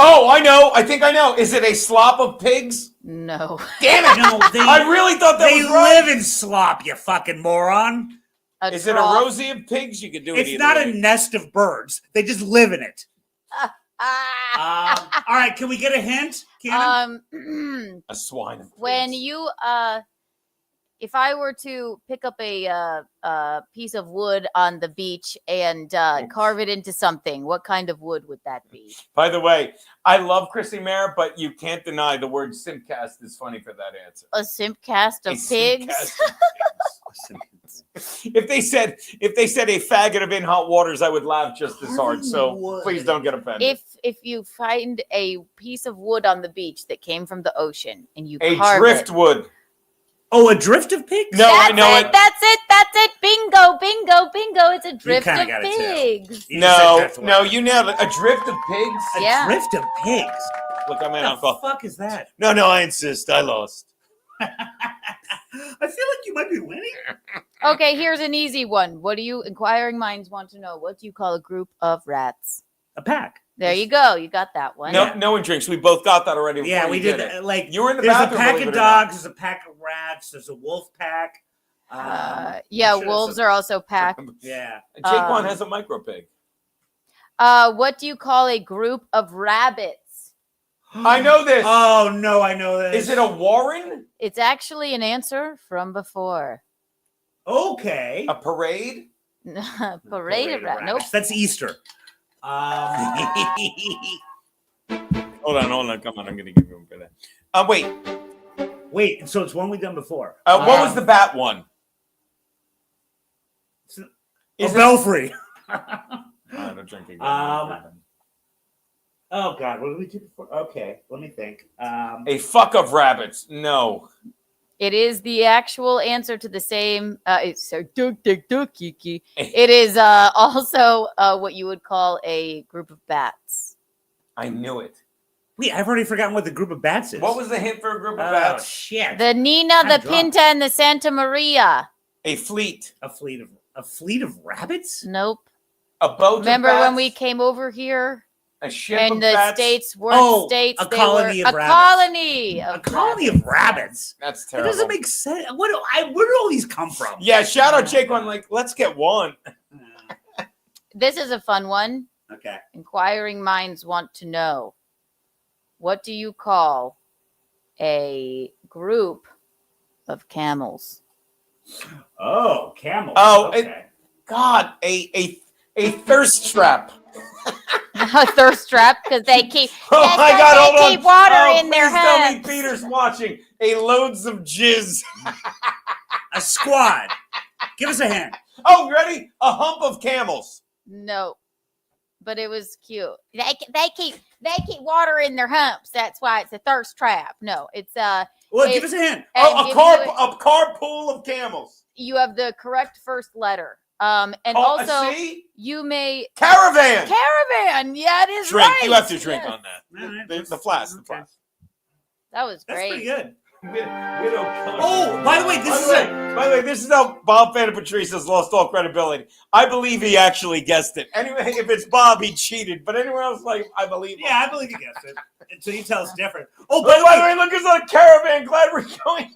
Oh, I know. I think I know. Is it a slop of pigs? No. Damn it! No, I really thought that they was right. live in slop, you fucking moron. Is it a rosy of pigs? You could do it. It's not a nest of birds. They just live in it. All right, can we get a hint, Cannon? A swine of pigs. When you if I were to pick up a piece of wood on the beach and carve it into something, what kind of wood would that be? By the way, I love Chrissy Mayer, but you can't deny the word simpcast is funny for that answer. A simpcast of pigs? Simpcast of pigs. If they said a faggot of in hot waters, I would laugh just as hard. So please don't get offended. If you find a piece of wood on the beach that came from the ocean and you a carve driftwood. Oh, a drift of pigs? No, I know it. That's it. Bingo. It's a drift of pigs. No, you nailed it. A drift of pigs? Yeah. Drift of pigs? Look, I'm an What uncle. the fuck is that? No, I insist. I lost. I feel like you might be winning. Okay, here's an easy one. What do you inquiring minds want to know? What do you call a group of rats? A pack. There you go. You got that one. No one drinks. We both got that already. Yeah, before we you did. it. Like you were in the there's bathroom. a pack believe of it or not. dogs. There's a pack of rats. There's a wolf pack. Yeah, wolves are also pack. Yeah. Jaquan has a micro pig. What do you call a group of rabbits? I know this. Oh no, I know this. Is it a warren? It's actually an answer from before. Okay. A parade? Parade of rabbits. Nope. That's Easter. Hold on. Come on, I'm gonna give you a bit of. Wait. So it's one we've done before. What was the bat one? Is Belfry? I'm drinking. Oh God, what did we do before? Okay, let me think. A fuck of rabbits. No. It is the actual answer to the same. It's so kiki. It is also what you would call a group of bats. I knew it. Wait, I've already forgotten what the group of bats is. What was the hint for a group of Oh bats? shit! The Nina, the Pinta, and the Santa Maria. A fleet. A fleet of rabbits? Nope. A boat. Remember of bats? when we came over here? A ship and of the bats? states weren't states. A they colony were of a rabbits. colony. Of A colony of rabbits. That's That terrible. doesn't make sense. Where do all these come from? Yeah, shout out Jaquan. Like, let's get one. This is a fun one. Okay. Inquiring minds want to know. What do you call a group of camels? Oh, camels. Oh, okay. God, a thirst trap. A thirst trap because they keep. Oh my God! Hold on. Keep water in their please tell heads. me Peter's watching. A loads of jizz. A squad. Give us a hint. Oh, ready? A hump of camels. No, but it was cute. They keep water in their humps. That's why it's a thirst trap. No, it's Well, give us a hint. Oh, a carpool of camels. You have the correct first letter. And also you may caravan. Yeah, it is Drink. right. You have to drink Yes. on that. The flask. The flask. That was That's great. pretty good. Oh, by the way, this is how Bob Fan and Patrice has lost all credibility. I believe he actually guessed it. Anyway, if it's Bob, he cheated. But anyone else, I believe him. Yeah, I believe you guessed it. Until you tell us different. Oh, by the way, look, it's on a caravan. Glad we're going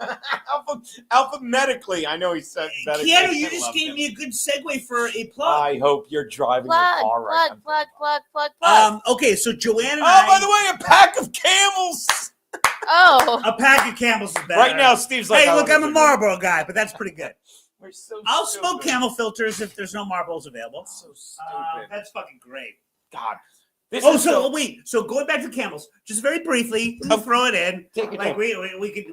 alphabetically. I know he said that. Keanu, you just gave me a good segue for a plug. I hope you're driving a car right Plug. Okay, so Joanne and by the way, a pack of camels. Oh. A pack of camels is better. Right now, Steve's like, hey, look, I'm a Marlboro guy, but that's pretty good. We're so I'll stupid. smoke camel filters if there's no Marlboros available. So stupid. That's fucking great. God. Wait. So going back to camels, just very briefly, we'll throw it in. Like we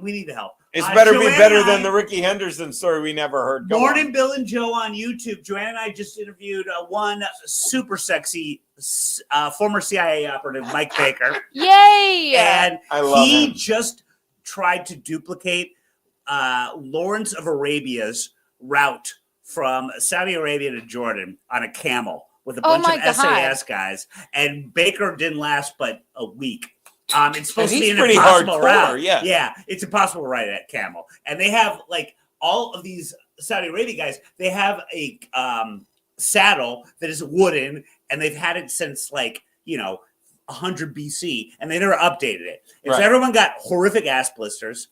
need the help. It's better be Joanne better and than the Ricky Henderson story we never heard. Go Morning, on. Bill and Joe on YouTube. Joanne and I just interviewed one super sexy former CIA operative, Mike Baker. Yay! And I love him. just tried to duplicate Lawrence of Arabia's route from Saudi Arabia to Jordan on a camel with a bunch of SAS guys. And Baker didn't last but a week. It's supposed to be an impossible route. Yeah, it's impossible to ride that camel. And they have like all of these Saudi Arabia guys. They have a saddle that is wooden, and they've had it since 100 BC, and they never updated it. And so Right. everyone got horrific ass blisters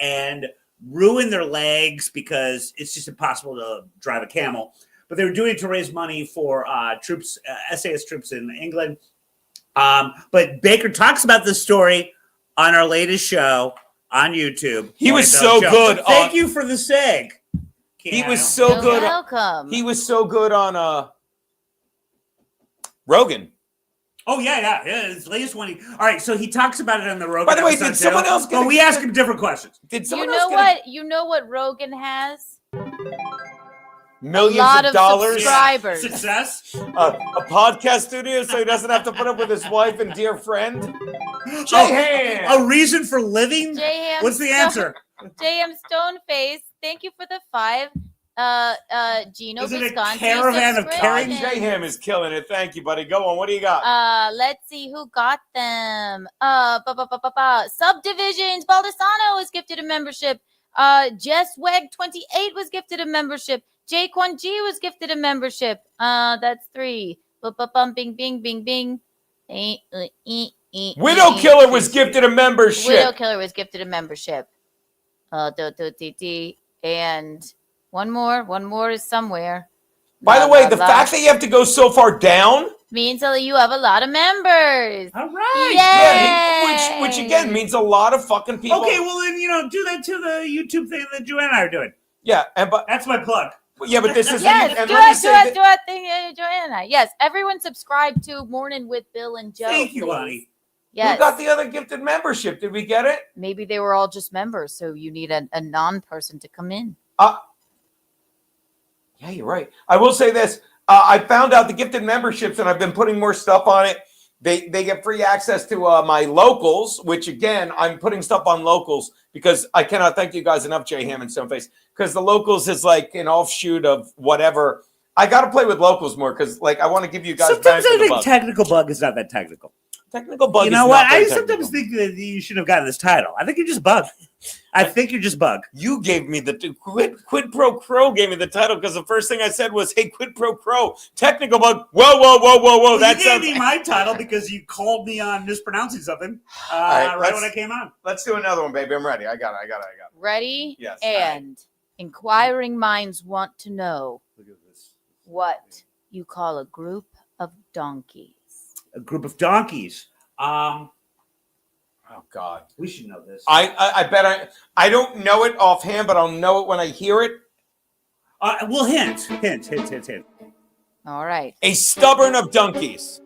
and ruined their legs because it's just impossible to drive a camel. But they were doing it to raise money for troops, SAS troops in England. But Baker talks about this story on our latest show on YouTube. He was so good. Thank you for the seg. He was so good. Welcome. He was so good on Rogan. Oh yeah. His latest one. All right, so he talks about it on the Rogan. By the way, episode did someone else get Well, we ask him different questions. Did You someone know else get what? You know what Rogan has? millions a lot of of dollars? subscribers. Success. A podcast studio so he doesn't have to put up with his wife and dear friend? Oh, J-Ham! a reason for living? J-Ham What's the answer? J.M. Stoneface, thank you for the 5. Gino Is it a Visconti. caravan of subscription. J-Ham is killing it. Thank you, buddy. Go on. What do you got? Let's see who got them. Subdivisions. Baldessano was gifted a membership. Jess Weg 28 was gifted a membership. Jaquan G was gifted a membership. That's 3. Bing, bing, bing, bing. Widow Killer was gifted a membership. Widow Killer was gifted a membership. And one more is somewhere. By the way, the fact that you have to go so far down means that you have a lot of members. All right. Yeah, which again means a lot of fucking people. Okay, well then do that to the YouTube thing that Joanna and I are doing. Yeah, but that's my plug. Yeah, but this is yes. and Do let me it, say do it, thing, Joanna. Yes, everyone subscribe to Morning with Bill and Joe. Thank you, please. honey. Yes. Who got the other gifted membership? Did we get it? Maybe they were all just members, so you need a non-person to come in. Yeah, you're right. I will say this. I found out the gifted memberships, and I've been putting more stuff on it. They get free access to my locals, which, again, I'm putting stuff on locals because I cannot thank you guys enough, Jay Ham and Stoneface, because the locals is like an offshoot of whatever. I got to play with locals more because, I want to give you guys Sometimes I think bug. technical bug is not that technical. Technical bug. You know what? I sometimes think that you should have gotten this title. I think you're just bug. I think you're just bug. You gave me the Quid Pro Crow gave me the title because the first thing I said was, "Hey, Quid Pro Crow, technical bug." Whoa! Well, That's you gave me my title because you called me on mispronouncing something right when I came on. Let's do another one, baby. I'm ready. I got it. Ready? Yes. And inquiring minds want to know what you call a group of donkeys. A group of donkeys. Oh God, we should know this. I bet I don't know it offhand, but I'll know it when I hear it. Well, hint. All right. A stubborn of donkeys.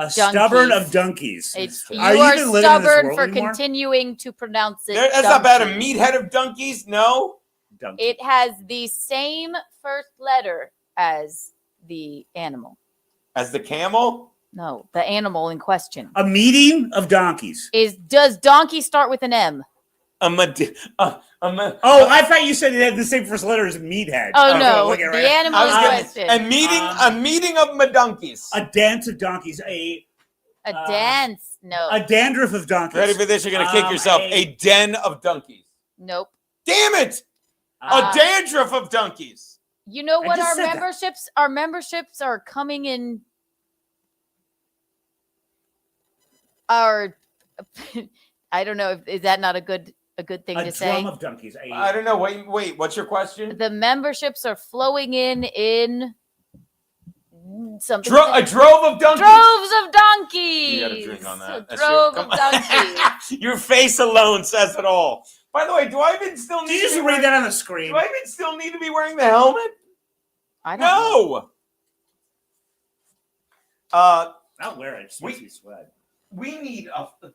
Stubborn of donkeys. You are stubborn for continuing to pronounce it. That's not bad. A meathead of donkeys? No. Donkey. It has the same first letter as the animal. As the camel? No, the animal in question. A meeting of donkeys. Does donkey start with an M? I thought you said it had the same first letter as meathead. Oh no, the animal in question. A meeting of madonkeys. A dance of donkeys. A dance. No. A dandruff of donkeys. Ready for this? You're gonna kick yourself. A den of donkeys. Nope. Damn it! A dandruff of donkeys. You know what? Our memberships are coming in. I don't know. Is that not a good thing to say? A drum of donkeys. I don't know. Wait. What's your question? The memberships are flowing in something. A drove of donkeys. Droves of donkeys. You got a drink on that. A drove of donkeys. Your face alone says it all. By the way, do I even still need? Did you just read that on the screen? Do I even still need to be wearing the helmet? I don't know. I'll wear it. It makes me sweat. We need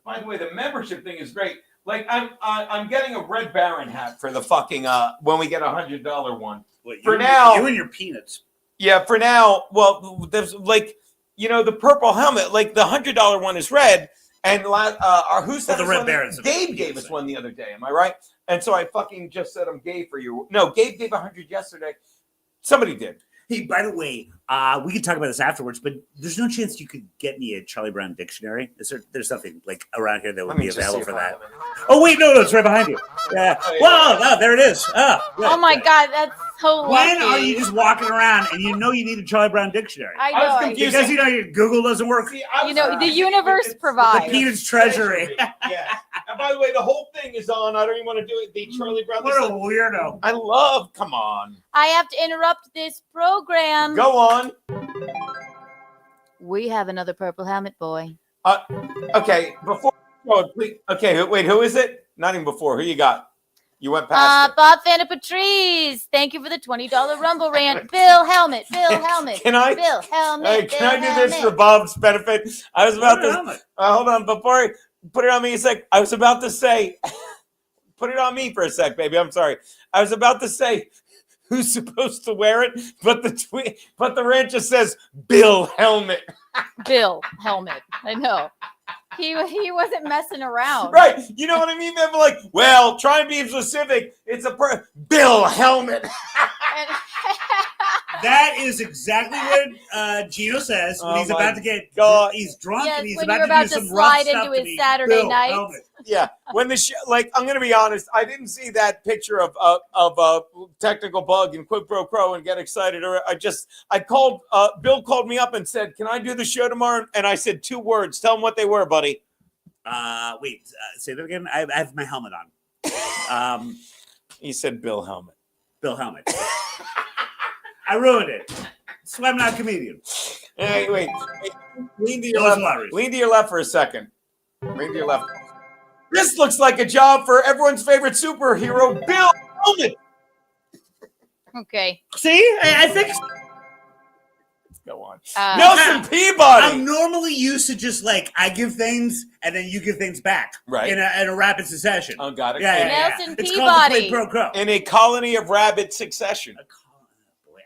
by the way, the membership thing is great. Like I'm getting a Red Baron hat for the fucking when we get $100 one. Now you and your peanuts. Yeah, for now. Well, there's the purple helmet. Like the $100 one is red, and who said the Red Barons? Gabe gave us one the other day. Am I right? And so I fucking just said I'm gay for you. No, Gabe gave 100 yesterday. Somebody did. Hey, by the way, we can talk about this afterwards, but there's no chance you could get me a Charlie Brown dictionary. There's something around here that would be available for that. Oh wait, no, it's right behind you. Yeah. Whoa, there it is. Oh my God, that's so lucky. When are you just walking around and you know you need a Charlie Brown dictionary? I know. was confused. Because you know your Google doesn't work. See, The universe provides. The Peanuts Treasury. Yeah. And by the way, the whole thing is on. I don't even want to do it. The Charlie Brown. What a weirdo. I love. Come on. I have to interrupt this program. Go on. We have another purple helmet boy. Okay. Before. Oh, please. Okay. Wait. Who is it? Not even before. Who you got? You went past. Bob Fanta Patrice. Thank you for the $20 Rumble rant. Bill Helmet. Bill Helmet. Can I? Bill Helmet. Hey, can I do this for Bob's benefit? I was about to. Hold on. Before I put it on me a sec, I was about to say. Put it on me for a sec, baby. I'm sorry. I was about to say who's supposed to wear it, but the rant just says Bill Helmet. Bill Helmet. I know. He wasn't messing around. Right. You know what I mean? They're like, well, try and be specific. It's a Bill Helmet. That is exactly what Gino says when he's about to get he's drunk yes, and he's when about you're to about do to some slide rough stuff into to his me. Saturday Bill night. Helmet. Yeah, when the show, I'm gonna be honest, I didn't see that picture of a technical bug in Quid Pro Crow and get excited. Or I called Bill called me up and said, "Can I do the show tomorrow?" And I said 2 words. Tell him what they were, buddy. Wait, say that again. I have my helmet on. He said Bill Helmet. Bill Helmet. I ruined it. That's why I'm not a comedian. Hey, wait. Lean to your left. Lean to your left for a second. Lean to your left. This looks like a job for everyone's favorite superhero, Bill Helmet. Okay. See, I fixed. Go on. Nelson Peabody. I'm normally used to just I give things and then you give things back. Right. In a rapid succession. Oh, got it. Yeah. Nelson It's Peabody. called the Quid Pro Crow. In a colony of rabbit succession.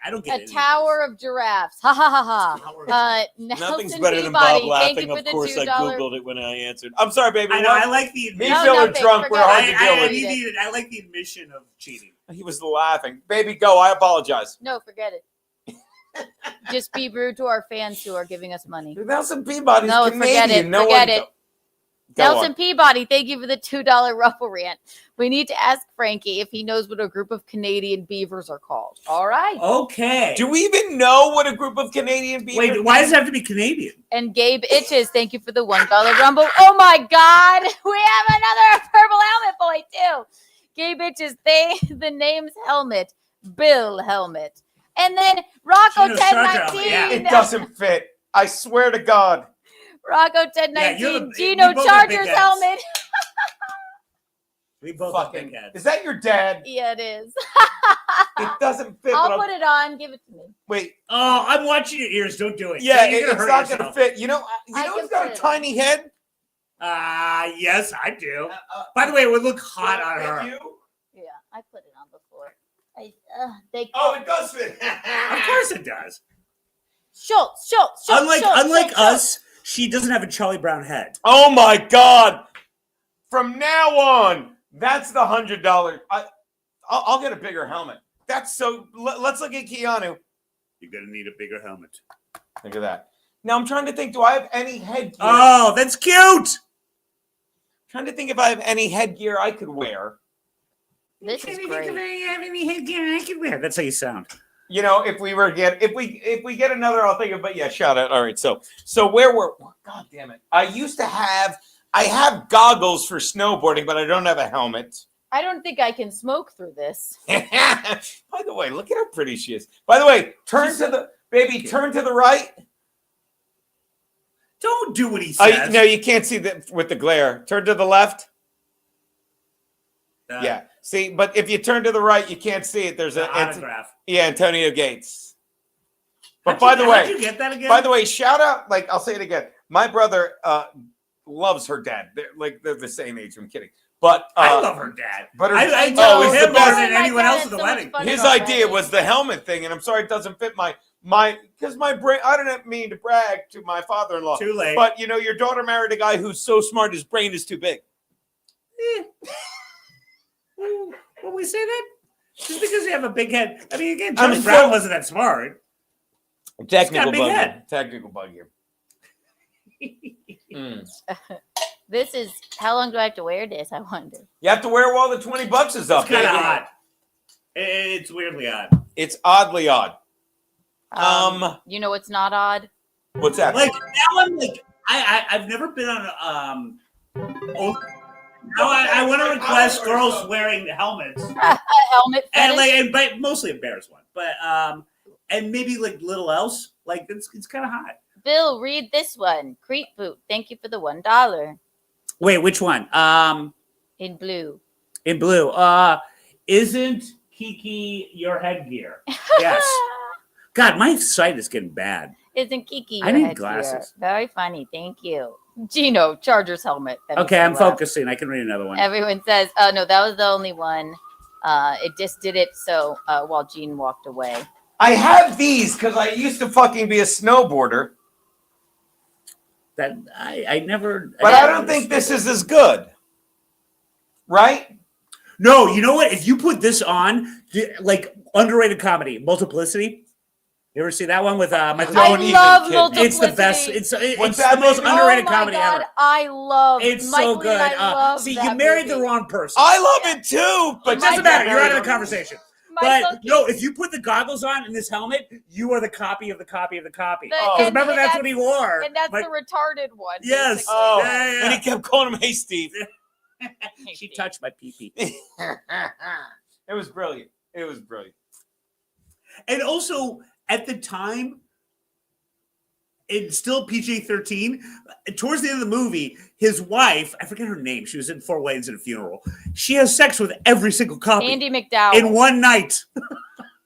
I don't get a tower of giraffes. Ha ha ha ha. Nothing's Nelson better Peabody. than Bob laughing. Thank you for Of the course, I $2. Googled it when I answered. I'm sorry, baby. I know. I like the me feeling drunk. We're hard to deal with. I like the admission of cheating. He was laughing. Baby, go. I apologize. No, forget it. Just be rude to our fans who are giving us money. Nelson Peabody's no, Canadian. forget it. No forget one it. Nelson Peabody, thank you for the $2 ruffle rant. We need to ask Frankie if he knows what a group of Canadian beavers are called. All right. Okay. Do we even know what a group of Canadian beavers? Wait, why does it have to be Canadian? And Gabe Itches, thank you for the $1 rumble. Oh my God, we have another purple helmet boy too. Gabe Itches, the name's Helmet, Bill Helmet, and then Rocco 1019. Yeah, it doesn't fit. I swear to God. Rocco 1019, Yeah, Gino Chargers helmet. We both fucking big heads. Is that your dad? Yeah, it is. It doesn't fit. I'll put it on. Give it to me. Wait. Oh, I'm watching your ears. Don't do it. Yeah, it's not going to fit. You know who's got a tiny head? Yes, I do. By the way, it would look hot on her. Yeah, I put it on before. It does fit. Of course it does. Schultz. Unlike us, she doesn't have a Charlie Brown head. Oh my God! From now on, that's the $100. I'll get a bigger helmet. That's so. Let's look at Keanu. You're gonna need a bigger helmet. Look at that. Now I'm trying to think. Do I have any headgear? Oh, that's cute. Trying to think if I have any headgear I could wear. This is great. Have any headgear I can wear? That's how you sound. You know, if we get another, I'll think of. But yeah, shout out. All right, so where were? God damn it! I have goggles for snowboarding, but I don't have a helmet. I don't think I can smoke through this. By the way, look at how pretty she is. By the way, turn to the right. Don't do what he says. No, you can't see that with the glare. Turn to the left. Yeah. See, but if you turn to the right, you can't see it. There's an autograph. Yeah, Antonio Gates. But how'd you get that again? By the way, shout out, I'll say it again. My brother loves her dad. They're the same age. I'm kidding. But I love her dad. But I know him more than anyone else at the so wedding. His idea was the helmet thing, and I'm sorry it doesn't fit my because my brain. I don't mean to brag to my father-in-law. Too late. But your daughter married a guy who's so smart his brain is too big. Will we say that? Just because you have a big head. I mean, again, Charlie Brown wasn't that smart. Technical bug here. This is how long do I have to wear this? I wonder. You have to wear it while the $20 is up. It's kind of odd. It's weirdly odd. It's oddly odd. You know what's not odd? What's that? Like now, I'm like I've never been on now I want to request girls wearing helmets. A helmet fetish? but mostly a Bears one, but and maybe like little else. Like it's kind of hot. Bill, read this one. Creep boot. Thank you for the $1. Wait, which one? In blue. In blue. Isn't Kiki your headgear? Yes. God, my sight is getting bad. Isn't Kiki your I need headgear? glasses. Very funny. Thank you. Gino, Chargers helmet. That Okay, makes I'm me laugh. focusing. I can read another one. Everyone says, oh, no, that was the only one. It just did it so while Gene walked away. I have these because I used to fucking be a snowboarder. That I never. But I don't think this is as good. Right? No, you know what? If you put this on, like underrated comedy, Multiplicity. You ever see that one with Michael? I love Multiplicity. It's the best. It's the most underrated comedy ever. I love It's Michael so good. and I love See, that you married movie. the wrong person. I love it too, but It doesn't matter. You're out of the Michael conversation. Michael But no, if you put the goggles on and this helmet, you are the copy of the copy of the copy. The- Because and- remember, and that's what he wore. And that's Like, the retarded one. yes. basically. Oh, Yeah. and he kept calling him, "Hey, Steve." She touched my pee-pee. It was brilliant. It was brilliant. And also, at the time, it's still PG-13. Towards the end of the movie, his wife, I forget her name, she was in 4 Weddings and a Funeral. She has sex with every single copy Andy McDowell. in one night.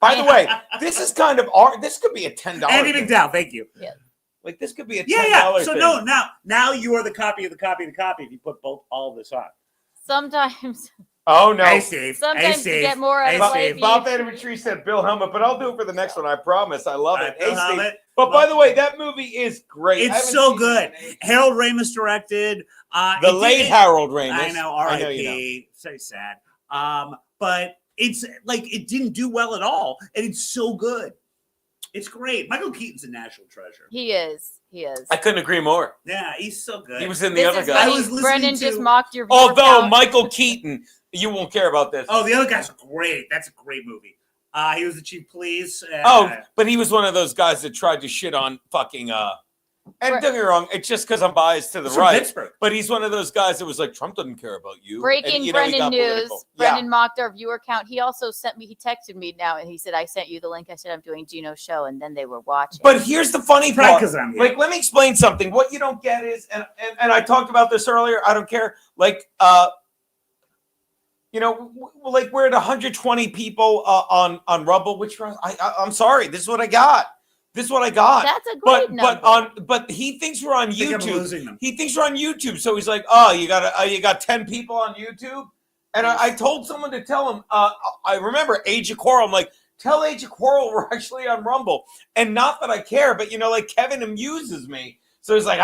By the way, this is kind of art. This could be a $10. Andy thing. McDowell, thank you. Yeah. Like this could be a $10 Yeah. So thing. now you are the copy of the copy of the copy if you put all of this on. Sometimes Oh no. Hey, Steve. Sometimes you get more out Hey, of Bob, life. Bob Vandertree said Bill Helmet, but I'll do it for the next one. I promise. I love it. Bill Hey, Steve. Helmet. But by the way, that movie is great. I It's haven't so seen good. it in ages. Harold Ramis directed. The late Harold Ramis. I know, I know R.I.P. you know. So sad. But it's like it didn't do well at all, and it's so good. It's great. Michael Keaton's a national treasure. He is. I couldn't agree more. Yeah, he's so good. He was in the This other is guy. funny. I was listening Brendan to- just mocked your viewer Although count. Michael Keaton, you won't care about this. Oh, the other guy's great. That's a great movie. He was the chief police. But he was one of those guys that tried to shit on fucking and don't get me wrong, it's just because I'm biased to the from right. Pittsburgh. But he's one of those guys that was like, Trump doesn't care about you. Breaking And, you know, he Brendan got news. political. Brendan mocked our viewer count. He also he texted me now and he said, I sent you the link. I said, I'm doing Gino's show. And then they were watching. But here's the funny Probably part. 'cause I'm here. Like, let me explain something. What you don't get is, and I talked about this earlier. I don't care. Like, you know, like we're at 120 people on Rumble, which I'm sorry. This is what I got. This is what I got. That's a great number. But he thinks we're on I think I'm YouTube. losing them. He thinks we're on YouTube, so he's like, "Oh, you got 10 people on YouTube." And I told someone to tell him. I remember Age of Quarrel. I'm like, tell Age of Quarrel we're actually on Rumble, and not that I care, but you know, like Kevin amuses me. So he's like,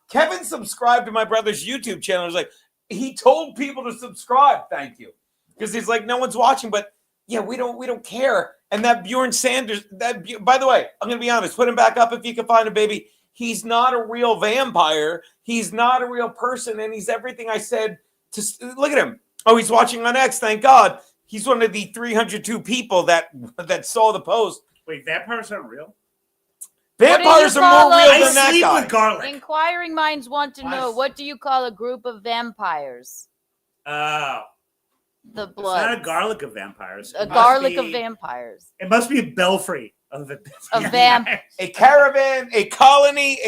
Kevin subscribed to my brother's YouTube channel. He's like, he told people to subscribe. Thank you, because he's like, no one's watching, but yeah, we don't care. And that Bjorn Sanders, by the way, I'm gonna be honest. Put him back up if you can find him, baby. He's not a real vampire. He's not a real person, and he's everything I said. Look at him. Oh, he's watching on X. Thank God. He's one of the 302 people that saw the post. Wait, vampires aren't real? Vampires are more real than that I sleep guy. with garlic. Inquiring minds want to know, what do you call a group of vampires? Oh. The It's blood. not a garlic of vampires. A It must garlic of be- vampires. It must be a belfry of the A vamp. A caravan, a colony,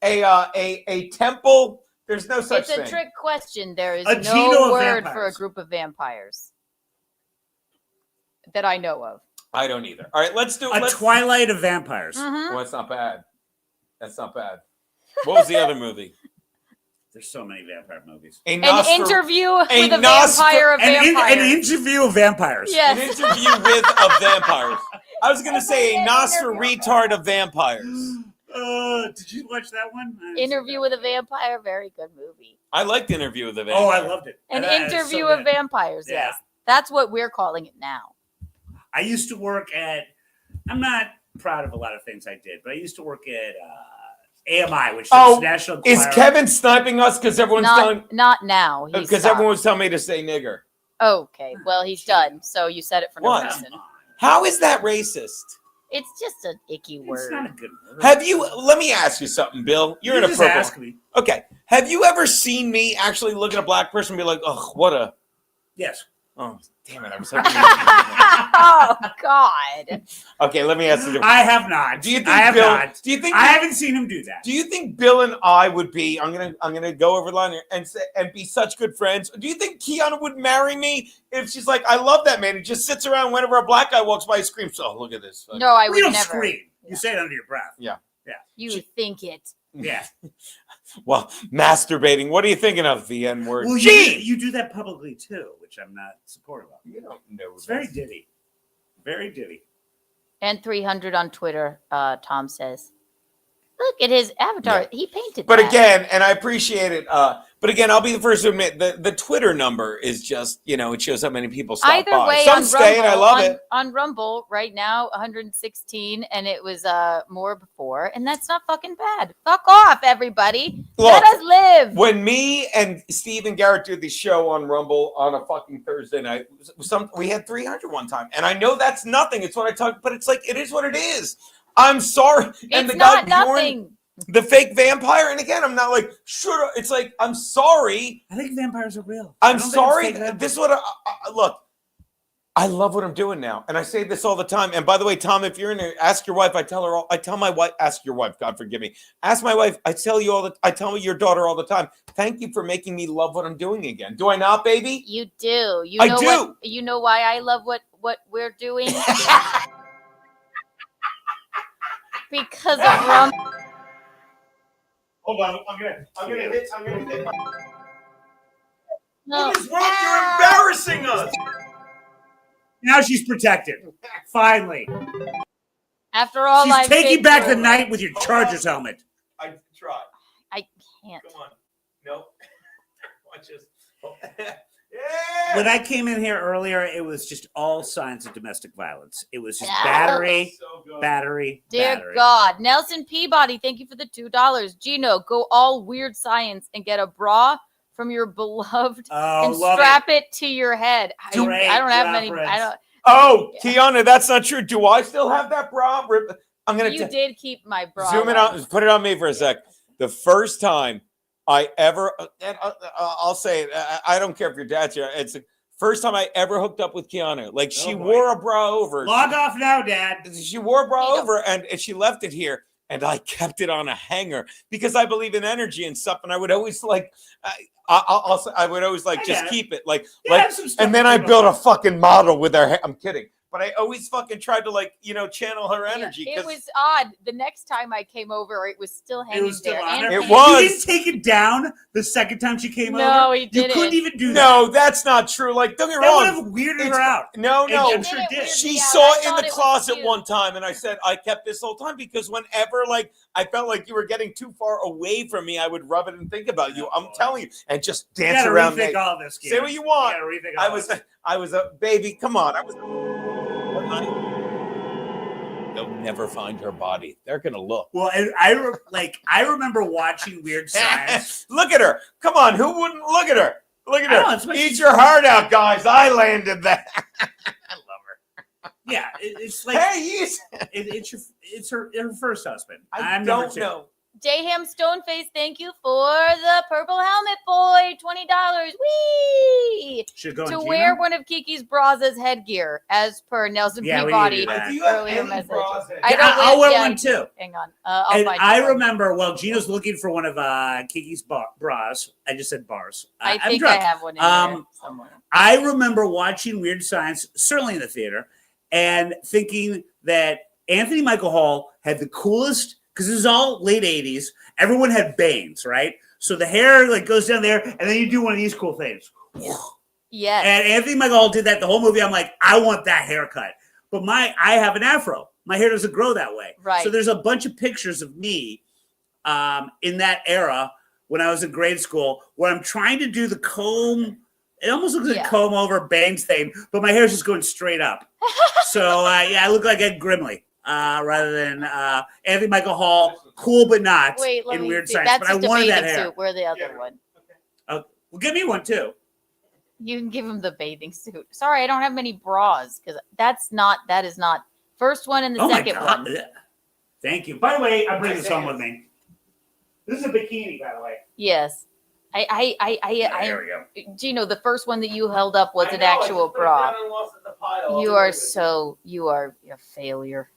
a temple. There's no such It's thing. a trick question. There is A Gino no of word vampires. for a group of vampires that I know of. I don't either. All right, let's do A Twilight of vampires. Mhm. Well, that's not bad. That's not bad. What was the other movie? There's so many vampire movies. An interview with a Nostra- vampire of An vampires. interview of vampires. Yes. An interview with of vampires. I was going to say a Nostra retard of vampires. Did you watch that one? Interview with a Vampire, very good movie. I liked the interview with the vampire. Oh, I loved it. An And it's interview so of good. vampires, Yeah. yes. That's what we're calling it now. I used to work at, I'm not proud of a lot of things I did, but I used to work at AMI, which is National is Enquirer. Kevin sniping us because everyone's telling? Not now. Because everyone was telling me to say nigger. Okay, well, he's done. So you said it for no What? reason. How is that racist? It's just an icky word. It's not a good word. Have you? Let me ask you something, Bill. You're in a just purple. ask me. Okay. Have you ever seen me actually look at a black person and be like, "Oh, what a"? Yes. Oh, damn it! I was hoping. Oh God. Okay, let me ask you. I have not. Do you think I have Bill? not. Do you think I haven't seen him do that? Do you think Bill and I would be? I'm gonna go over the line here and say and be such good friends. Do you think Kiana would marry me if she's like, I love that man. He just sits around whenever a black guy walks by, he screams. Oh, look at this. No, I would You don't never. scream. You say it under your breath. Yeah. Yeah. You think it. Yeah. Well, masturbating. What are you thinking of? The N word. Well, Gee! you do that publicly too, which I'm not supportive of. You don't know. It's very ditty. Very ditty. And 300 on Twitter, Tom says. Look at his avatar. Yeah. He painted But that. again, and I appreciate it. But again, I'll be the first to admit the Twitter number is just, it shows how many people stop Either by. way, Some on stay, and I Rumble, love it. On Rumble right now, 116, and it was more before, and that's not fucking bad. Fuck off, everybody. Look, Let us live. When me and Steve and Garrett did the show on Rumble on a fucking Thursday night, we had 300 one time, and I know that's nothing. It's what I talk, but it's like it is what it is. I'm sorry. And It's the guy not nothing. the fake vampire, and again, I'm not like sure. It's like I'm sorry. I think vampires are real. I'm sorry. This is what look. I love what I'm doing now, and I say this all the time. And by the way, Tom, if you're in there, ask your wife. I tell my wife. Ask your wife. God forgive me. Ask my wife. I tell your daughter all the time. Thank you for making me love what I'm doing again. Do I not, baby? You do. I do. You know why I love what we're doing? Because of Rumble. Hold on. I'm gonna hit. No. What is wrong? You're embarrassing us. Now she's protected. Finally. After all, She's I've taking been back the through. night with your Chargers helmet. I tried. I can't. Come on. Nope. Watch this. When I came in here earlier, it was just all signs of domestic violence. It was just Yeah. battery, So good. battery, Dear battery. God. Nelson Peabody, thank you for the $2. Gino, go all weird science and get a bra from your beloved Oh, and love strap it to your head. I don't have many. I don't. Oh, Kiana, that's not true. Do I still have that bra? I'm gonna. You did keep my bra. Zoom it on. out. Put it on me for a sec. The first time I ever, and I'll say it. I don't care if your dad's here. It's the first time I ever hooked up with Kiana. Like she wore a bra over. Log off now, Dad. She wore a bra over, and she left it here. And I kept it on a hanger because I believe in energy and stuff. And I would always like, I would always like just keep it like, and then I built a fucking model with her hair. I'm kidding. But I always fucking tried to channel her energy. It was odd. The next time I came over, it was still hanging It was still there. on And there. It was. You didn't take it down the second time she came over? No, he You didn't. couldn't even do that. No, that's not true. Like, don't get me That wrong. would have weirded her out. No, And no. I'm sure it did. She out. saw I it in thought the it was closet cute. one time, and I said, I kept this whole time because whenever, like, I felt like you were getting too far away from me, I would rub it and think about you. I'm telling you, and just You dance gotta around. rethink me. all this. Say what you want. You gotta rethink all I was a baby. Come on. They'll never find her body. They're gonna look. Well, and I remember watching Weird Science. Look at her. Come on. Who wouldn't look at her? Look at I know, her. it's what Eat she's- your heart out, guys. I landed that. I love her. Yeah, it's like Hey, it's her first husband. I I'm don't number two. know. Dayham Stoneface, thank you for the purple helmet, boy. $20. Whee! Should go To in wear Gino? one of Kiki's bras as headgear, as per Nelson Yeah, we Peabody need that. Do you have earlier any message. bras that- I Yeah, don't I'll wear yeah, one too. Hang on. I'll And find I you one. remember, well, Gino's looking for one of Kiki's bras. I just said bars. I I'm think I drunk. have one in there somewhere. I remember watching Weird Science, certainly in the theater, and thinking that Anthony Michael Hall had the coolest, because this is all late 80s. Everyone had bangs, right? So the hair like goes down there, and then you do one of these cool things. Yes. And Anthony Michael Hall did that the whole movie. I'm like, I want that haircut. But I have an afro. My hair doesn't grow that way. Right. So there's a bunch of pictures of me in that era when I was in grade school where I'm trying to do the comb. It almost looks like a comb over bangs thing, but my hair's just going straight up. So I look like Ed Grimley rather than Anthony Michael Hall, cool but not Wait, let in me Weird see. Science. That's But I just a wanted that bathing hair. suit. Where the other one? Well, give me one too. You can give him the bathing suit. Sorry, I don't have many bras because that is not first one and the second one. Thank you. By the way, I bring this home with me. This is a bikini, by the way. Yes. There we go. Gino, the first one that you held up was an actual bra. You are a failure.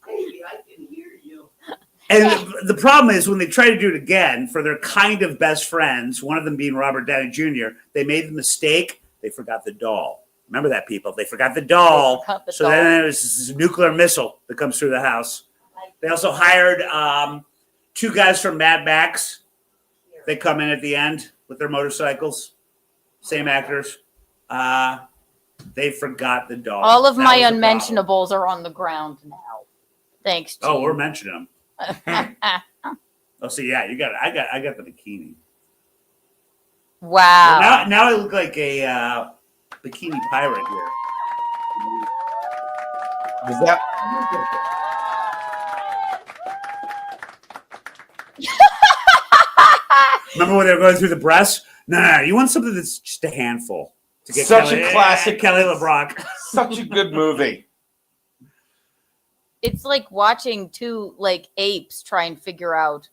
Baby, I can hear you. And the problem is when they try to do it again for their kind of best friends, one of them being Robert Downey Jr., they made the mistake. They forgot the doll. Remember that, people. They forgot the doll. Then it was this nuclear missile that comes through the house. They also hired 2 guys from Mad Max. They come in at the end with their motorcycles. Same actors. They forgot the doll. All of my unmentionables are on the ground now. Thanks, Gene. Oh, we're mentioning them. Oh, so yeah, you got it. I got the bikini. Wow. Well, now I look like a bikini pirate here. Was that? Remember when they were going through the breasts? No. You want something that's just a handful to get Such a classic Kelly LeBrock. Such a good movie. It's like watching 2 apes try and figure out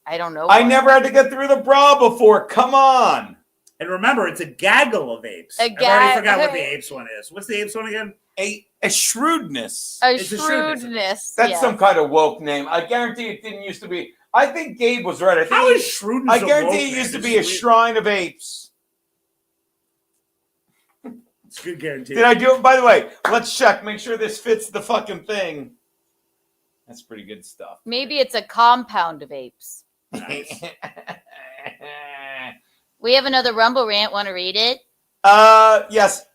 I don't know. I never had to get through the bra before. Come on. And remember, it's a gaggle of apes. I already forgot what the apes one is. What's the apes one again? A shrewdness. It's a shrewdness. That's some kind of woke name. I guarantee it didn't used to be. I think Gabe was right. How is shrewdness? I guarantee it used to be a shrine of apes. It's a good guarantee. Did I do it? By the way, let's check. Make sure this fits the fucking thing. That's pretty good stuff. Maybe it's a compound of apes. Nice. We have another Rumble rant. Want to read it? Yes.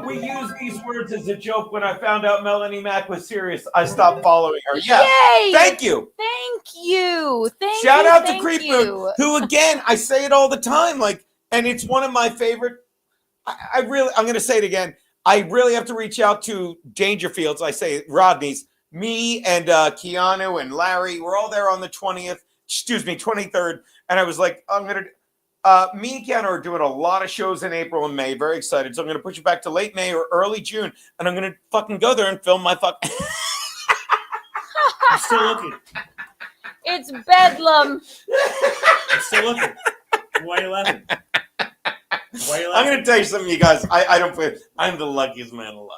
We use these words as a joke. When I found out Melanie Mack was serious, I stopped following her. Yeah. Yay! Thank you. Thank you. Shout out to Creep Boot, who again, I say it all the time, and it's one of my favorite. I'm going to say it again. I really have to reach out to Dangerfields. I say Rodney's. Me and Keanu and Larry, we're all there on the 23rd. And I was like, me and Keanu are doing a lot of shows in April and May. Very excited. So I'm going to push it back to late May or early June. And I'm going to fucking go there and film my I'm still looking. It's bedlam. I'm still looking. Why are you laughing? I'm going to tell you something, you guys. I don't play. I'm the luckiest man alive.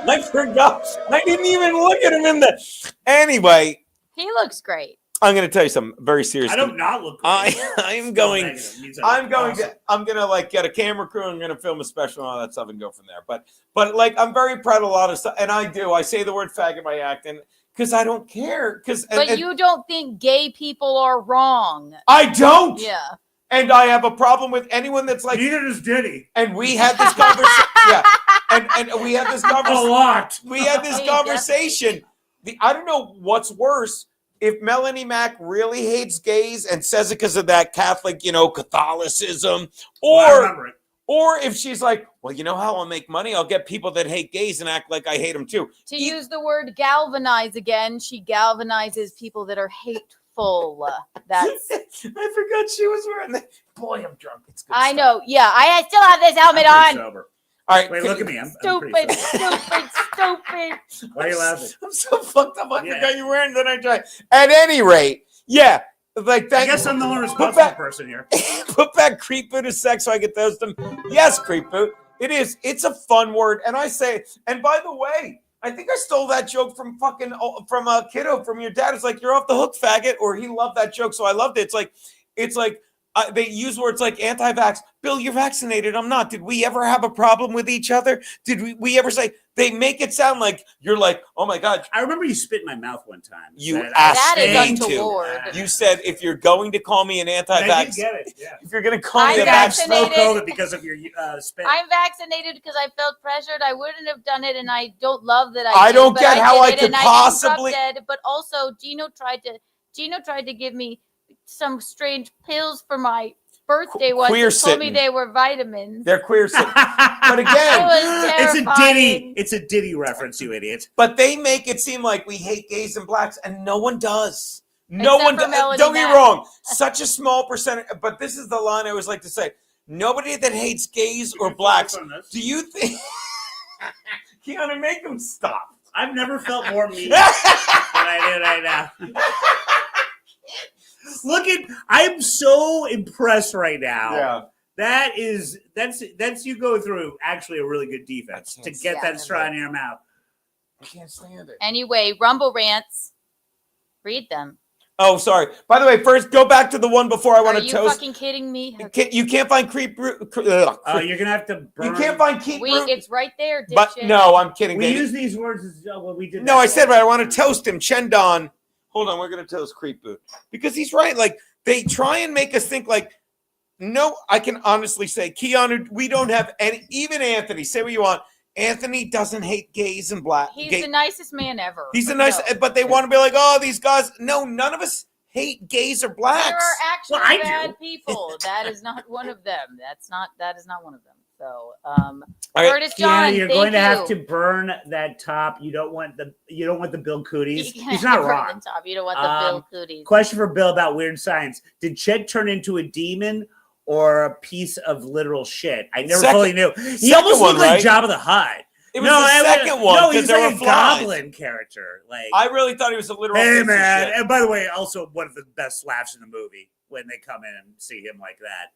I forgot. I didn't even look at him in the. Anyway. He looks great. I'm going to tell you something very serious. I don't not look great. I'm going to get a camera crew. I'm going to film a special and all that stuff and go from there. But I'm very proud of a lot of stuff. And I say the word faggot by acting because I don't care. But you don't think gay people are wrong. I don't. Yeah. And I have a problem with anyone that's like. Neither does Diddy. And we had this conversation. Yeah. And we had this conversation. A lot. We had this conversation. I don't know what's worse. If Melanie Mack really hates gays and says it because of that Catholic, Catholicism, or if she's like, well, you know how I'll make money? I'll get people that hate gays and act like I hate them too. To use the word galvanize again, she galvanizes people that are hateful. That's. I forgot she was wearing that. Boy, I'm drunk. It's good. I know. Yeah, I still have this helmet on. Sober. All right, wait, look at me. I'm stupid. Why are you laughing? I'm so fucked up. I forgot you were wearing. Then I tried. At any rate, yeah. I guess I'm the one responsible person here. Put back creep boot as sex so I can toast them. Yes, creep boot. It is. It's a fun word, and I say. And by the way, I think I stole that joke from Kiddo from your dad. It's like you're off the hook, faggot, or he loved that joke, so I loved it. It's like. They use words like anti-vax. Bill, you're vaccinated. I'm not. Did we ever have a problem with each other? Did we ever say? They make it sound like you're like, oh my God. I remember you spit in my mouth one time. You asked me to. You said if you're going to call me an anti-vax, I did get it. Yeah. If you're going to call me a vaccinated COVID because of your spit. I'm vaccinated because I felt pressured. I wouldn't have done it, and I don't love that I don't get how I could possibly. But also, Gino tried to give me some strange pills for my birthday once. He told me they were vitamins. They're queer sitting. But again, it's a Diddy reference, you idiot. But they make it seem like we hate gays and blacks, and no one does. No one does. Don't get me wrong. Such a small percentage. But this is the line I always like to say. Nobody that hates gays or blacks. Do you think? Keanu, make him stop. I've never felt more mean than I do right now. Look at, I'm so impressed right now. Yeah. That's you go through actually a really good defense to get that straw in your mouth. I can't stand it. Anyway, Rumble rants. Read them. Oh, sorry. By the way, first go back to the one before I want to toast. Are you fucking kidding me? You can't find creep. Oh, you're gonna have to burn. You can't find keep. It's right there. But no, I'm kidding. We use these words as what we did. No, I said right. I want to toast him, Chendon. Hold on, we're gonna toast Creep Boot because he's right. Like they try and make us think like. No, I can honestly say, Keanu, we don't have any. Even Anthony, say what you want. Anthony doesn't hate gays and black. He's the nicest man ever. He's the nicest, but they want to be like, oh, these guys. No, none of us hate gays or blacks. There are actually bad people. That is not one of them. That is not one of them. So, Curtis John, you're going to have to burn that top. You don't want the Bill Cooties. He's not wrong. The top. You don't want the Bill Cooties. Question for Bill about weird science: did Chet turn into a demon or a piece of literal shit? I never fully knew. He almost looked like Jabba the Hutt. It was the second one. No, he's like a goblin character. Like I really thought he was a literal. Hey man! And by the way, also one of the best laughs in the movie when they come in and see him like that.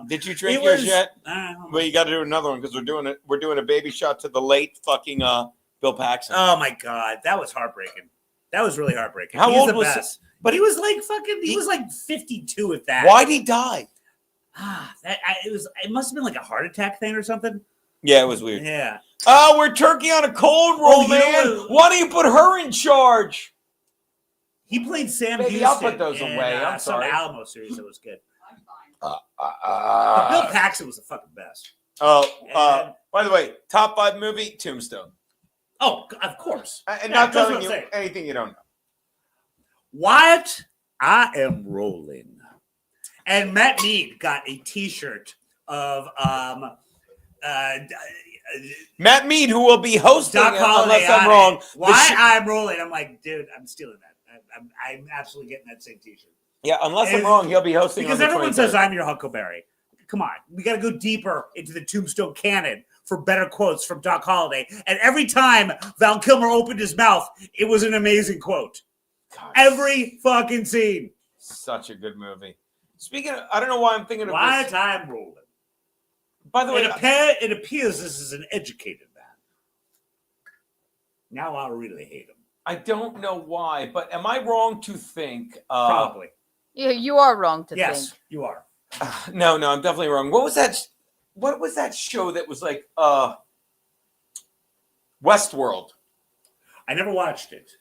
Did you drink yours yet? Well, you got to do another one because we're doing a baby shot to the late fucking Bill Paxton. Oh my god, that was heartbreaking. That was really heartbreaking. How old was best. But he was like fucking. He was like 52 at that. Why'd he die? It must have been like a heart attack thing or something. Yeah, it was weird. Yeah. Oh, we're turkey on a cold roll, man. Why don't you put her in charge? He played Sam Baby, Houston. I'll put those away. I'm sorry. Some Alamo series that was good. But Bill Paxton was the fucking best. Oh, by the way, top 5 movie, Tombstone. Oh, of course. And not telling you anything you don't know. What? I am rolling. And Matt Mead got a T-shirt of Matt Mead, who will be hosting Doc Holliday, unless I'm wrong. Why I'm rolling? I'm like, dude, I'm stealing that. I'm absolutely getting that same T-shirt. Yeah, unless I'm wrong, he'll be hosting because everyone says I'm your Huckleberry. Come on, we got to go deeper into the Tombstone canon for better quotes from Doc Holliday. And every time Val Kilmer opened his mouth, it was an amazing quote. God. Every fucking scene. Such a good movie. Speaking of, I don't know why I'm thinking of why this. I'm rolling. By the way, it appears this is an educated man. Now I really hate him. I don't know why, but am I wrong to think? Probably. Yeah, you are wrong to think. Yes, you are. No, I'm definitely wrong. What was that show that was like Westworld? I never watched it.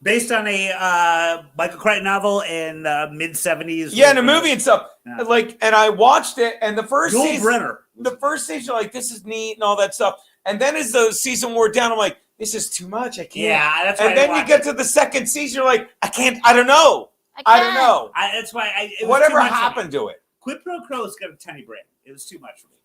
Based on a Michael Crichton novel in mid-70s. Yeah, and a movie and stuff. Yeah. Like, and I watched it, and the first season, like, this is neat and all that stuff. And then as the season wore down, I'm like, this is too much. I can't. Yeah, that's why. And then you get to the second season, you're like, I don't know. I don't know. That's why. Whatever happened to it? Quid Pro Crow's got a tiny brain. It was too much for me.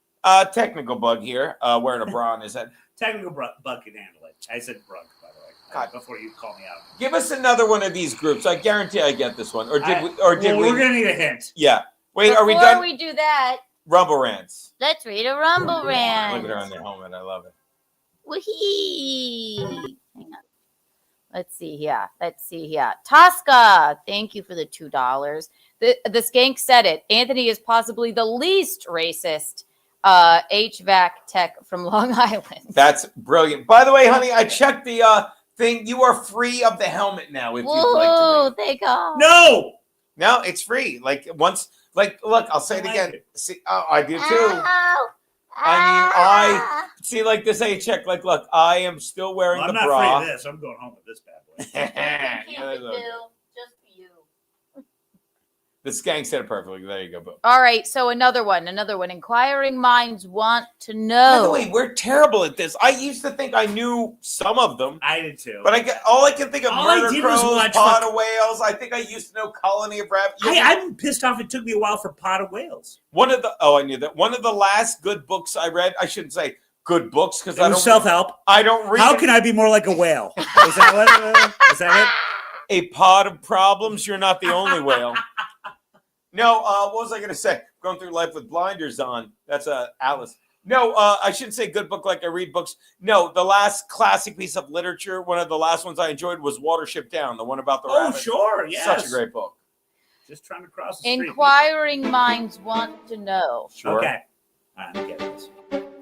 Technical bug here. Wearing a bra on his head. Technical bug can handle it. I said brug, by the way. God. Before you call me out. Give us another one of these groups. I guarantee I get this one. Or did we? We're gonna need a hint. Yeah. Wait, Before are we done? Before we do that, Rumble rants. Let's read a Rumble rant. Look at her on their helmet. I love it. Wee. Hang on. Let's see here. Tosca, thank you for the $2. The skank said it. Anthony is possibly the least racist HVAC tech from Long Island. That's brilliant. By the way, honey, I checked the thing. You are free of the helmet now if you'd like to. Thank God. No, it's free. Like once, like look, I'll say it again. See, I do too. I see, like this. Hey, check. Like, look, I am still wearing the bra. I'm not free of this. I'm going home with this bad boy. Just for you. The skank said it perfectly. There you go. Boom. All right, so another one. Inquiring minds want to know. By the way, we're terrible at this. I used to think I knew some of them. I did too. But all I can think of Murder Crows, Pot of Whales. I think I used to know Colony of Rabbits. I'm pissed off. It took me a while for Pot of Whales. I knew that. One of the last good books I read. I shouldn't say good books because I don't self-help. I don't read. How can I be more like a whale? Is that it? A pot of problems. You're not the only whale. No, what was I going to say? going through life with blinders on. That's Alice. No, I shouldn't say good book like I read books. No, the last classic piece of literature, one of the last ones I enjoyed was Watership Down, the one about the rabbit. Sure, yes. Such a great book. Just trying to cross the street. Inquiring minds want to know. Sure. Okay. I'm getting this.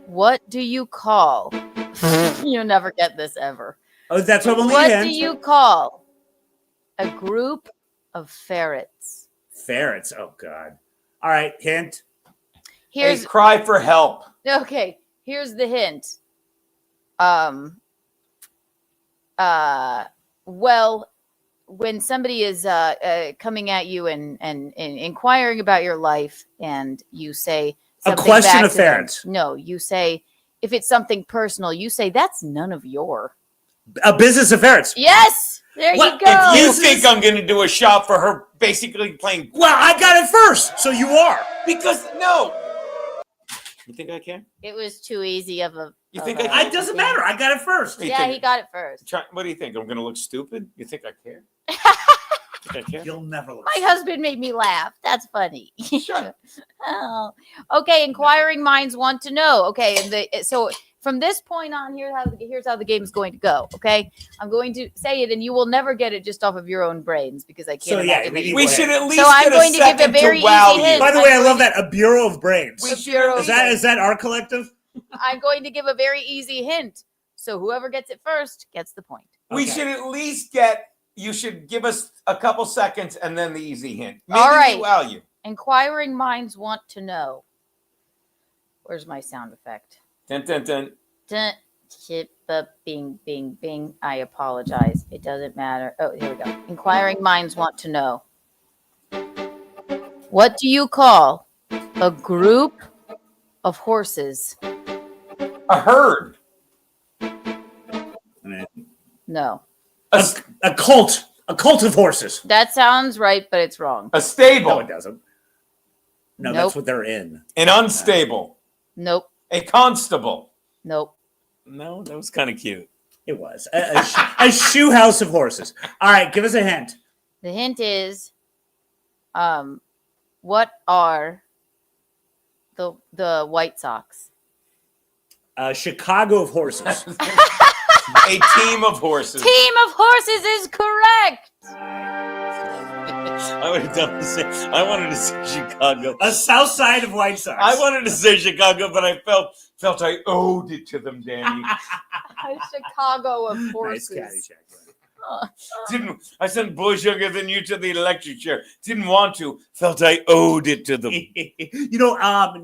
What do you call? You'll never get this ever. Oh, that's what I'm What do you call a group of ferrets? Ferrets. Oh, God. All right, hint. Here's a cry for help. Okay, here's the hint. Well, when somebody is coming at you and inquiring about your life, and you say something A question back of to them. ferrets. No, you say, if it's something personal, you say, that's none of your. A business of ferrets. Yes, there you go. If you think I'm going to do a shot for her basically playing... Well, I got it first, so you are. Because, no. You think I can? It was too easy of a... You think It doesn't matter. I got it first. Yeah, he got it first. What do you think? I'm going to look stupid? You think I care? You'll never look My husband made me laugh. That's funny. Oh. Okay, inquiring minds want to know. Okay, so from this point on, here's how the game is going to go. Okay, I'm going to say it, and you will never get it just off of your own brains because I can't. We should at least. So I'm going to give a very easy hint. By the way, I love that. A Bureau of Brains. Is that our collective? I'm going to give a very easy hint. So whoever gets it first gets the point. We should at least get. You should give us a couple seconds and then the easy hint. Maybe All right. wow you. Inquiring minds want to know. Where's my sound effect? Dun, dun, dun. Dun, chip, bing, bing, bing. I apologize. It doesn't matter. Oh, here we go. Inquiring minds want to know. What do you call a group of horses? A herd. No. A cult. A cult of horses. That sounds right, but it's wrong. A stable. No, it doesn't. No, that's what they're in. An unstable. Nope. A constable. Nope. No, that was kind of cute. It was. A shoe house of horses. All right, give us a hint. The hint is, what are the White Sox? Chicago of horses. A team of horses. Team of horses is correct. I would have done the same. I wanted to say Chicago. A south side of White Sox. I wanted to say Chicago, but I felt I owed it to them, Danny. Chicago of horses. Nice I sent Bull Schulz and you to the electric chair. Didn't want to. Felt I owed it to them.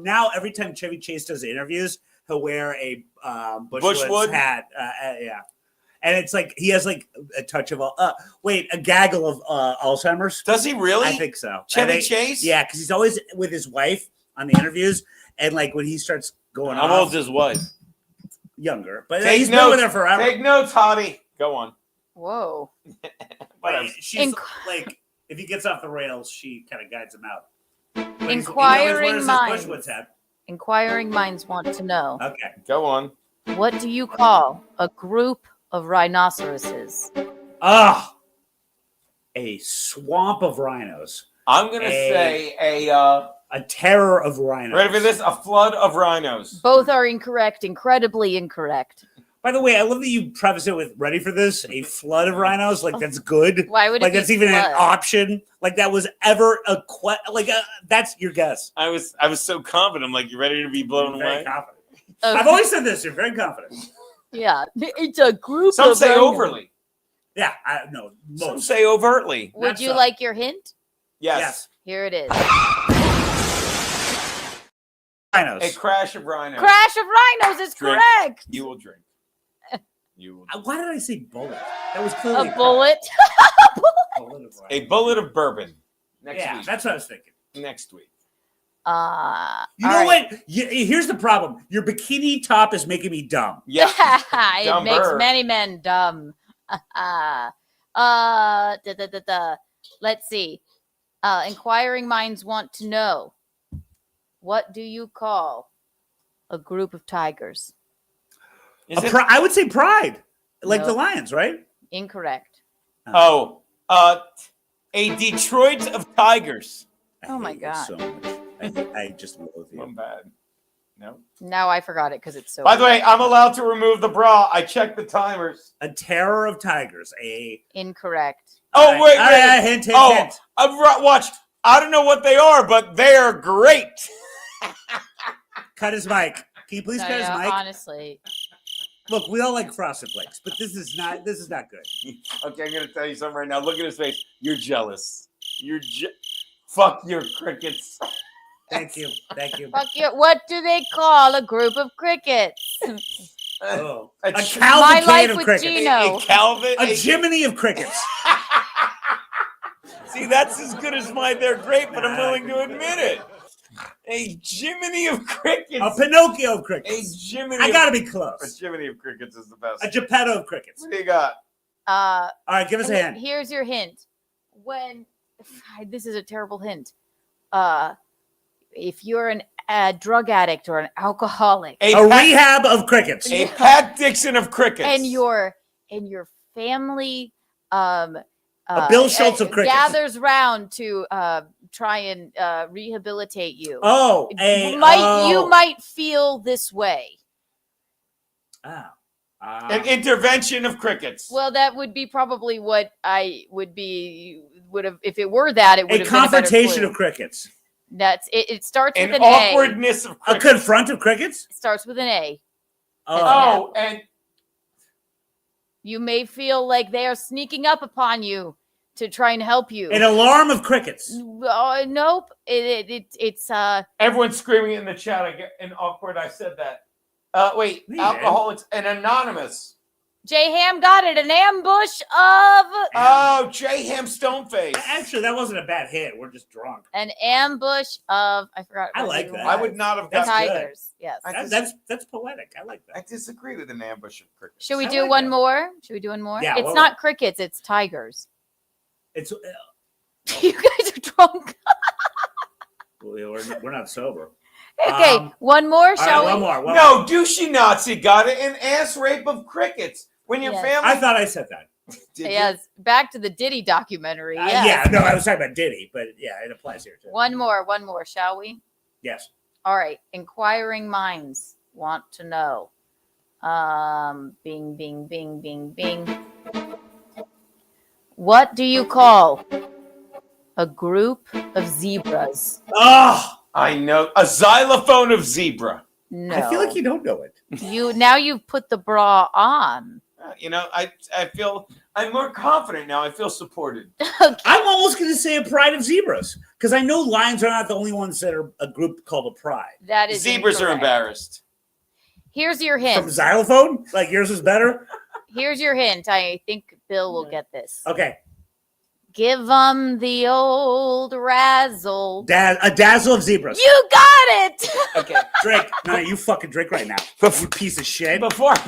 Now every time Chevy Chase does interviews, he'll wear a Bushwood hat. Yeah. And it's like he has like a touch of a gaggle of Alzheimer's. Does he really? I think so. Chevy Chase? Yeah, because he's always with his wife on the interviews, and like when he starts going How old's his wife? Younger, but Take he's notes. been with her forever. Take notes, Hottie. Go on. Whoa. She's like, if he gets off the rails, she kind of guides him out. But Inquiring minds. Bushwood's hat. Inquiring minds want to know. Okay, go on. What do you call a group of rhinoceroses? A swamp of rhinos. I'm gonna say a terror of rhinos. Ready for this? A flood of rhinos. Both are incorrect. Incredibly incorrect. By the way, I love that you preface it with "ready for this." A flood of rhinos, like that's good. Why would it like be that's even flood? an option? Like that was ever that's your guess. I was so confident. I'm like, you ready to be blown Very away? confident. Okay. I've always said this. You're very confident. Yeah, it's a group. Some of say rhinos. overly. Yeah, no. Some say overtly. Would you like your hint? Yes. Here it is. Rhinos. A crash of rhinos. Crash of rhinos is Drink. correct. You will drink. You will. Why did I say bullet? That was clearly A bullet. bullet of A bullet of bourbon. Next week. That's what I was thinking. Next week. You know what? Here's the problem. Your bikini top is making me dumb. Yeah. It makes many men dumb. Let's see. Inquiring minds want to know. What do you call a group of tigers? I would say pride. Like No. the Lions, right? Incorrect. A Detroit of tigers. Oh my God. So much. I just loathe you. I'm bad. No. Now I forgot it because it's so. By the way, I'm allowed to remove the bra. I checked the timers. A terror of tigers. Incorrect. Oh, wait. Hint. Watch. I don't know what they are, but they are great. Cut his mic. Can you please cut his mic? Honestly. Look, we all like Frosted Flakes, but this is not good. Okay, I'm gonna tell you something right now. Look at his face. You're jealous. Fuck your crickets. Thank you. Fuck you. What do they call a group of crickets? A My cavalcade life of with crickets. Gino. A jiminy of crickets. See, that's as good as mine. They're great, but I'm willing to admit it. A jiminy of crickets. A Pinocchio of crickets. A jiminy. I gotta be close. A jiminy of crickets is the best. A Geppetto of crickets. What do you got? All right, give us a hint. Here's your hint. This is a terrible hint. If you're a drug addict or an alcoholic, A rehab of crickets. A Pat Dixon of crickets. and your family A Bill Schulz of crickets. gathers round to try and rehabilitate you. You You might feel this way. An intervention of crickets. Well, that would be probably what I would have if it were that. It would A have been a better confrontation clue. of crickets. That's it. It starts with an awkwardness A. of crickets. A confront of crickets. It starts with an A. And you may feel like they are sneaking up upon you to try and help you. An alarm of crickets. Nope. It's everyone's screaming in the chat. I get an awkward. I said that. Wait, alcoholics and anonymous. J Ham got it. An ambush of. Oh, J Ham Stoneface. Actually, that wasn't a bad hit. We're just drunk. An ambush of. I forgot. I like that. I would not have got tigers. Yes, that's poetic. I like that. I disagree with an ambush of crickets. Should we do one more? Yeah, it's not crickets. It's tigers. It's you guys are drunk. we're not sober. Okay, one more, shall we? One more. No, douchey Nazi got it. An ass rape of crickets. When your family. I thought I said that. Yes, back to the Diddy documentary. Yeah, no, I was talking about Diddy, but yeah, it applies here too. One more, shall we? Yes. All right. Inquiring minds want to know. Bing, bing, bing, bing, bing. What do you call a group of zebras? Oh, I know. A xylophone of zebra. No. I feel like you don't know it. You've put the bra on. I feel I'm more confident now. I feel supported. Okay. I'm almost going to say a pride of zebras because I know lions are not the only ones that are a group called a pride. That is zebras incorrect. are embarrassed. Here's your hint. From xylophone? Like yours is better? Here's your hint. I think Bill will get this. Okay. Give them the old razzle. A dazzle of zebras. You got it. Okay. Drink. No, you fucking drink right now. You piece of shit. Before I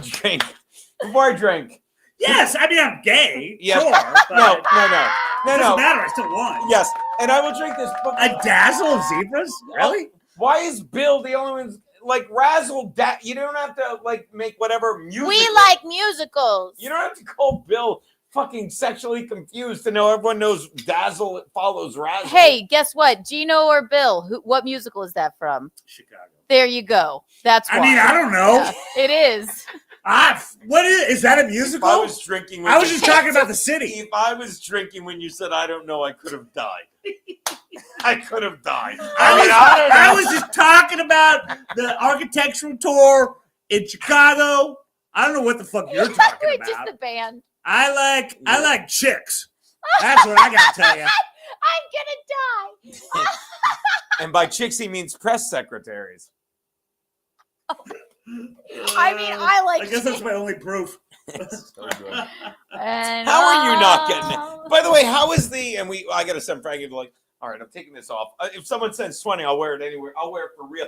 drink. Yes, I mean I'm gay. Yeah. Sure. No. Doesn't matter. I still won. Yes, and I will drink this. A dazzle of zebras? Really? Why is Bill the only one like razzle? You don't have to like make whatever music. We like musicals. You don't have to call Bill fucking sexually confused to know everyone knows dazzle follows razzle. Hey, guess what? Gino or Bill? What musical is that from? Chicago. There you go. That's why. I mean, I don't know. Yeah, it is. What is that a musical? If I was drinking. I was just talking about the city. If I was drinking when you said I don't know, I could have died. I could have died. I was just talking about the architectural tour in Chicago. I don't know what the fuck you're talking about. Just the band. I like chicks. That's what I gotta tell you. I'm gonna die. And by chicks he means press secretaries. I mean, I guess that's my only proof. So good. And how are you not getting it? By the way, how is I gotta send Frankie like, all right, I'm taking this off. If someone sends 20, I'll wear it anywhere. I'll wear it for real.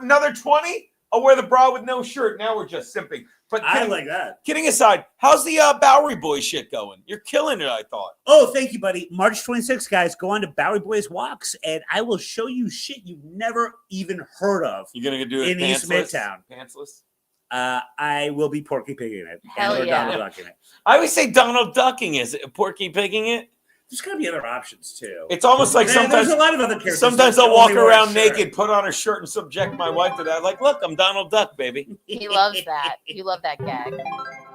Another 20? I'll wear the bra with no shirt. Now we're just simping. But I like that. Kidding aside, how's the Bowery Boys shit going? You're killing it, I thought. Oh, thank you, buddy. March 26th, guys, go on to Bowery Boys Walks, and I will show you shit you've never even heard of. You're gonna do it in East Midtown. Pantsless? I will be Porky Pigging it. Hell yeah. Donald Ducking it. I always say Donald Ducking. Is it Porky Pigging it? There's got to be other options too. It's almost like sometimes there's a lot of other characters. Sometimes I'll walk around naked, put on a shirt, and subject my wife to that. Like, look, I'm Donald Duck, baby. He loves that. You love that gag.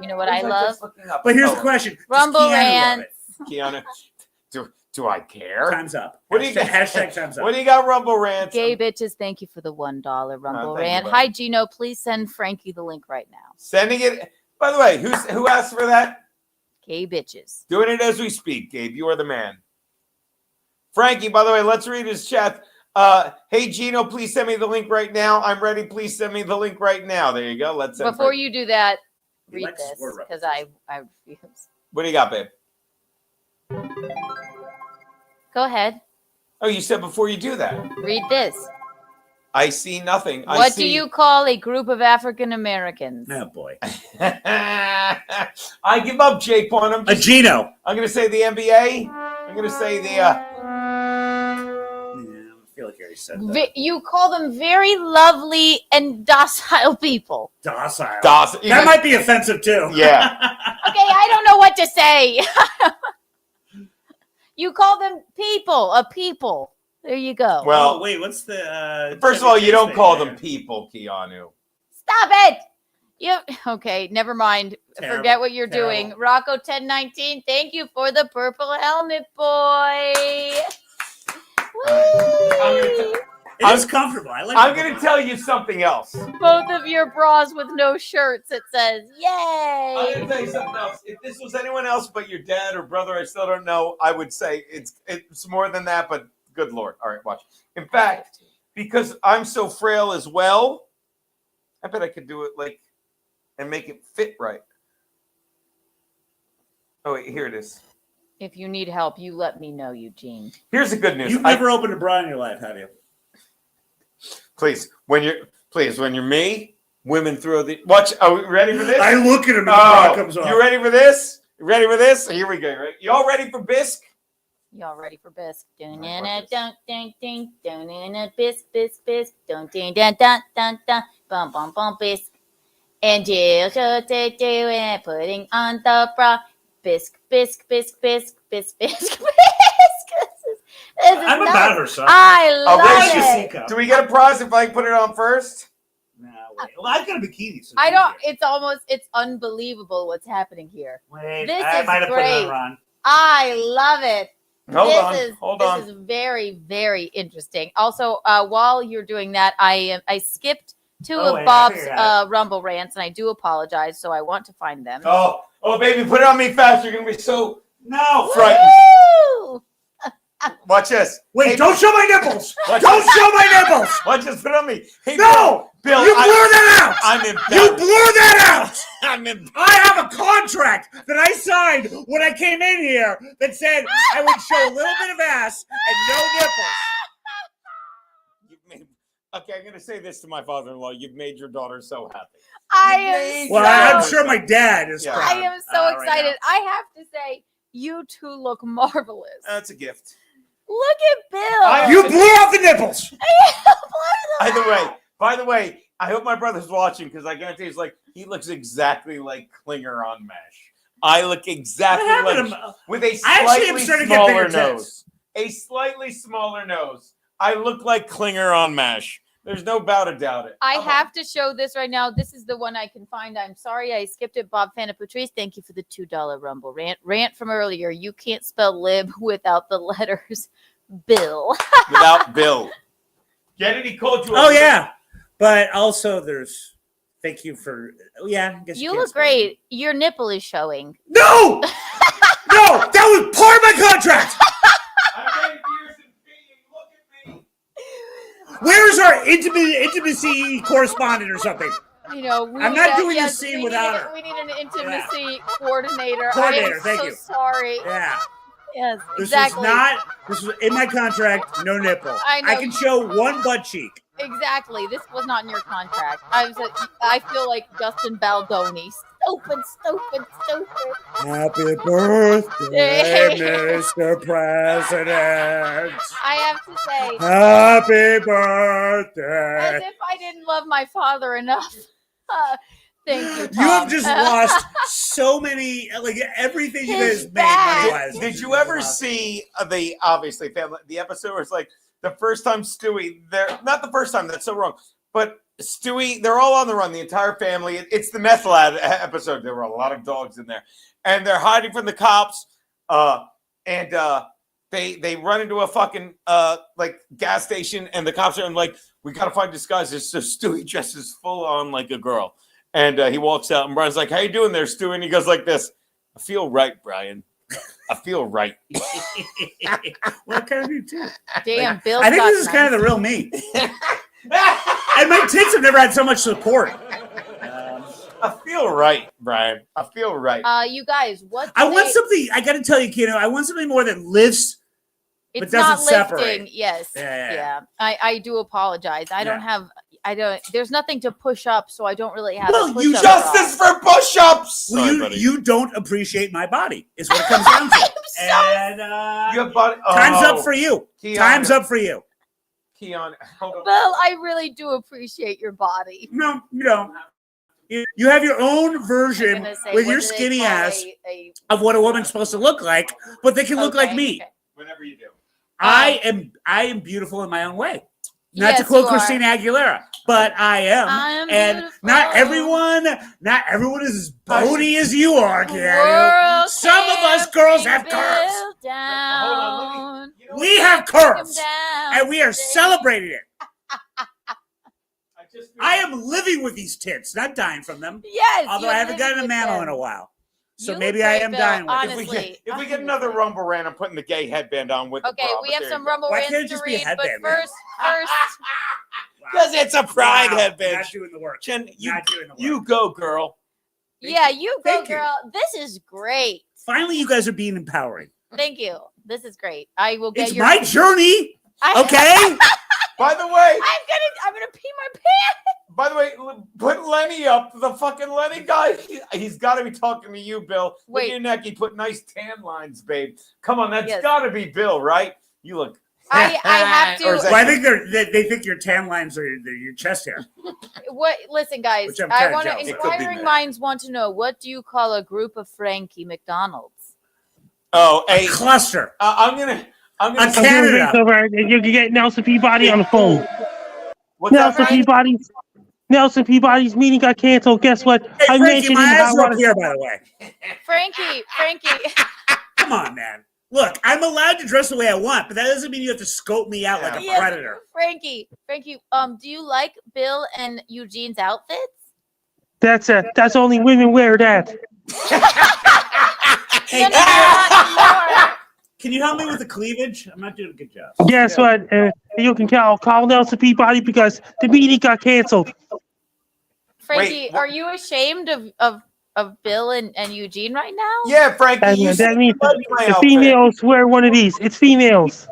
You know what I love? But here's the question: Rumble rants. Keanu, do I care? Time's up. What do you got? Hashtag time's up. What do you got, Rumble rants? Gay bitches, thank you for the $1 Rumble thank rant. you, Hi, Gino. Please send Frankie the link right now. Sending it. By the way, who asked for that? Gay bitches. Doing it as we speak, Gabe. You are the man. Frankie, by the way, let's read his chat. Hey, Gino, please send me the link right now. I'm ready. Please send me the link right now. There you go. Let's send Before Frankie. you do that, read this because I refuse. What do you got, babe? Go ahead. Oh, you said before you do that. Read this. I see nothing. What do you call a group of African Americans? Oh boy. I give up, Jake. On A Gino. I'm going to say the NBA. I'm going to say the. I feel like I already said that. You call them very lovely and docile people. Docile. That might be offensive too. Yeah. Okay, I don't know what to say. You call them people, a people. There you go. Well, wait, what's the? First of all, you don't call them people, Keanu. Stop it. Okay, never mind. Terrible, Forget what you're doing. Rocco 1019, thank you for the purple helmet, boy. It is comfortable. I like. I'm going to tell you something else. Both of your bras with no shirts. It says, "Yay!" I'm going to tell you something else. If this was anyone else but your dad or brother, I still don't know. I would say it's more than that. But good Lord! All right, watch. In fact, because I'm so frail as well, I bet I could do it and make it fit right. Oh wait, here it is. If you need help, you let me know, Eugene. Here's the good news. You've never opened a bra in your life, have you? Please, when you're me, women throw the watch. Are we ready for this? I look at him and the bra comes off. You ready for this? You ready for this? Here we go. Right? You all ready for bisque? Y'all ready for bisque? Bisque, bisque, bisque, dun dun dun dun dun dun, bum bum bum bisque. And Jill should say and putting on the bra. Bisque, bisque, bisque, bisque, bisque, bisque, bisque. I'm about her, son. I love it. Do we get a prize if I put it on first? No, wait. Well, I've got a bikini. So I don't. It's unbelievable what's happening here. Wait, this I is might have great. put it on wrong. I love it. Hold on. This is very, very interesting. Also, while you're doing that, I skipped two of Bob's Rumble rants, and I do apologize. So I want to find them. Oh, baby, put it on me fast. You're gonna be so frightened. Woo! Watch this. Wait, hey, don't show my nipples. Don't show my nipples. Watch this. Put it on me. Hey, no, Bill. You blur that out. I'm embarrassed. You blur that out. I'm embarrassed. I have a contract that I signed when I came in here that said I would show a little bit of ass and no nipples. Okay, I'm going to say this to my father-in-law. You've made your daughter so happy. I'm sure my dad is. Yeah. I am so excited. Right, I have to say, you two look marvelous. That's a gift. Look at Bill. You blew out the nipples. By the way, I hope my brother's watching because I guarantee he looks exactly like Klinger on MASH. I look exactly like with a slightly smaller nose. A slightly smaller nose. I look like Klinger on MASH. There's no doubt about it. I have to show this right now. This is the one I can find. I'm sorry I skipped it. Bob Fana Patrice, thank you for the $2 Rumble rant. Rant from earlier. You can't spell lib without the letters Bill. Without Bill. Get it? He called you. Oh, yeah. But also there's thank you for, I guess you look great. Your nipple is showing. No! No! That was part of my contract! Where's our intimacy correspondent or something? You know, I'm not doing this scene without her. We need an intimacy coordinator. Coordinator, I am thank you. Sorry. Yeah. Yes, This exactly. was in my contract, no nipple. I know. I can show one butt cheek. Exactly. This was not in your contract. I feel like Justin Baldoni. Stupid. Happy birthday, Mr. President. I have to say. Happy birthday. As if I didn't love my father enough Thank you, Tom. You have just lost so many, like everything you guys made money-wise. Did you ever see the obviously family the episode where it's like the first time Stewie? They're not the first time. That's so wrong. But Stewie, they're all on the run. The entire family. It's the meth lab episode. There were a lot of dogs in there, and they're hiding from the cops. They run into a fucking like gas station, and the cops are like, "We gotta find disguises." So Stewie dresses full on like a girl. And he walks out, and Brian's like, "How you doing there, Stu?" And he goes like this, "I feel right, Brian. I feel right." Well, I kind of do too. Damn, like, Bill. I think this is kind of the real me. And my tits have never had so much support. I feel right, Brian. I feel right. You guys, what? I want something. I got to tell you, Keno. I want something more that lifts. It's but doesn't not lifting. Separate. Yes. Yeah. I do apologize. I don't have. There's nothing to push up, so I don't really have. Well, you justice for push-ups. Well, you don't appreciate my body. Is what it comes down to. And your body. Time's up for you. Keanu. Time's up for you. Keon, hold on. Well, I really do appreciate your body. No, you don't. You have your own version with your skinny ass of what a woman's supposed to look like, but they can look like me. Okay. Whenever you do. I am beautiful in my own way. Not Yes, to quote you are. Christina Aguilera, but I am. And beautiful. not everyone is as bony as you are, Gary. World Some of us girls have curves. Down. We have curves. Down, And we are baby. celebrating it. I am living with these tits, not dying from them. Yes. Although you're I haven't gotten a living with mammo them. in a while. So You maybe look I great, am Bill, dying with it. honestly. If we get another Rumble Rant, I'm putting the gay headband on with Okay, the bra, we but have there some you go. Rumble Why Rants can't it to just be a read, headband, but man? first, Because it's a pride headband. Not doing the work. Jen, Not doing the work. you go, girl. yeah, you go, Thank you. girl. This is great. Finally, you guys are being empowering. Thank you. This is great. I will get It's your. my journey, I- okay? By the way, I'm gonna pee my pants. By the way, put Lenny up. The fucking Lenny guy. He's got to be talking to you, Bill. Look at your neck. He put nice tan lines, babe. Come on, that's got to be Bill, right? You look. I have to. Well, I think they think your tan lines are your chest hair. What? Listen, guys. Which I'm I kinda want to. jealous of. Inquiring minds want to know, what do you call a group of Frankie McDonald's? Oh, a cluster. I'm gonna. Canada. You can get Nelson Peabody on the phone. What's that, Nelson Peabody's meeting got canceled. Guess what? Hey, I Frankie, mentioned my in eyes the are up here, by the way. Frankie. Come on, man. Look, I'm allowed to dress the way I want, but that doesn't mean you have to scope me out like a Yes, predator. Frankie. Do you like Bill and Eugene's outfits? That's only women wear that. Hey, can you help me with the cleavage? I'm not doing a good job. Guess what? You can call Nelson Peabody because the meeting got canceled. Frankie, are you ashamed of Bill and Eugene right now? Yeah, Frankie. That means the females wear one of these. It's females.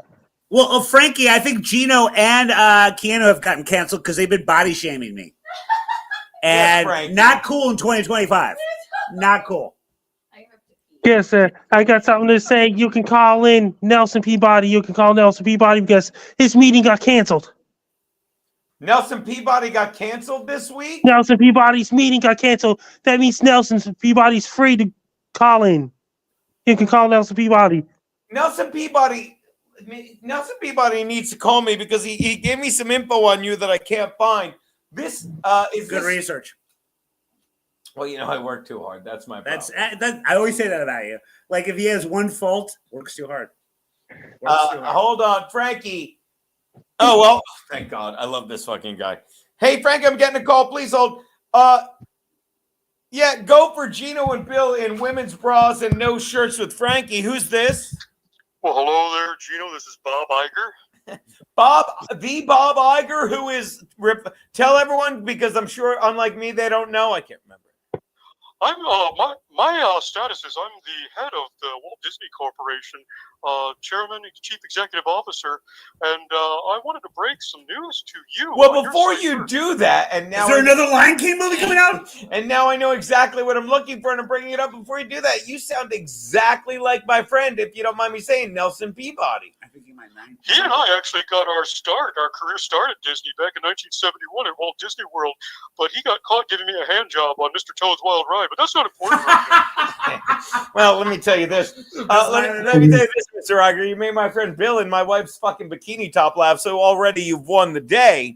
Well, Frankie, I think Gino and Keanu have gotten canceled because they've been body shaming me. And not cool in 2025. Not cool. Yes, I got something to say. You can call in Nelson Peabody. You can call Nelson Peabody because his meeting got canceled. Nelson Peabody got canceled this week? Nelson Peabody's meeting got canceled. That means Nelson Peabody's free to call in. You can call Nelson Peabody. Nelson Peabody needs to call me because he gave me some info on you that I can't find. This is good research. Well, I work too hard. That's my problem. I always say that about you. Like, if he has one fault, works too hard. Hold on, Frankie. Oh, well, thank God. I love this fucking guy. Hey, Frankie, I'm getting a call. Please hold. Yeah, go for Gino and Bill in women's bras and no shirts with Frankie. Who's this? Well, hello there, Gino. This is Bob Iger. Bob Iger, who is tell everyone, because I'm sure, unlike me, they don't know. I can't remember. I'm my status is I'm the head of the Walt Disney Corporation, chairman and chief executive officer, and I wanted to break some news to you. Well, before you do that, and now is there another Lion King movie coming out? And now I know exactly what I'm looking for, and I'm bringing it up. Before you do that, you sound exactly like my friend, if you don't mind me saying, Nelson Peabody. I think you might He and I actually got our career start at Disney back in 1971 at Walt Disney World, but he got caught giving me a hand job on Mr. Toad's Wild Ride, but that's not important right now. Well, let me tell you this. Let me tell you this, Mr. Iger. You made my friend Bill and my wife's fucking bikini top laugh, so already you've won the day.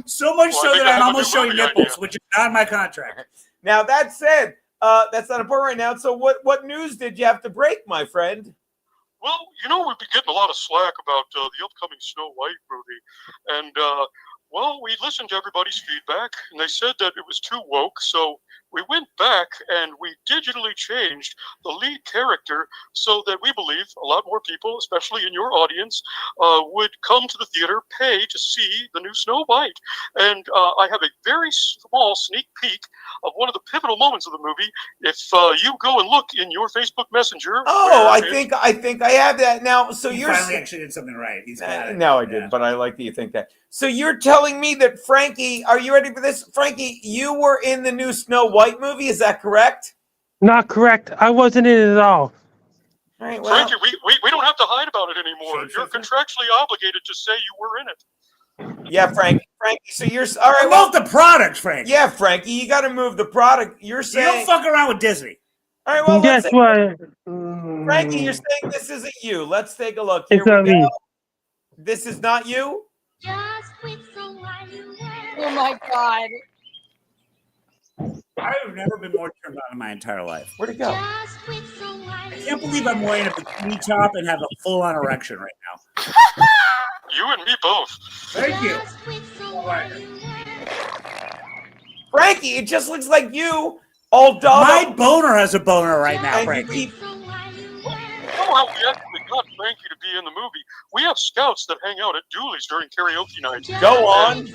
So much so that I'm almost showing nipples, which is not in my contract. Now, that said, that's not important right now. So what news did you have to break, my friend? Well, we've been getting a lot of slack about the upcoming Snow White movie. And, well, we listened to everybody's feedback, and they said that it was too woke. So we went back and we digitally changed the lead character so that we believe a lot more people, especially in your audience, would come to the theater, pay to see the new Snow White. And I have a very small sneak peek of one of the pivotal moments of the movie. If you go and look in your Facebook Messenger. Oh, I think I have that now. So He you're finally actually did something right. He's got it. No, I didn't, but I like that you think that. So you're telling me that Frankie, are you ready for this? Frankie, you were in the new Snow White movie, is that correct? Not correct. I wasn't in it at all. All right, well, Frankie, we don't have to hide about it anymore. You're contractually obligated to say you were in it. yeah, Frankie, so you're all right. Promote the product, Frankie. Yeah, Frankie, you got to move the product. You're You saying don't fuck around with Disney. All right, well, Guess what? Frankie, you're saying this isn't you. Let's take a look. It's Here not we go. me. This is not you? Oh my God. I've never been more turned on in my entire life. Where'd it go? I can't believe I'm wearing a bikini top and have a full-on erection right now. You and me both. Thank you. Frankie, it just looks like you all dolled My up. boner has a boner right now, And you Frankie. keep You know how we actually got Frankie to be in the movie? We have scouts that hang out at Dooley's during karaoke nights. Go on.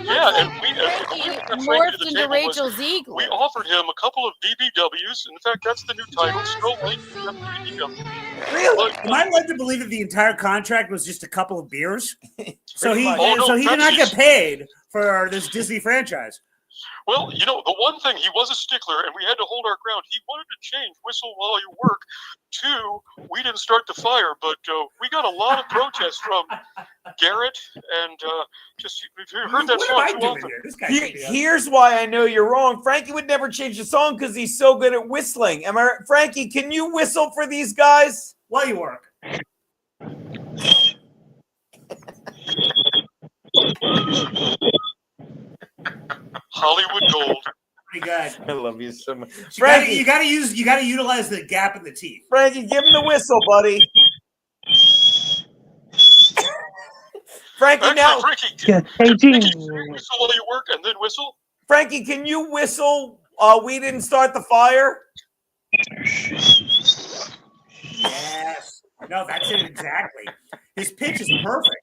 Yeah, and we got Frankie to Morphed the into table Rachel was- Ziegler. We offered him a couple of BBWs. In fact, that's the new title, Snow White BBW. Really? Am I led to believe that the entire contract was just a couple of beers? So he much. Oh, no, did not Pepsi's- get paid for this Disney franchise. Well, the one thing, he was a stickler, and we had to hold our ground. He wanted to change Whistle While You Work to We Didn't Start the Fire, but we got a lot of protests from Garrett, and we've heard that What song am I too doing often. here? This guy Here's why I know you're wrong. Frankie would never change the song because he's so good at whistling. Am I right? Frankie, can you whistle for these guys? While you work. Hollywood Gold. Pretty good. I love you so much. You gotta utilize the gap in the teeth. Frankie, give him the whistle, buddy. Frankie, Actually, now, Frankie, Yeah. Hey, Gene. Frankie, can you whistle while you work and then whistle? Frankie, can you whistle? We didn't start the fire. Yes. No, that's it exactly. His pitch is perfect.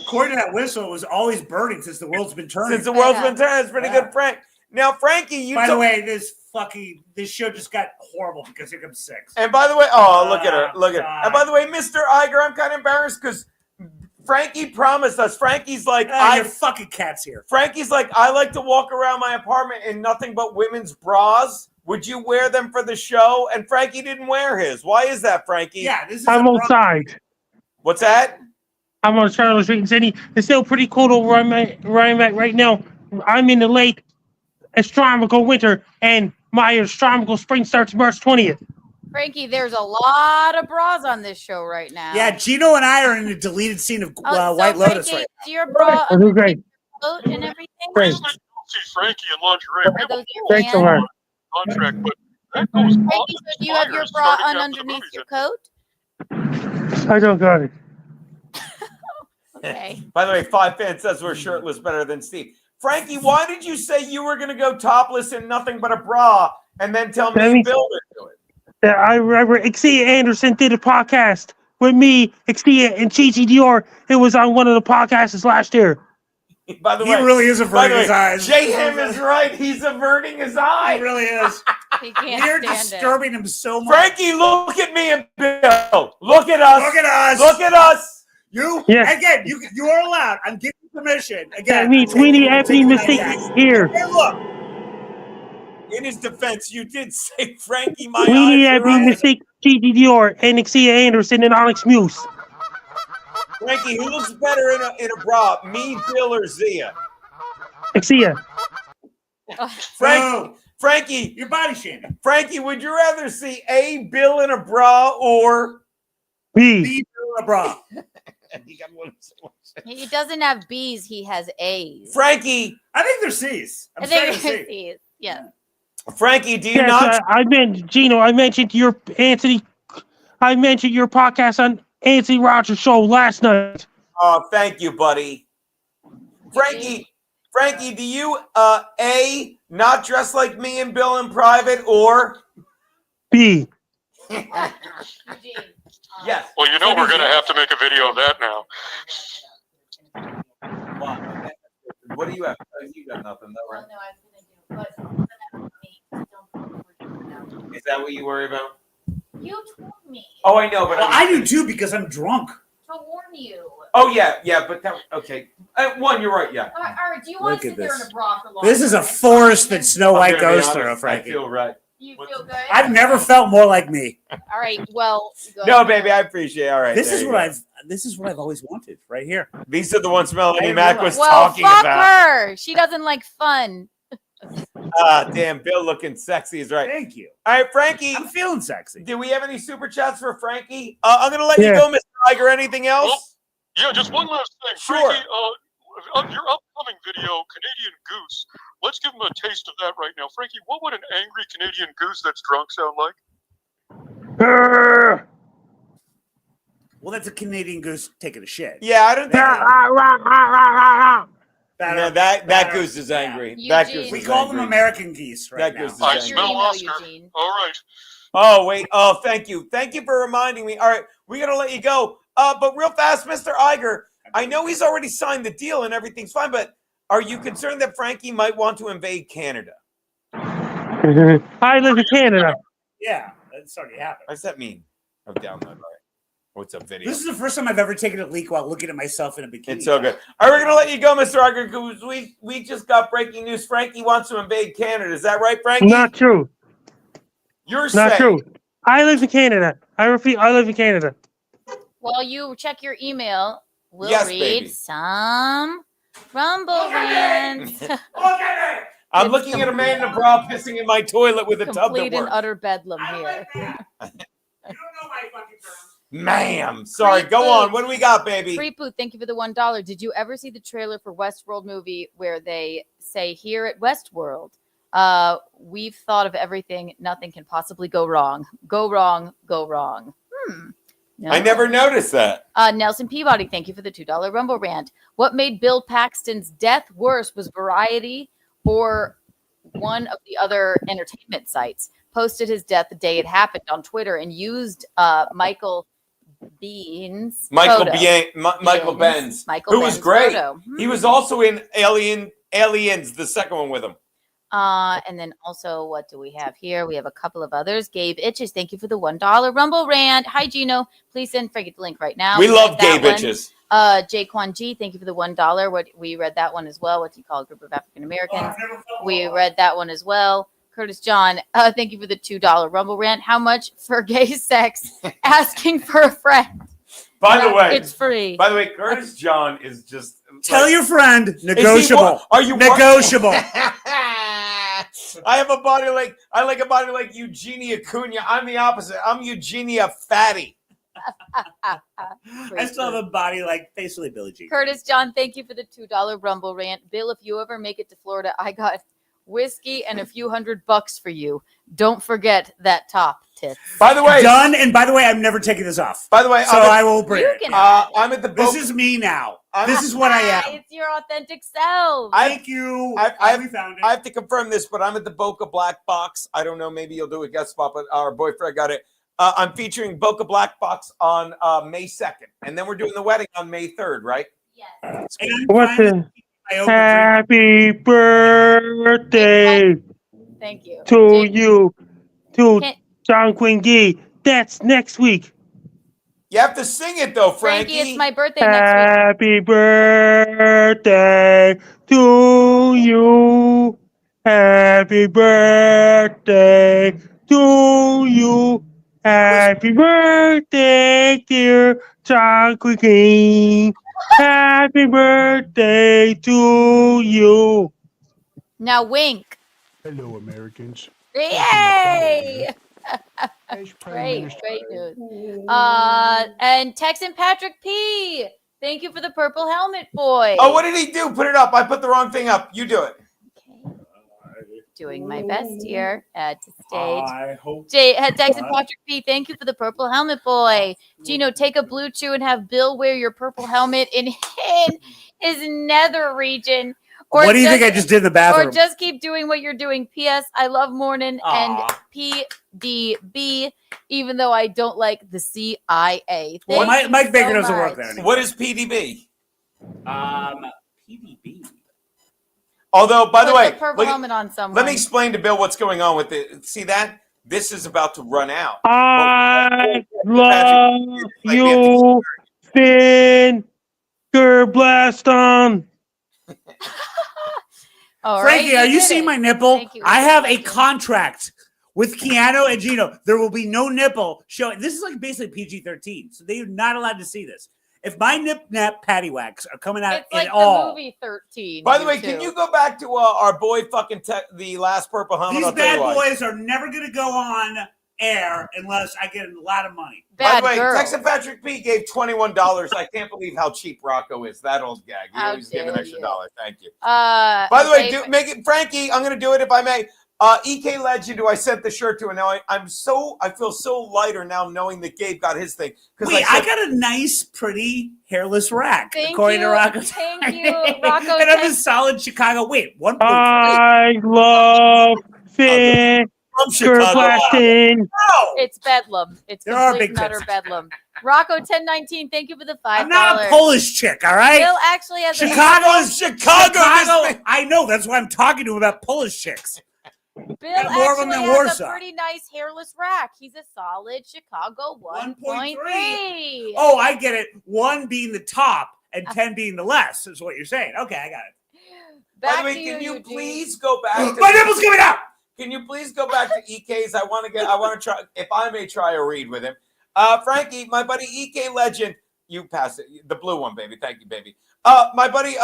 According to that whistle, it was always burning since the world's been turning. Since the world's been turning, it's pretty good, Frank. Now, Frankie, you. By the way, this show just got horrible because here comes 6. And by the way, look at her, look at her. And by the way, Mr. Iger, I'm kind of embarrassed because Frankie promised us. Frankie's like, your fucking cat's here. Frankie's like, I like to walk around my apartment in nothing but women's bras. Would you wear them for the show? And Frankie didn't wear his. Why is that, Frankie? Yeah, this is. I'm outside. What's that? I'm on Charlotte Street in Sydney. It's still pretty cold over where I'm at right now. I'm in the late astronomical winter, and my astronomical spring starts March 20th. Frankie, there's a lot of bras on this show right now. Yeah, Gino and I are in a deleted scene of So White Lotus Frankie, right is your bra Oh, great. coat and everything? Great. See Frankie in lingerie. We have those a your Thanks a pants? lot. contract, but that goes on. Frankie, so do you have your bra on underneath your coat? I don't got it. Okay. By the way, 5 fans says we're shirtless better than Steve. Frankie, why did you say you were going to go topless in nothing but a bra and then tell me and Bill to do it? I remember Xia Anderson did a podcast with me, Xia, and Gigi Dior. It was on one of the podcasts last year. By the He way, really is averting his eyes. J Ham is right. He's averting his eye. He really is. He can't We're stand disturbing him so much. Frankie, look at me and Bill. Look at us. Look at us. Look at us. You Yeah. again. You are allowed. I'm giving you permission. Again, That means we need Anthony mistakes here. Hey, look. in his defense, you did say, Frankie, my We need eyes to are eyes. mistake Gigi Dior and Xia Anderson and Onyx Muse. Frankie, who looks better in a bra, me, Bill, or Zia? Xia. Frankie, you're body shaming. Frankie, would you rather see A, Bill in a bra, or B, Bill in a bra? He doesn't have B's, he has A's. Frankie, I think they're C's. I think they're C's. Yeah. Frankie, do you yes, not? I mentioned your podcast on Anthony Rogers' show last night. Oh, thank you, buddy. Frankie, do you A, not dress like me and Bill in private, or B? Yes. Well, you know we're going to have to make a video of that now. What do you have? You got nothing, though, right? Is that what you worry about? You told me Oh, I know, but I do too because I'm drunk. to warn you. Oh yeah, but that okay. One, you're right. Yeah. All right, do you want Look to at sit there in this. a bra for long? This is a forest that Snow I'm White gonna be goes honest, through, Frankie. I feel right. You feel good? I've never felt more like me. All right, well. No, baby, I appreciate it. All right. This there is you what go. This is what I've always wanted, right here. These are the ones Melanie I Mack was Well, talking fuck about. her. She doesn't like fun. Ah, damn, Bill looking sexy is right. Thank you. All right, Frankie. I'm feeling sexy. Do we have any super chats for Frankie? I'm gonna let you Yeah. go, Mr. Iger. Anything else? Well, yeah, just one last thing. Sure. Frankie, on your upcoming video, Canadian Goose, let's give him a taste of that right now. Frankie, what would an angry Canadian goose that's drunk sound like? Well, that's a Canadian goose taking a shit. Yeah, I don't think. Better, that better. goose is angry. Eugene. That goose. We is call them angry. American geese right That now. goose is I angry. smell email, Oscar. Eugene. All right. Oh wait. Oh, thank you. Thank you for reminding me. All right, we're gonna let you go. But real fast, Mr. Iger. I know he's already signed the deal and everything's fine, but are you concerned that Frankie might want to invade Canada? I live in Canada. Yeah, that's already happened. What does that mean? Oh, download. All right. What's up, video? This is the first time I've ever taken a leak while looking at myself in a bikini. It's so good. All right, we're gonna let you go, Mr. Iger, because we just got breaking news. Frankie wants to invade Canada. Is that right, Frankie? Not true. You're Not saying. true. I live in Canada. I repeat, I live in Canada. While you check your email, we'll Yes, read baby. some Rumble rants. I'm looking at a man in a bra pissing in my toilet with a tub that Complete and works. utter bedlam here. Ma'am, sorry. Free Go food. on. What do we got, baby? Free Poot, thank you for the $1. Did you ever see the trailer for Westworld movie where they say here at Westworld, we've thought of everything, nothing can possibly go wrong. Go wrong, go wrong. No. I never noticed that. Nelson Peabody, thank you for the $2 Rumble rant. What made Bill Paxton's death worse was Variety or one of the other entertainment sites posted his death the day it happened on Twitter and used Michael Ben's Michael photo. Benz, Michael who was Ben's great. photo. He was also in Aliens, the second one with him. And then also, what do we have here? We have a couple of others. Gabe Itches, thank you for the $1 Rumble rant. Hi, Gino. Please send Frankie the link right now. We love read that Gabe one. Itches. Jaquan G, thank you for the $1. What we read that one as well. What do you call a group of African Americans? We read that one as well. Curtis John, thank you for the $2 Rumble rant. How much for gay sex? Asking for a friend. By the way, it's free. By the way, Curtis John is just Tell your friend, negotiable. Are you negotiable? I like a body like Eugenia Cunha. I'm the opposite. I'm Eugenia Fatty. I still have a body like basically Billie Jean. Curtis John, thank you for the $2 Rumble rant. Bill, if you ever make it to Florida, I got whiskey and a few $100 for you. Don't forget that top tip. By the way, done. And by the way, I'm never taking this off. By the way, so I will bring it. I'm at the. This is me now. This is what I am. It's your authentic self. Thank you. I have to confirm this, but I'm at the Boca Black Box. I don't know. Maybe you'll do a guest spot, but our boyfriend got it. I'm featuring Boca Black Box on May 2nd, and then we're doing the wedding on May 3rd, right? Yes. What's in? Happy birthday Thank you. to you, to John Quinn Gee. That's next week. You have to sing it though, Frankie. It's my birthday next week. Happy birthday to you. Happy birthday to you. Happy birthday, dear Chocolate King. Happy birthday to you. Now wink. Hello, Americans. Yay! Great news. And Texan Patrick P. Thank you for the purple helmet, boy. Oh, what did he do? Put it up. I put the wrong thing up. You do it. Doing my best here. Add to stage. I hope. Texan Patrick P. Thank you for the purple helmet, boy. Gino, take a blue chew and have Bill wear your purple helmet in his nether region. Or what do you think I just did in the bathroom? Or just keep doing what you're doing. P.S. I love Morning and PDB, even though I don't like the CIA. Well, Mike Baker doesn't work there anymore. What is PDB? PDB. Although, by the Put way, the purple helmet on someone. let me explain to Bill what's going on with it. See that? This is about to run out. I love you, Finn Gerblaston. Frankie, are you seeing my nipple? I have a contract with Keanu and Gino. There will be no nipple showing. This is like basically PG-13, so they're not allowed to see this. If my nip patty wax are coming out It's like at all, the movie 13. By the way, can you go back to our boy the last purple helmet? these I'll tell you bad why. boys are never going to go on air unless I get a lot of money. By the way, Texan Patrick P gave $21. I can't believe how cheap Rocco is. That old gag. He always give an extra $1. Thank you. By the way, make it, Frankie. I'm going to do it if I may. EK Legend, who I sent the shirt to, and now I feel so lighter now knowing that Gabe got his thing. Wait, I got a nice, pretty hairless rack, according to Rocco. Thank you, Rocco. And I'm in solid Chicago. Wait, 1.3. I love Finn Gerblaston. It's Bedlam. It's There are complete big and utter tits. Bedlam. Rocco 1019, thank you for the $5. I'm not a Polish chick, all right? Bill actually has Chicago. I know. That's why I'm talking to him about Polish chicks. Bill Got more of them actually than has Warsaw. a pretty nice hairless rack. He's a solid Chicago 1.3. Oh, I get it. 1 being the top and 10 being the less is what you're saying. Okay, I got it. By the way, can you please go back? My nipple's coming out. Can you please go back to EK's? I want to try, if I may try a read with him. Frankie, my buddy EK Legend, you pass it. The blue one, baby. Thank you, baby. My buddy,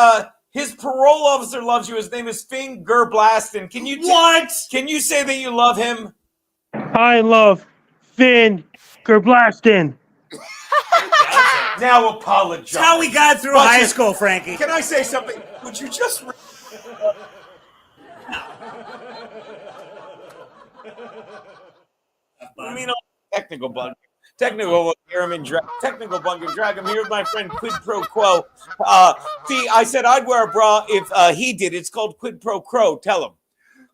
his parole officer loves you. His name is Finn Gerblaston. Can you Can you say that you love him? I love Finn Gerblaston. Now apologize. That's how we got through high school, Frankie. Can I say something? Would you just... I mean, technical bug. Technical bug and drag. I'm here with my friend Quid Pro Crow. See, I said I'd wear a bra if he did. It's called Quid Pro Crow. Tell him.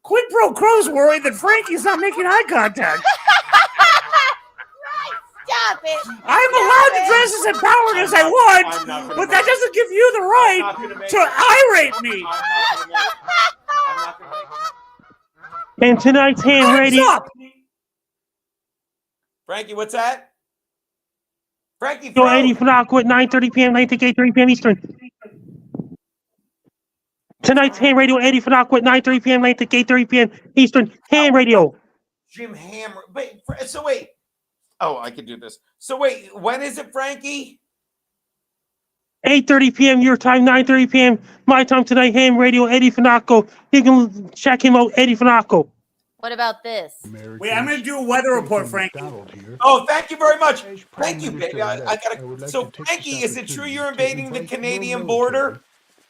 Quid Pro Crow's worried that Frankie's not making eye contact. Stop it. I'm allowed to dress as empowered as I want, but that doesn't give you the right to irate me. And tonight's hand radio. Frankie, what's that? Frankie, Go Eddie Fanaco at 9:30 p.m., 9:30 p.m. Eastern. Tonight's hand radio, Eddie Fanaco at 9:30 p.m., 9:30 p.m. Eastern. Hand radio. Jim Hammer. Wait, so wait. Oh, I can do this. So wait, when is it, Frankie? 8:30 p.m. your time, 9:30 p.m. my time tonight. Ham radio, Eddie Fanaco. You can check him out, Eddie Fanaco. What about this? Wait, I'm going to do a weather report, Frankie. Oh, thank you very much. Thank you, baby. I gotta. So, Frankie, is it true you're invading the Canadian border?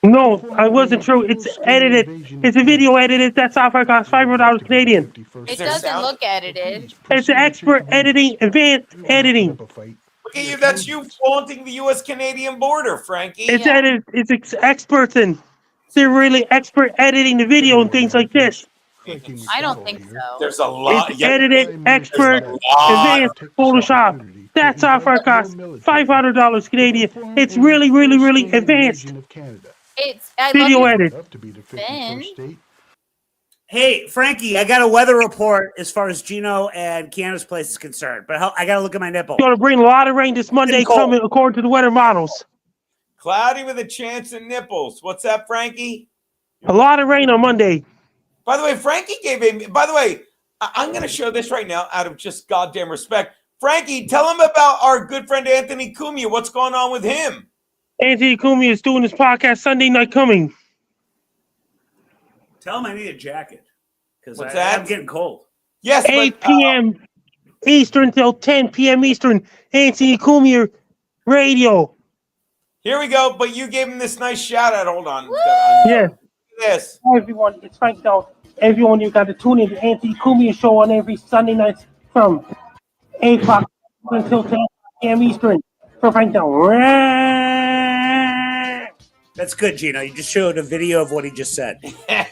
No, I wasn't true. It's edited. It's a video edited. That software costs $500 Canadian. It doesn't look edited. It's expert editing, advanced editing. Look at you. That's you flaunting the U.S.-Canadian border, Frankie. It's edited. It's experts and they're really expert editing the video and things like this. I don't think so. There's a lot. It's edited, expert, advanced Photoshop. That software costs $500 Canadian. It's really, really, really advanced. It's video edit. Ben. Hey, Frankie, I got a weather report as far as Gino and Keanu's place is concerned, but I got to look at my nipple. Going to bring a lot of rain this Monday coming according to the weather models. Cloudy with a chance of nipples. What's that, Frankie? A lot of rain on Monday. By the way, Frankie gave a. By the way, I'm going to show this right now out of just goddamn respect. Frankie, tell him about our good friend Anthony Cumia. What's going on with him? Anthony Cumia is doing his podcast Sunday Night Coming. Tell him I need a jacket because What's that? I'm getting cold. Yes, 8 p.m. Eastern till 10 p.m. Eastern. Anthony Cumia Radio. Here we go. But you gave him this nice shout out. Hold on. Yeah. Yes. Hi, everyone. It's Frank Dowd. Everyone, you got to tune in to Anthony Cumia show on every Sunday night from 8 o'clock until 10 p.m. Eastern for Frank Dowd. That's good, Gino. You just showed a video of what he just said.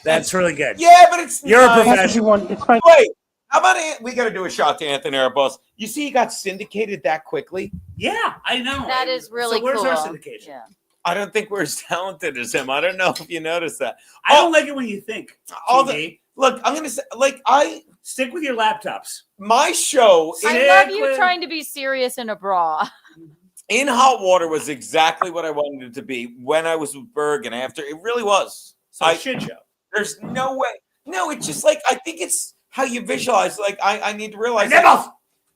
That's really good. Yeah, but it's You're nice. a professional. Wait, how about we got to do a shot to Anthony, our boss. You see, he got syndicated that quickly. Yeah, I know. That is really so where's cool. our syndication? Yeah. I don't think we're as talented as him. I don't know if you noticed that. I don't like it when you think. Look, I'm gonna say, stick with your laptops. My show. I love you trying to be serious in a bra. In Hot Water was exactly what I wanted it to be when I was with Berg and after. It really was. So a shit show. There's no way. No, it's just like I think it's how you visualize. Like I need to realize.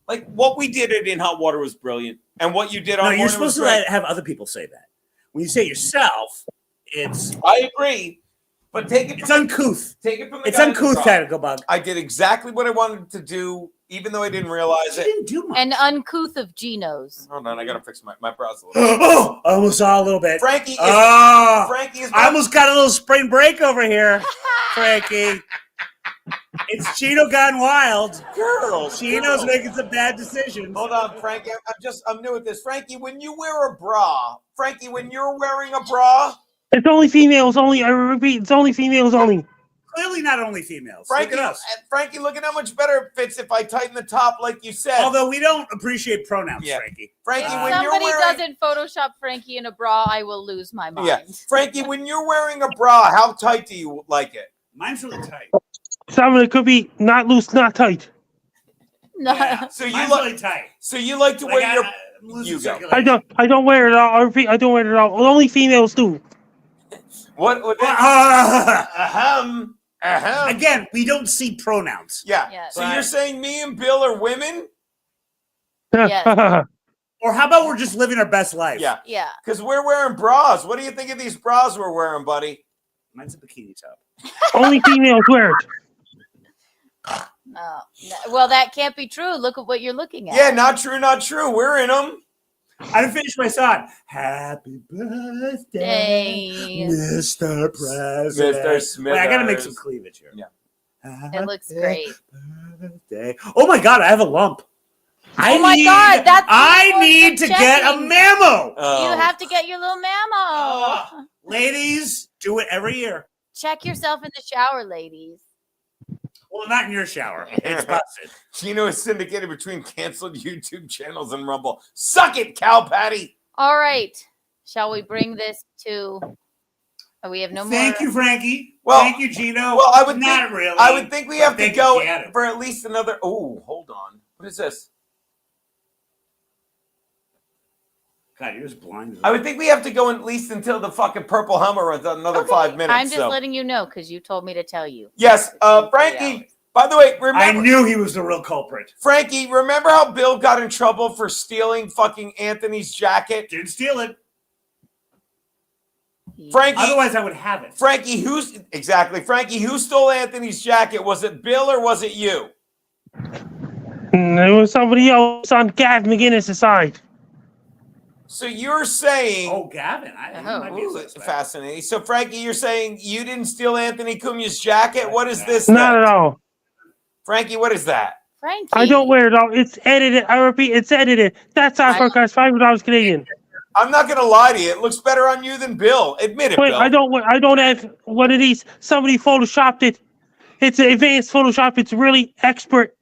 Like what we did at In Hot Water was brilliant, and what you did on. No, you're Morning supposed was to great. have other people say that. When you say it yourself, it's. I agree, but take it. It's uncouth. Take it from the. It's guy in the uncouth, front. Technical Bug. I did exactly what I wanted to do, even though I didn't realize it. Didn't do much. An uncouth of Geno's. Hold on, I gotta fix my browser. A little bit. Oh, I almost saw a little bit. Frankie is. Frankie is. I almost got a little spring break over here, Frankie. It's Gino gone wild. Gino's making some bad decisions. Hold on, Frankie. I'm new at this. Frankie, when you wear a bra, Frankie, when you're wearing a bra, It's only females only. I repeat, it's only females only. Clearly not only females. Frankie, Look at us. Frankie, look at how much better it fits if I tighten the top, like you said. Although we don't appreciate pronouns, Yeah. Frankie. Frankie, If when you're somebody wearing, doesn't Photoshop Frankie in a bra, I will lose my mind. yeah, Frankie, when you're wearing a bra, how tight do you like it? Mine's really tight. Some of it could be not loose, not tight. No. Yeah, So you mine's like, really tight. so you like to Like, wear your. I'm losing You go. circulation. I don't wear it all. I repeat, I don't wear it all. Only females do. What? Again, we don't see pronouns. Yeah. Yes. So you're saying me and Bill are women? Yes. Or how about we're just living our best life? Yeah. Yeah. Because we're wearing bras. What do you think of these bras we're wearing, buddy? Mine's a bikini top. Only females wear it. No. Well, that can't be true. Look at what you're looking at. Yeah, not true, not true. We're in them. I didn't finish my song. Happy birthday, Hey. Mr. President. Mr. Smithers. Wait, I gotta make some cleavage here. Yeah. It looks great. Birthday. Oh my god, I have a lump. Oh my God, that's I the need to get a checking. memo. You have to get your little memo. Ladies, do it every year. Check yourself in the shower, ladies. Well, not in your shower. It's busted. Gino is syndicated between canceled YouTube channels and Rumble. Suck it, cow patty. All right. Shall we bring this to? Oh, we have no more. Thank you, Frankie. Well- Thank you, Gino. Well, I would not think, really. I would think we have to Thank you, go Janet. for at least another. Oh, hold on. What is this? God, you're just blind. I would think we have to go at least until the fucking purple Hummer runs another 5 minutes. I'm just so. letting you know because you told me to tell you. Yes, Frankie. By the way, remember, I knew he was the real culprit. Frankie, remember how Bill got in trouble for stealing fucking Anthony's jacket? Didn't steal it. Frankie. Otherwise, I would have it. Frankie, Frankie, who stole Anthony's jacket? Was it Bill or was it you? It was somebody else on Gavin McGinnis' side. So you're saying. Oh, Gavin. I might be a suspect. Fascinating. So, Frankie, you're saying you didn't steal Anthony Cumia's jacket? What is this? Not then? at all. Frankie, what is that? Frankie. I don't wear it all. It's edited. I repeat, it's edited. That's our forecast. $5 Canadian. I'm not going to lie to you. It looks better on you than Bill. Admit it, Wait, Bill. I don't have one of these. Somebody photoshopped it. It's an advanced Photoshop. It's really expert,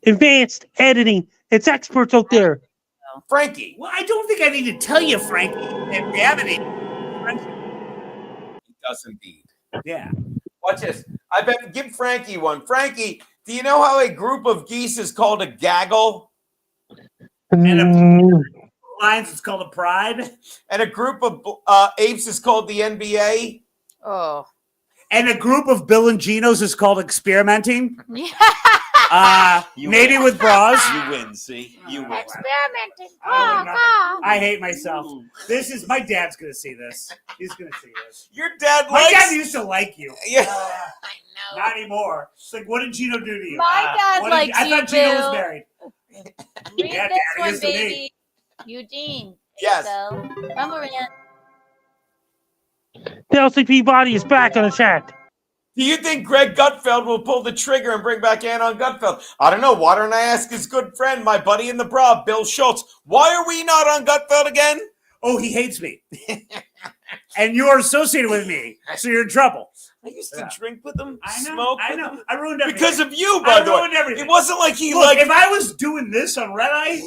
advanced editing. It's experts out there. Frankie. Well, I don't think I need to tell you, Frankie. And Gavin, He does indeed. yeah. Watch this. I bet. Give Frankie one. Frankie, do you know how a group of geese is called a gaggle? And Lions, it's called a pride. And a group of apes is called the NBA? Oh. And a group of Bill and Geno's is called experimenting. Yeah. Maybe with bras. You win, see? You win. Experimenting. I hate myself. This is my dad's gonna see this. He's gonna see this. Your dad My likes... dad used to like you. Yeah. I know. Not anymore. It's like, what did Gino do to you? My dad likes I you, thought Gino was Bill. married. Read Yeah, this Daddy, one, is to me. baby. Eugene. Yes. So, Rumble Rant. The LCP body is back on the chat. Do you think Greg Gutfeld will pull the trigger and bring back Anon Gutfeld? I don't know. Why don't I ask his good friend, my buddy in the bra, Bill Schulz? Why are we not on Gutfeld again? Oh, he hates me. And you are associated with me, so you're in trouble. I used to drink with him, I know, smoke I with know. him. I ruined everything. Because of you, by the way. Everything. It wasn't like he Look, liked... if I was doing this on Red Eye,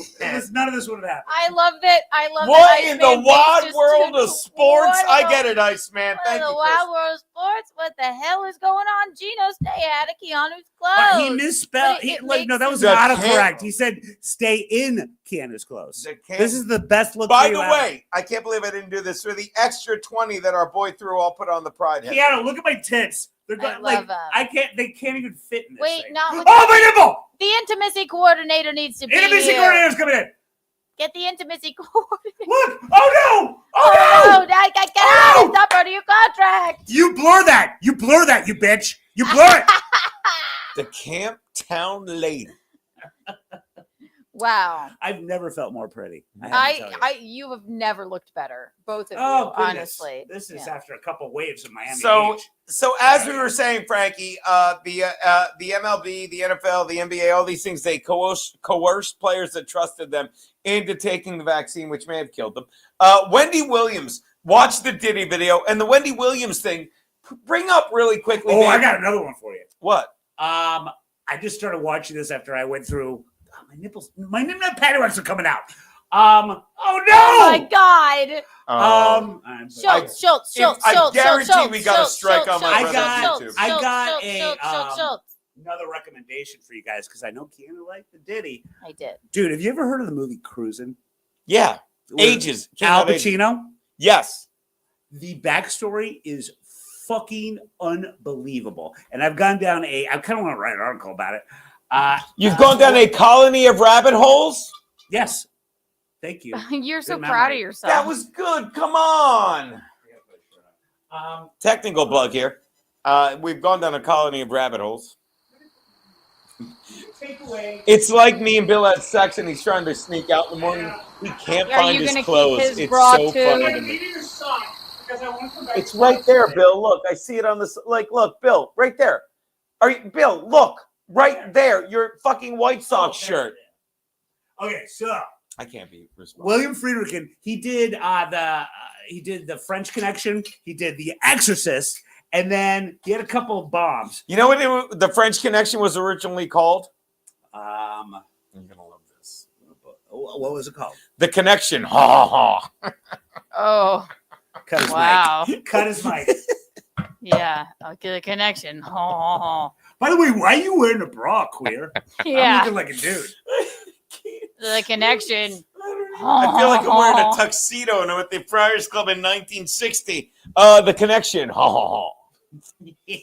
none of this would have happened. I love that. I love What that in Iceman the wide thinks world just of sports? what I the- get it, Iceman. what Thank in you, the Chris. wild world of sports? What the hell is going on? Gino, stay out of Keanu's But clothes. he misspelled. But it No, makes that was The autocorrect. He said, "Stay in Keanu's clothes." This is the best look. By for the you way, I can't believe I didn't do this. For the extra 20 that our boy threw, I'll put on the Pride head. Keanu, look at my tits. They're I going, love like I can't. They can't even fit in this. Wait, thing. not with Oh, my nipple! the intimacy coordinator needs to be Intimacy here. coordinator's coming in. Get the intimacy coordinator. Look! Oh no! Oh Oh, no! Get Oh, out! no! It's not part of your contract. You blur that! You blur that, you bitch! You blur it! The Camp Town lady. Wow. I've never felt more pretty. I have to tell you. You have never looked better, both of Oh, you. goodness. Honestly, This is Yeah. after a couple waves of Miami So, Beach. so as we were saying, Frankie, the MLB, the NFL, the NBA, all these things, they coerced players that trusted them into taking the vaccine, which may have killed them. Wendy Williams, watch the Diddy video, and the Wendy Williams thing. Bring up really quickly. Oh, man. I got another one for you. What? I just started watching this after I went through. Oh, my nipples, my nipple patterns are coming out. Oh no! Oh my God! Schultz. I guarantee we got a strike on my brother on YouTube. I got another recommendation for you guys because I know Keanu liked the Diddy. I did. Dude, have you ever heard of the movie Cruisin'? Yeah, With ages. Al Pacino. Yes. The backstory is fucking unbelievable, and I've gone down I kind of want to write an article about it. You've gone down a colony of rabbit holes? Yes. Thank you. You're so Good proud memory. of yourself. That was good. Come on. Technical bug here. We've gone down a colony of rabbit holes. It's like me and Bill had sex and he's trying to sneak out in the morning. He can't Are find you his gonna keep clothes. his It's bra so too? funny to me. It's right there, Bill. Look, I see it on this. Like, look, Bill, right there. Are you, Bill? Look, right there. Your fucking White Sox shirt. Okay, so I can't be responsible. William Friedkin, he did the French Connection, he did The Exorcist, and then he had a couple of bombs. You know what the French Connection was originally called? I'm gonna love this. What was it called? The Connection. Ha ha ha. Oh. Cut his Wow. mic. Cut his mic. Yeah. Okay, the connection. Oh. By the way, why are you wearing a bra, queer? Yeah. I'm looking like a dude. The connection. I feel like I'm wearing a tuxedo and I'm at the Friars Club in 1960. The Connection. Ha ha ha.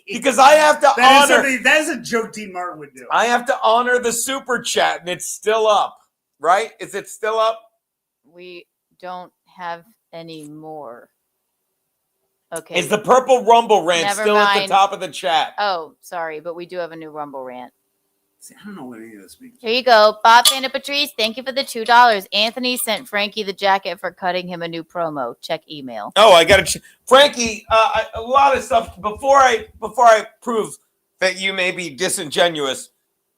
Because I have to honor. That is a joke Dean Martin would do. I have to honor the super chat, and it's still up, right? Is it still up? We don't have any more. Okay. Is the Purple Rumble rant Never still at the mind. top of the chat? Oh, sorry, but we do have a new Rumble rant. See, I don't know what any of this means. Here you go. Bob Santa Patrice, thank you for the $2. Anthony sent Frankie the jacket for cutting him a new promo. Check email. Oh, I got to, Frankie. A lot of stuff before I prove that you may be disingenuous.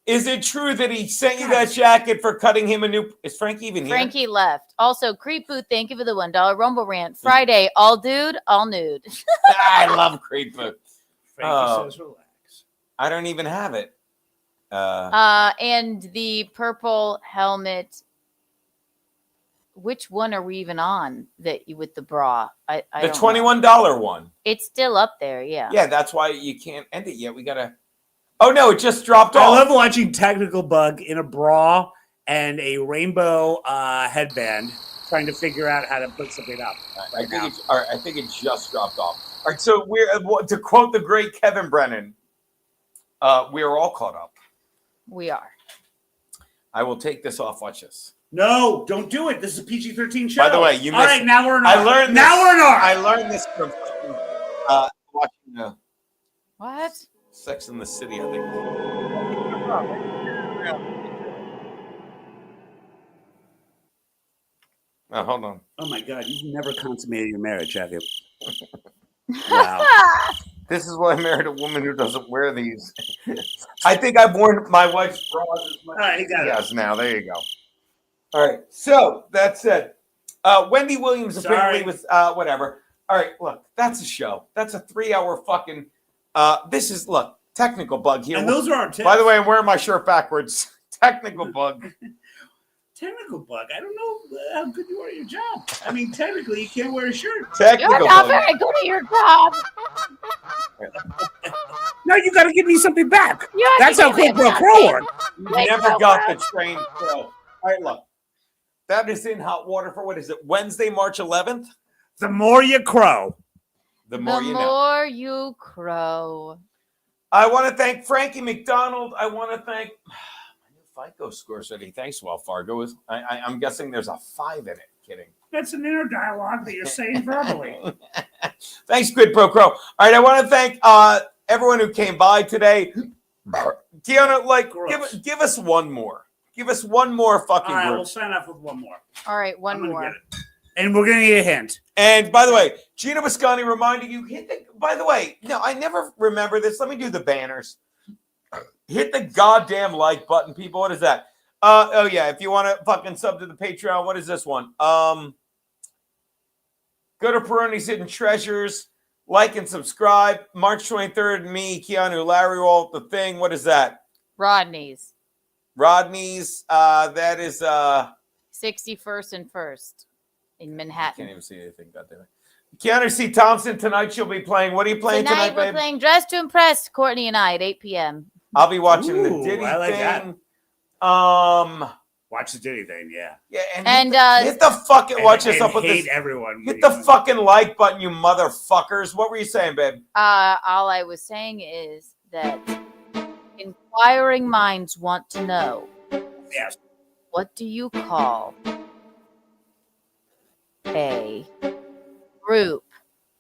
Is it true that he sent you that jacket for cutting him a new? Is Frankie even here? Frankie left. Also, Creep Booth, thank you for the $1 Rumble rant. Friday, all dude, all nude. I love Creed Booth. Frankie says relax. I don't even have it. And the purple helmet. Which one are we even on that you with the bra? I The don't know. $21 one. It's still up there, yeah. Yeah, that's why you can't end it yet. We gotta. Oh no, it just dropped I off. love watching Technical Bug in a bra and a rainbow headband, trying to figure out how to put something up. I think it just dropped off. All right, so we're to quote the great Kevin Brennan, we are all caught up. We are. I will take this off. Watch this. No, don't do it. This is a PG-13 show. By the way, you missed. All right, now we're in R. I learned. Now this, we're in R. I learned this from watching What? Sex in the City. I think. Oh, hold on. Oh my God, you've never consummated your marriage, have you? Wow. This is why I married a woman who doesn't wear these. I think I've worn my wife's bras as much as she has now. There you go. All right. So that said, Wendy Williams apparently was whatever. All right. Look, that's a show. That's a 3-hour fucking. This is technical bug here. And those are our tips. By the way, I'm wearing my shirt backwards. Technical bug. Technical bug. I don't know how good you are at your job. I mean, technically, you can't wear a shirt. Technical You're not very good at your job. Now you got to give me something back. You have That's to how give me Quid Pro something. Crow works. You Wait, never no, got what? the train pro. All right, look. That is in hot water for what is it? Wednesday, March 11th? The more you crow. The more The you know. more you crow. I want to thank Frankie McDonald. I want to thank my new FICO score city. Thanks, Wells Fargo. I'm guessing there's a 5 in it. Kidding. That's an inner dialogue that you're saying verbally. Thanks, Quid Pro Crow. All right, I want to thank everyone who came by today. Tiana, give us one more. Give us one more fucking All right, group. we'll sign off with one more. All right, one more. Get it. And we're going to need a hint. And by the way, Gina Biscotti reminding you, by the way, no, I never remember this. Let me do the banners. Hit the goddamn like button, people. What is that? Oh, yeah, if you want to fucking sub to the Patreon, what is this one? Go to Peroni's Hidden Treasures, like and subscribe. March 23rd, me, Keanu, Larry Walt, the thing. What is that? Rodney's. Rodney's. That is 61st and 1st in I Manhattan. can't even see anything. Goddamn it. Keanu C. Thompson tonight. She'll be playing. What are you playing tonight, we're babe? playing Dress to Impress, Courtney and I at 8 p.m. I'll be watching the Ooh, Diddy I like thing. Watch the Diddy thing, yeah. Yeah, And hit the fucking watch this up with hate this. everyone. Hit the fucking like button, you motherfuckers. What were you saying, babe? all I was saying is that inquiring minds want to know. Yes. What do you call a group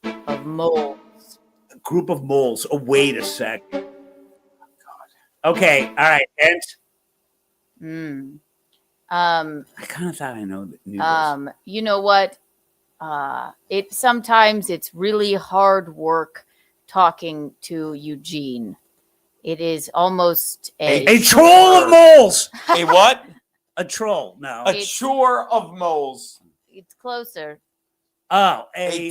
of moles? A group of moles. Oh, wait a sec. Oh, God. Okay, all right. And I kind of thought I knew this. You know what? Sometimes it's really hard work talking to Eugene. It is almost A troll of moles. A what? A troll. No. A chore of moles. It's closer. Oh, a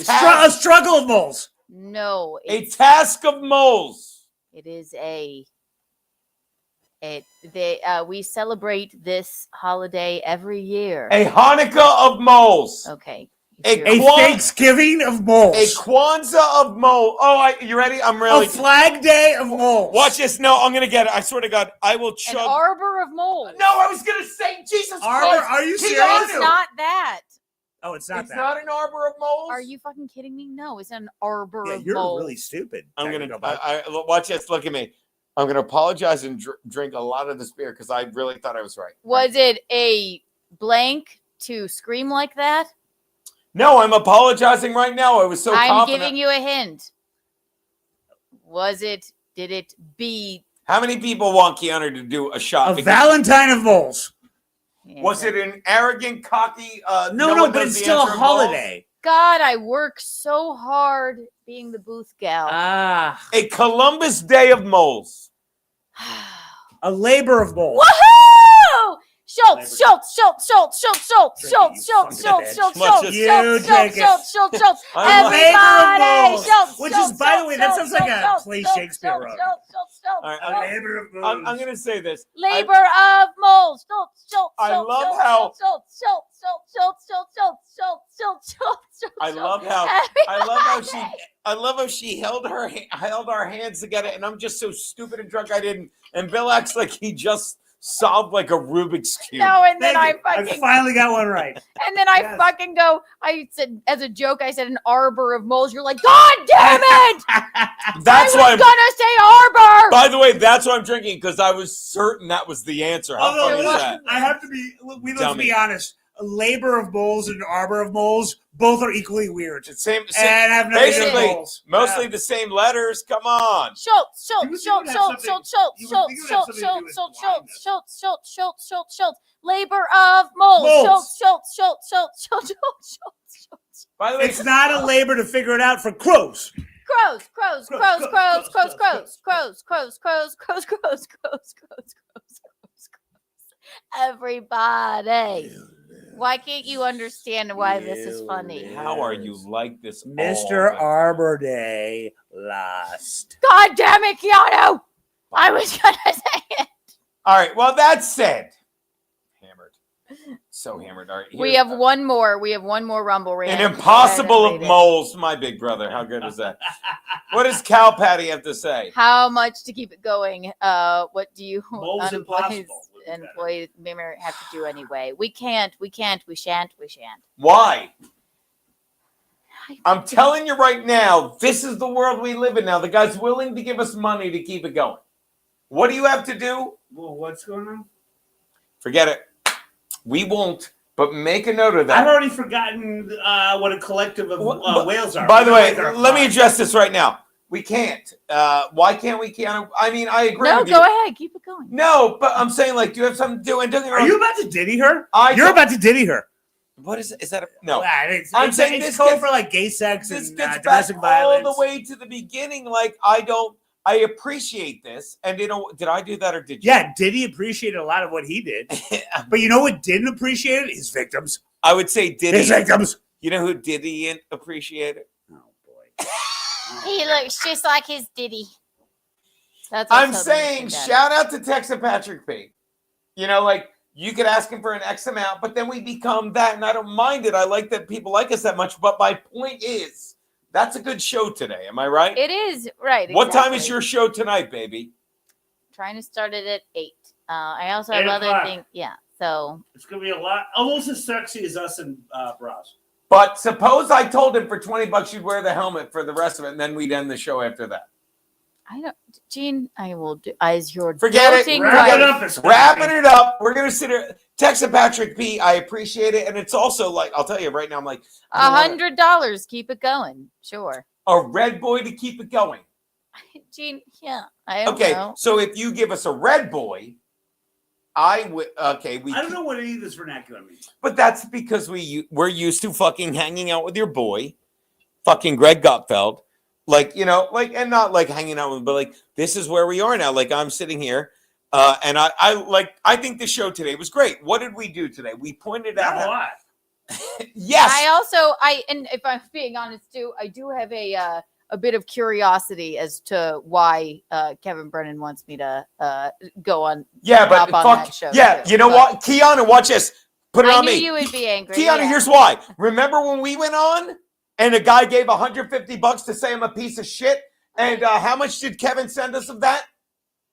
struggle of moles. No. A task of moles. It is we celebrate this holiday every year. A Hanukkah of moles. Okay. A Thanksgiving of moles. A Kwanzaa of moles. Oh, you ready? I'm really. A Flag Day of moles. Watch this. No, I'm going to get it. I swear to God. I will chug. An arbor of moles. No, I was going to say, Jesus Arbor? Christ. Are you serious? It's not that. Oh, it's not It's that. not an arbor of moles? Are you fucking kidding me? No, it's an arbor Yeah, of you're moles. really stupid. I'm going to watch this. Look at me. I'm going to apologize and drink a lot of this beer because I really thought I was right. Was it a blank to scream like that? No, I'm apologizing right now. I was so I'm confident. giving you a hint. Did it be? How many people want Keanu to do a shot? A Valentine of moles. Was it an arrogant, cocky? No, but it's still a holiday. God, I work so hard being the booth gal. A Columbus Day of moles. A labor of moles. Woohoo! Schultz. Everybody, Schultz. Which is, by the way, that sounds like a play Shakespeare wrote. I'm going to say this. Labor of moles. I love how. I love how she held our hands together, and I'm just so stupid and drunk I didn't. And Bill acts like he just solved like a Rubik's Cube. No, and then Thank I you. fucking finally got one right. And then I fucking go, I said, as a joke, I said an arbor of moles. You're like, God damn it! That's I why was gonna say arbor! By the way, that's why I'm drinking, because I was certain that was the answer. How Although, funny is that? I have to be, let's Dummy. be honest. A labor of moles and arbor of moles, both are equally weird. It's same and have nothing to do with basically, moles. mostly the same letters. Come on. Schultz. Labor of moles. Schultz. By the way, It's not a labor to figure it out for crows. Crows. Everybody. Why can't you understand why this is funny? How are you like this? Mr. Arbor Day lost. God damn it, Keanu! I was gonna say it. All right. Well, that said, hammered. So hammered. All right. We have one more. We have one more Rumble rant. An impossible of moles, my big brother. How good is that? What does Cow Patty have to say? How much to keep it going? What do you Moles employees may have to do anyway? We can't. We shan't. Why? I'm telling you right now, this is the world we live in now. The guy's willing to give us money to keep it going. What do you have to do? Well, what's going on? Forget it. We won't, but make a note of that. I've already forgotten what a collective of whales are. By the way, let me address this right now. We can't. Why can't we, Keanu? I mean, I agree with you. No, go ahead. Keep it going. No, but I'm saying, like, do you have something to do? And are you about to ditty her? You're about to ditty her. What is it? Is that a no? I'm saying it's code for like gay sex this and gets domestic back violence. all the way to the beginning. Like, I appreciate this. And did I do that or did you? Yeah, Diddy appreciated a lot of what he did. But you know what didn't appreciate it? His victims. I would say Diddy. His victims. You know who Diddy appreciated? Oh, boy. He looks just like his Diddy. That's I'm saying, shout out to Texas Patrick P. You know, like, you could ask him for an X amount, but then we become that, and I don't mind it. I like that people like us that much, but my point is, that's a good show today. Am I right? It is, right. What time is your show tonight, baby? Trying to start it at 8. I also have 8 other o'clock. things. Yeah, so. It's going to be a lot, almost as sexy as us in bras. But suppose I told him for $20 you'd wear the helmet for the rest of it, and then we'd end the show after that. I don't, Gene, I will do, as your Forget it. doting Wrapping it up. We're going to sit here. Texas Patrick P, I appreciate it. And it's also like, I'll tell you right now, I'm like, $100. Keep it going. Sure. A red boy to keep it going. Gene, yeah. I don't know. So if you give us a red boy, I would. Okay, I don't know what any of this vernacular means. But that's because we're used to fucking hanging out with your boy, fucking Greg Gutfeld. Like, you know, like, and not like hanging out with him, but like, this is where we are now. Like, I'm sitting here, and I think the show today was great. What did we do today? We pointed out a lot. Yes. And if I'm being honest too, I do have a bit of curiosity as to why Kevin Brennan wants me to go on. Yeah, but on fuck. that show Yeah, too. you know what? Keanu, watch this. Put it I on knew me. you would be angry. Keanu, yeah. here's why. Remember when we went on and a guy gave $150 to say I'm a piece of shit? And how much did Kevin send us of that?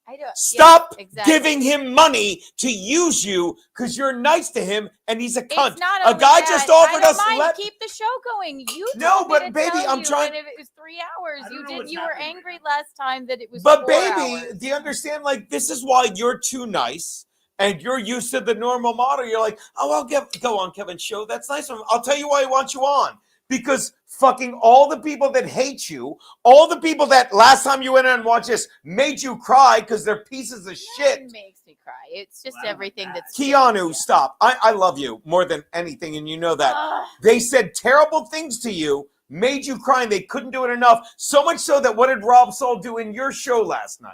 I don't. Stop yes, exactly. giving him money to use you because you're nice to him and he's a cunt. It's not A only guy that. just offered I us. don't mind. Keep the show going. You No, told me but to baby, tell I'm you trying- that if it was 3 hours, you know did. what's You were happening. angry last time that it was. But 4 baby, hours. do you understand? Like, this is why you're too nice and you're used to the normal model. You're like, oh, go on Kevin's show. That's nice. I'll tell you why I want you on. Because fucking all the people that hate you, all the people that last time you went on and watched this made you cry because they're pieces of shit. It makes me cry. It's just everything that's. Keanu, stop. I love you more than anything, and you know that. They said terrible things to you, made you cry, and they couldn't do it enough. So much so that what did Rob Soul do in your show last night?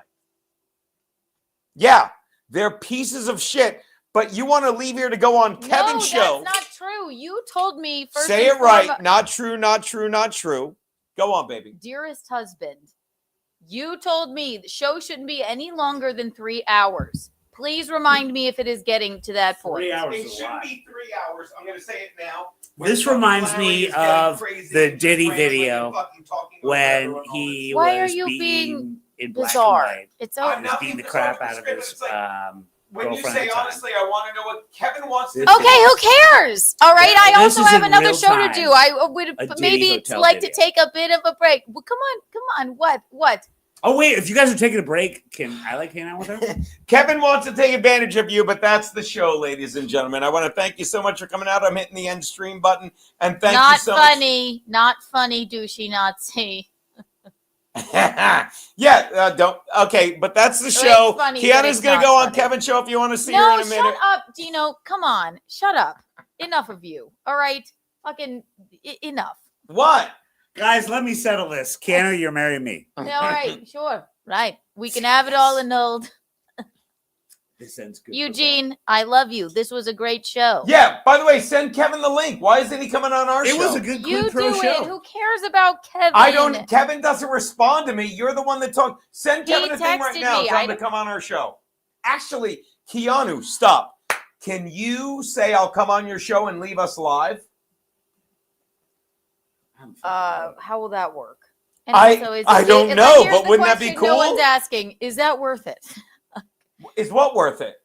Yeah, they're pieces of shit, but you want to leave here to go on Kevin's show. That's not true. You told me first. Say it right. Not true, not true, not true. Go on, baby. Dearest husband, you told me the show shouldn't be any longer than 3 hours. Please remind me if it is getting to that point. 3 hours It is a shouldn't lot. be 3 hours. I'm going to say it now. This reminds me of the Diddy video when he Why are was you being in black bizarre? and white. It's He over. was beating the crap out of his when you girlfriend say at the time. honestly, I want to know what Kevin wants to Okay, who cares? All right, I This also is have in another real show to time. do. I would A Diddy maybe hotel like video. to take a bit of a break. Well, come on. What? Oh wait, if you guys are taking a break, can I hang out with her? Kevin wants to take advantage of you, but that's the show, ladies and gentlemen. I want to thank you so much for coming out. I'm hitting the end stream button, and thank you so much. Not funny, douchey Nazi. Yeah, don't. Okay, but that's the show. funny, but Keanu's it's going to not go on funny. Kevin's show if you want to see her No, in a minute. shut up, Dino. Come on, shut up. Enough of you. All right, fucking enough. What? Guys, let me settle this. Keanu, you're marrying me. Yeah, all right, sure. Right. We can have it all annulled. This ends good. Eugene, I love you. This was a great show. Yeah, by the way, send Kevin the link. Why isn't he coming on our show? It was a good You Quid Pro do show. it. Who cares about Kevin? I don't. Kevin doesn't respond to me. You're the one that talked. Send He Kevin a thing right texted now. me. Tell I him to don't- come on our show. Actually, Keanu, stop. Can you say I'll come on your show and leave us live? How will that work? And I also, don't know, but wouldn't that be No cool? one's asking. Is that worth it? Is what worth it?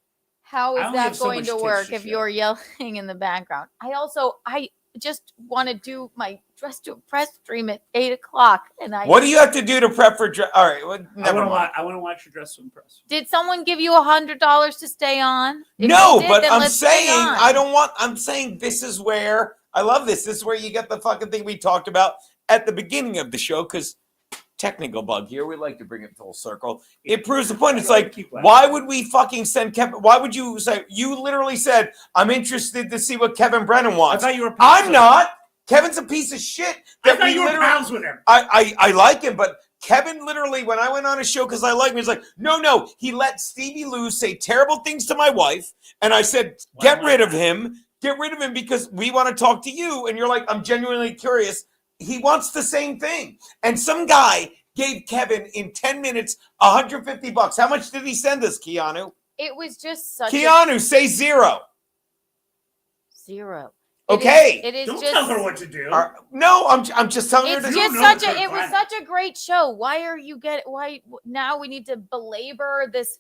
How I is only have that so going much to tips work to if share. you're yelling in the background? I just want to do my Dress to Impress stream at 8:00, and What do you have to do to prep for? All right, well, I never want mind. to watch your Dress to Impress. Did someone give you $100 to stay on? If No, they did, but then I'm let's stay saying on. I don't want. I'm saying this is where I love this. This is where you get the fucking thing we talked about at the beginning of the show because. Technical bug here. We like to bring it full circle. It proves the point. It's like, why would we fucking send Kevin? Why would you say? You literally said, "I'm interested to see what Kevin Brennan wants." I thought you were. I'm not. Kevin's a piece of shit. I thought you were pals with him. I like him, but Kevin literally, when I went on his show because I like him, he's like, no. He let Stevie Lou say terrible things to my wife, and I said, get rid of him because we want to talk to you. And you're like, I'm genuinely curious. He wants the same thing. And some guy gave Kevin in 10 minutes $150. How much did he send us, Keanu? It was just such Keanu, say zero. Zero. Okay. It is Don't just, tell her what to do. No, I'm just telling her It's to just know such the it was planet. such a great show. Why now we need to belabor this?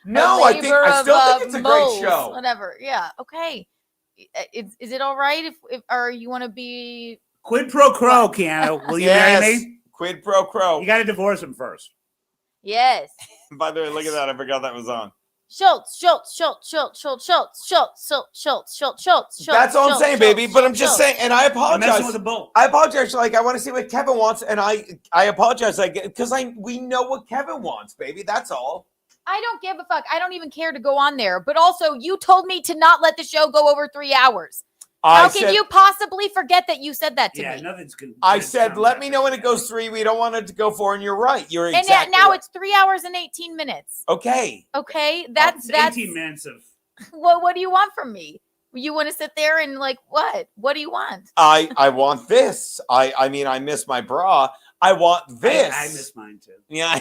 No, I still think it's a great show. Whatever. Yeah. Okay. Is it all right if or you want to be? Quid Pro Crow, Keanu. Will you Yes. marry me? Quid Pro Crow. You got to divorce him first. Yes. By the way, look at that. I forgot that was on. Schultz. That's all I'm saying, baby. But I'm just saying, and I I'm apologize. messing with a bull. I apologize. Like I want to see what Kevin wants, and I apologize. Because we know what Kevin wants, baby. That's all. I don't give a fuck. I don't even care to go on there. But also, you told me to not let the show go over 3 hours. How can you possibly forget that you said that to me? Nothing's good. I said, let me know when it goes 3. We don't want it to go 4, and you're right. You're And exactly now right. it's 3 hours and 18 minutes. Okay. Okay, that's 18 minutes of. What do you want from me? You want to sit there and like what? What do you want? I want this. I mean, I miss my bra. I want this. I miss mine too. Yeah.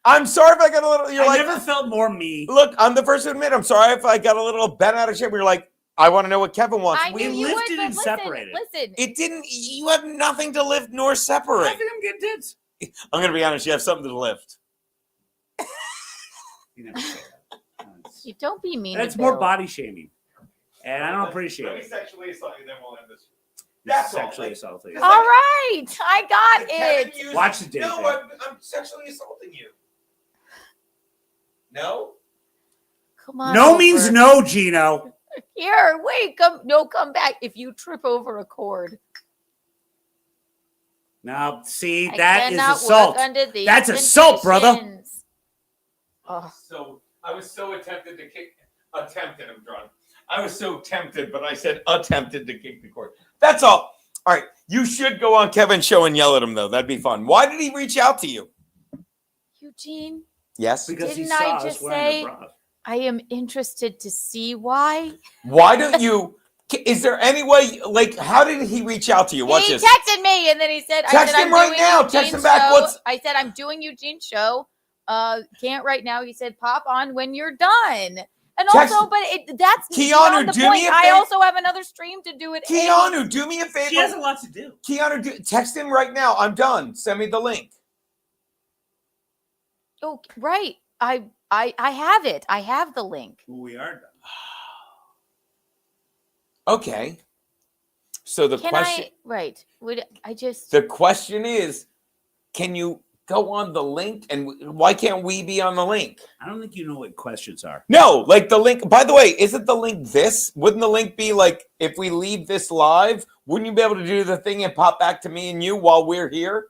I'm sorry if I got a little. You're I like, never felt more me. Look, I'm the first to admit. I'm sorry if I got a little bent out of shape. You're like, I want to know what Kevin wants. I knew you would, but and separated. Listen. It didn't. You have nothing to lift nor separate. I think I'm getting tits. I'm gonna be honest. You have something to lift. You never say that. You don't be mean. That's to more Bill. body shaming, and I don't appreciate Let me it. sexually assault you, then we'll end this. That's sexually assaulting. All right, I got it. Watch the dick. No, I'm sexually assaulting you. No. Come on. No over. means no, Gino. Here, wait, come back if you trip over a cord. Now, see, I that is cannot assault. work under these That's assault, brother. conditions. Oh. So I was so attempted to kick. Attempted. I'm drunk. I was so tempted, but I said attempted to kick the cord. That's all. All right. You should go on Kevin's show and yell at him, though. That'd be fun. Why did he reach out to you? Eugene, Yes. Because he didn't saw I us just wearing say the bras. I am interested to see why? Why don't you? Is there any way? Like, how did he reach out to you? Watch He this. texted me and then he said, Text him I'm right doing now. Text Eugene's him back. show. What's- I said, I'm doing Eugene's show. Can't right now. He said, pop on when you're done. And Text- also, but that's Keanu, beyond the do point. me a I favor. also have another stream to do it. Keanu, do me a favor. She has a lot to do. Keanu, text him right now. I'm done. Send me the link. Oh, right. I have it. I have the link. We are done. Okay. So the question, right? Would I just? the question is, can you go on the link, and why can't we be on the link? I don't think you know what questions are. No, like the link. By the way, isn't the link this? Wouldn't the link be like if we leave this live? Wouldn't you be able to do the thing and pop back to me and you while we're here?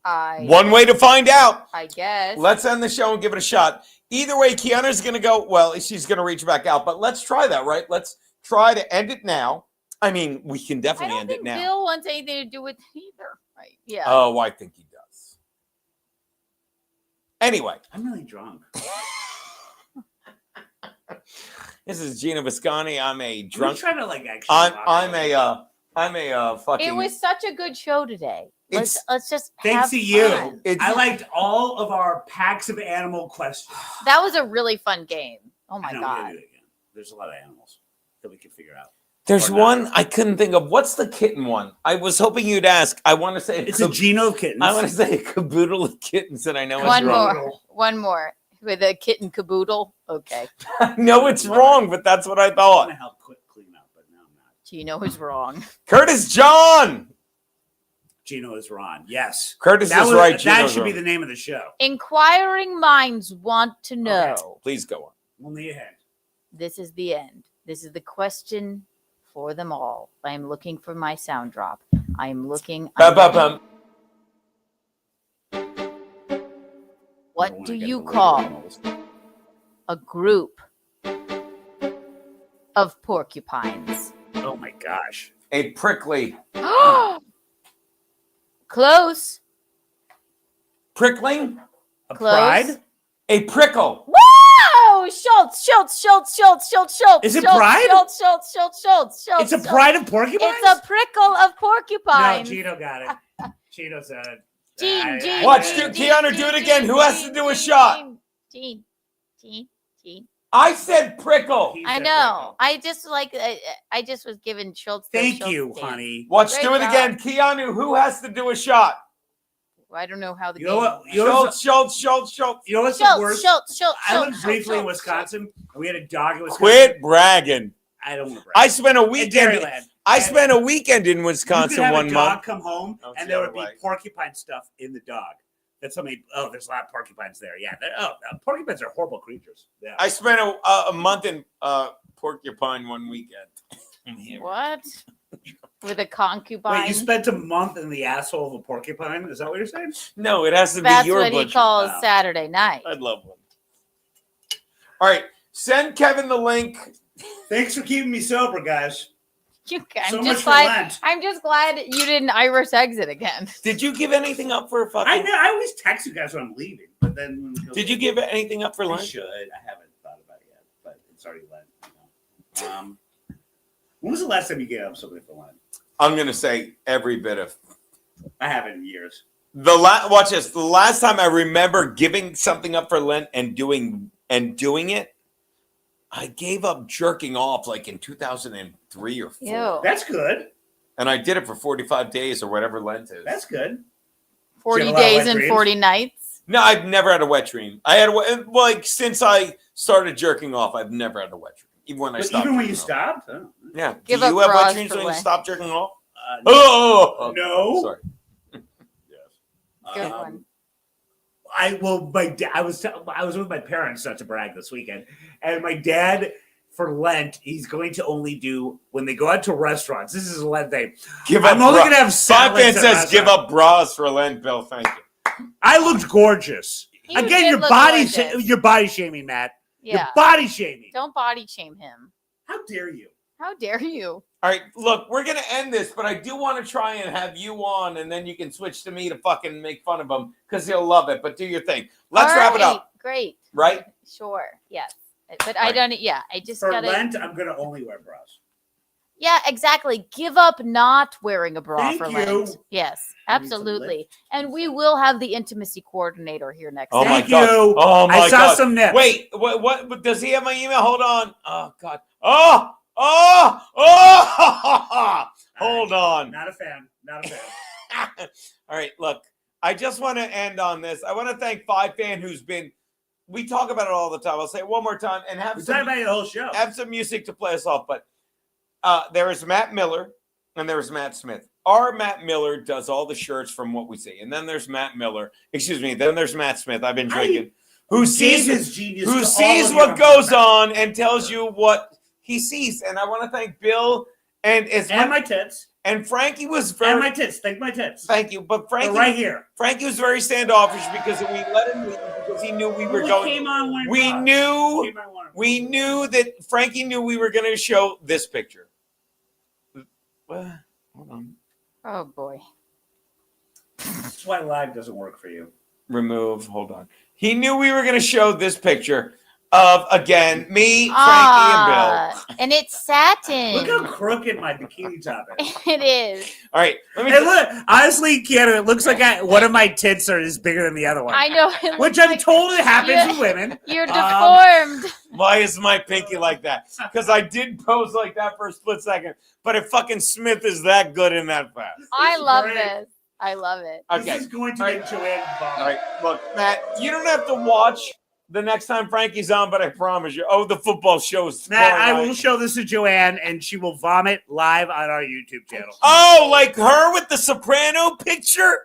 One way to find out. I guess. Let's end the show and give it a shot. Either way, Kiana's going to go. Well, she's going to reach back out, but let's try that, right? Let's try to end it now. I mean, we can definitely end it now. Bill wants anything to do with it either. Right? Yeah. Oh, I think he does. Anyway, I'm really drunk. This is Gina Visconti. I'm a drunk. I'm trying to like actually. I'm a fucking. It was such a good show today. Let's just. Thanks have to you. fun. I liked all of our packs of animal questions. That was a really fun game. Oh my I know, god. we gotta do it again. There's a lot of animals that we can figure out. There's one I couldn't think of. What's the kitten one? I was hoping you'd ask. I want to say it's a genome of kittens. I want to say a caboodle of kittens, and I know it's One wrong. more. One more with a kitten caboodle. Okay. No, it's wrong, but that's what I thought. I'm gonna help clean up, but no, I'm not. Gino is wrong. Curtis John. Gino is Ron. Yes. Curtis is right. That Gino's should be wrong. the name of the show. Inquiring minds want to know. Okay. Please go on. We'll need a hand. This is the end. This is the question for them all. I am looking for my sound drop. I am looking. What do you call a group of porcupines? Oh my gosh. A prickly. Close. Prickling? A Close. pride? A prickle. Whoa! Schultz. Is it Schultz, pride? Schultz. It's a pride of porcupines? It's a prickle of No, porcupines. Gino got it. Gino said. Gene. Watch, Keanu, do it again. Who has to do a shot? Gene. I said prickle. I know. I just I just was given Schultz. Thank you, honey. Watch, Great do it job. again. Keanu, who has to do a shot? I don't know how the You know what? Schultz. You know what's the worst? Schultz. I lived briefly in Wisconsin, and we had a dog in Wisconsin. Quit bragging. I don't want to brag. I spent a weekend. Dairyland. I spent a weekend in You Wisconsin could have one a dog month. come home, Don't and throw there it would be away. porcupine stuff in the dog. That's how many. Oh, there's a lot of porcupines there. Yeah. Porcupines are horrible creatures. Yeah. I spent a month in Porcupine one weekend. What? With a concubine? Wait, you spent a month in the asshole of a porcupine? Is that what you're saying? No, it has to That's be your what he butcher. calls Wow. Saturday night. I'd love one. All right, send Kevin the link. Thanks for keeping me sober, guys. So much for Lent. I'm just glad you didn't Irish exit again. Did you give anything up for fucking? I always text you guys when I'm leaving, but then when we go Did you give anything up for I lunch? should. I haven't thought about it yet, but it's already Lent. You know? When was the last time you gave up something for Lent? I'm gonna say every bit of. I haven't in years. Watch this. The last time I remember giving something up for Lent and doing it, I gave up jerking off like in 2003 or 4. Ew. That's good. And I did it for 45 days or whatever Lent is. That's good. 40 Did you have a lot of days wet and dreams? 40 nights. No, I've never had a wet dream. I had like since I started jerking off, I've never had a wet dream. Even when I But stopped. even when you jerking off. stopped? Oh. Yeah. Give Do you up have wet bras dreams for when you Lent. stop jerking off? No. Oh No. Sorry. Good one. I was with my parents, not to brag, this weekend, and my dad for Lent he's going to only do when they go out to restaurants. This is a Lent thing. I'm only going to have Simon salads. at says give restaurants. up bras for Lent, Bill. Thank you. I looked gorgeous. You Again, did your look body, gorgeous. you're body shaming, Matt. Yeah. You're body shaming. Don't body shame him. How dare you? How dare you? All right, look, we're gonna end this, but I do want to try and have you on, and then you can switch to me to fucking make fun of him because he'll love it. But do your thing. Let's All wrap it right, up. Great. Right? Sure. Yes. But I don't. Yeah. I just For gotta. Lent, I'm going to only wear bras. Yeah. Exactly. Give up not wearing a bra Thank for you. Lent. Yes. Absolutely. And we will have the intimacy coordinator here next. Oh week. my Thank god! you. Oh my I saw god! some nips. Wait, what? Does he have my email? Hold on. Oh god. Hold on. Not a fan. Not a fan. All right, look. I just want to end on this. I want to thank 5Fan who's been. We talk about it all the time. I'll say it one more time and have talk about it the whole show. Have some music to play us off. But there is Matt Miller and there is Matt Smith. Our Matt Miller does all the shirts from What We See, and then there's Matt Miller. Excuse me. Then there's Matt Smith. I've been drinking. Who sees what goes on and tells you what he sees. And I want to thank Bill and my tits. And Frankie was very and my tits. Thank my tits. Thank you. But Frankie right here. Frankie was very standoffish because we let him leave because he knew we were going. Came on when we knew that Frankie knew we were going to show this picture. Hold on. Oh boy. That's why live doesn't work for you. Remove. Hold on. He knew we were going to show this picture of, again, me, Frankie, and Bill. And it's satin. Look how crooked my bikini top is. It is. All right. Look, honestly, Keanu, it looks like one of my tits is bigger than the other one. I know. Which I'm told it happens with women. You're deformed. Why is my pinky like that? Because I did pose like that for a split second. But if fucking Smith is that good in that fast. I love this. I love it. Okay. This is going to make Joanne vomit. All right. Look, Matt, you don't have to watch the next time Frankie's on, but I promise you. Oh, the football show is Matt, I will show this to Joanne, and she will vomit live on our YouTube channel. Oh, like her with the Soprano picture?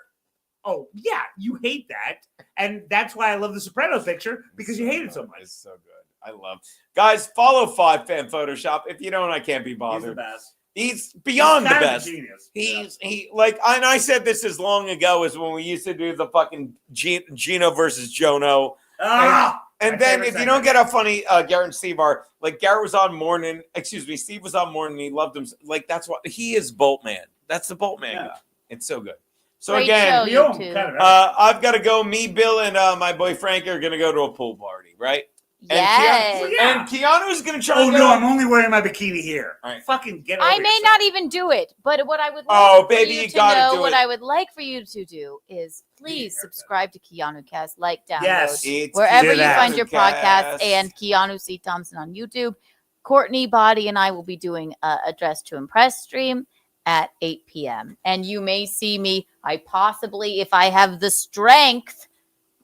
Oh, yeah. You hate that. And that's why I love the Soprano picture, because you hate it so much. It's so good. I love. Guys, follow 5Fan Photoshop. If you don't, I can't be bothered. He's the best. He's beyond the kind of best. a genius. And I said this as long ago as when we used to do the fucking Gino versus Jono. And then if you don't get how funny Garrett and Steve are, like Garrett was on morning, Steve was on morning, he loved him. Like that's what he is, Boltman. That's the Boltman guy. It's so good. So Great again, show, you two. I've got to go. Me, Bill, and my boy Frank are going to go to a pool party, right? Yes. And Keanu's going to try. Oh, no, I'm only wearing my bikini here. All right. Fucking get over I may yourself. not even do it, but what I would like for you to know, what I would like for you to do is please subscribe to Keanu Cast, like, download, Yes, wherever you find your podcast, and Keanu C. Thompson on YouTube. Courtney Body and I will be doing a Dress to Impress stream at 8 p.m. And you may see me, I possibly, if I have the strength,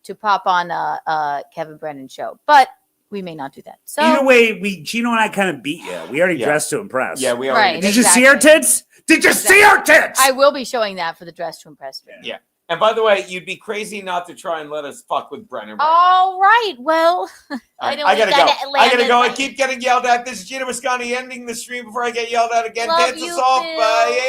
to pop on a Kevin Brennan show. But we may not do that. So either way, Gino and I kind of beat you. We already dressed to impress. Yeah, we already. Right, Did you see our tits? Did you see our tits? I will be showing that for the Dress to Impress stream. Yeah. And by the way, you'd be crazy not to try and let us fuck with Brennan. All right. Well, I gotta go. I gotta go. I keep getting yelled at. This is Gino Mosconi ending the stream before I get yelled at again. Love Dance us off. Bill. Bye.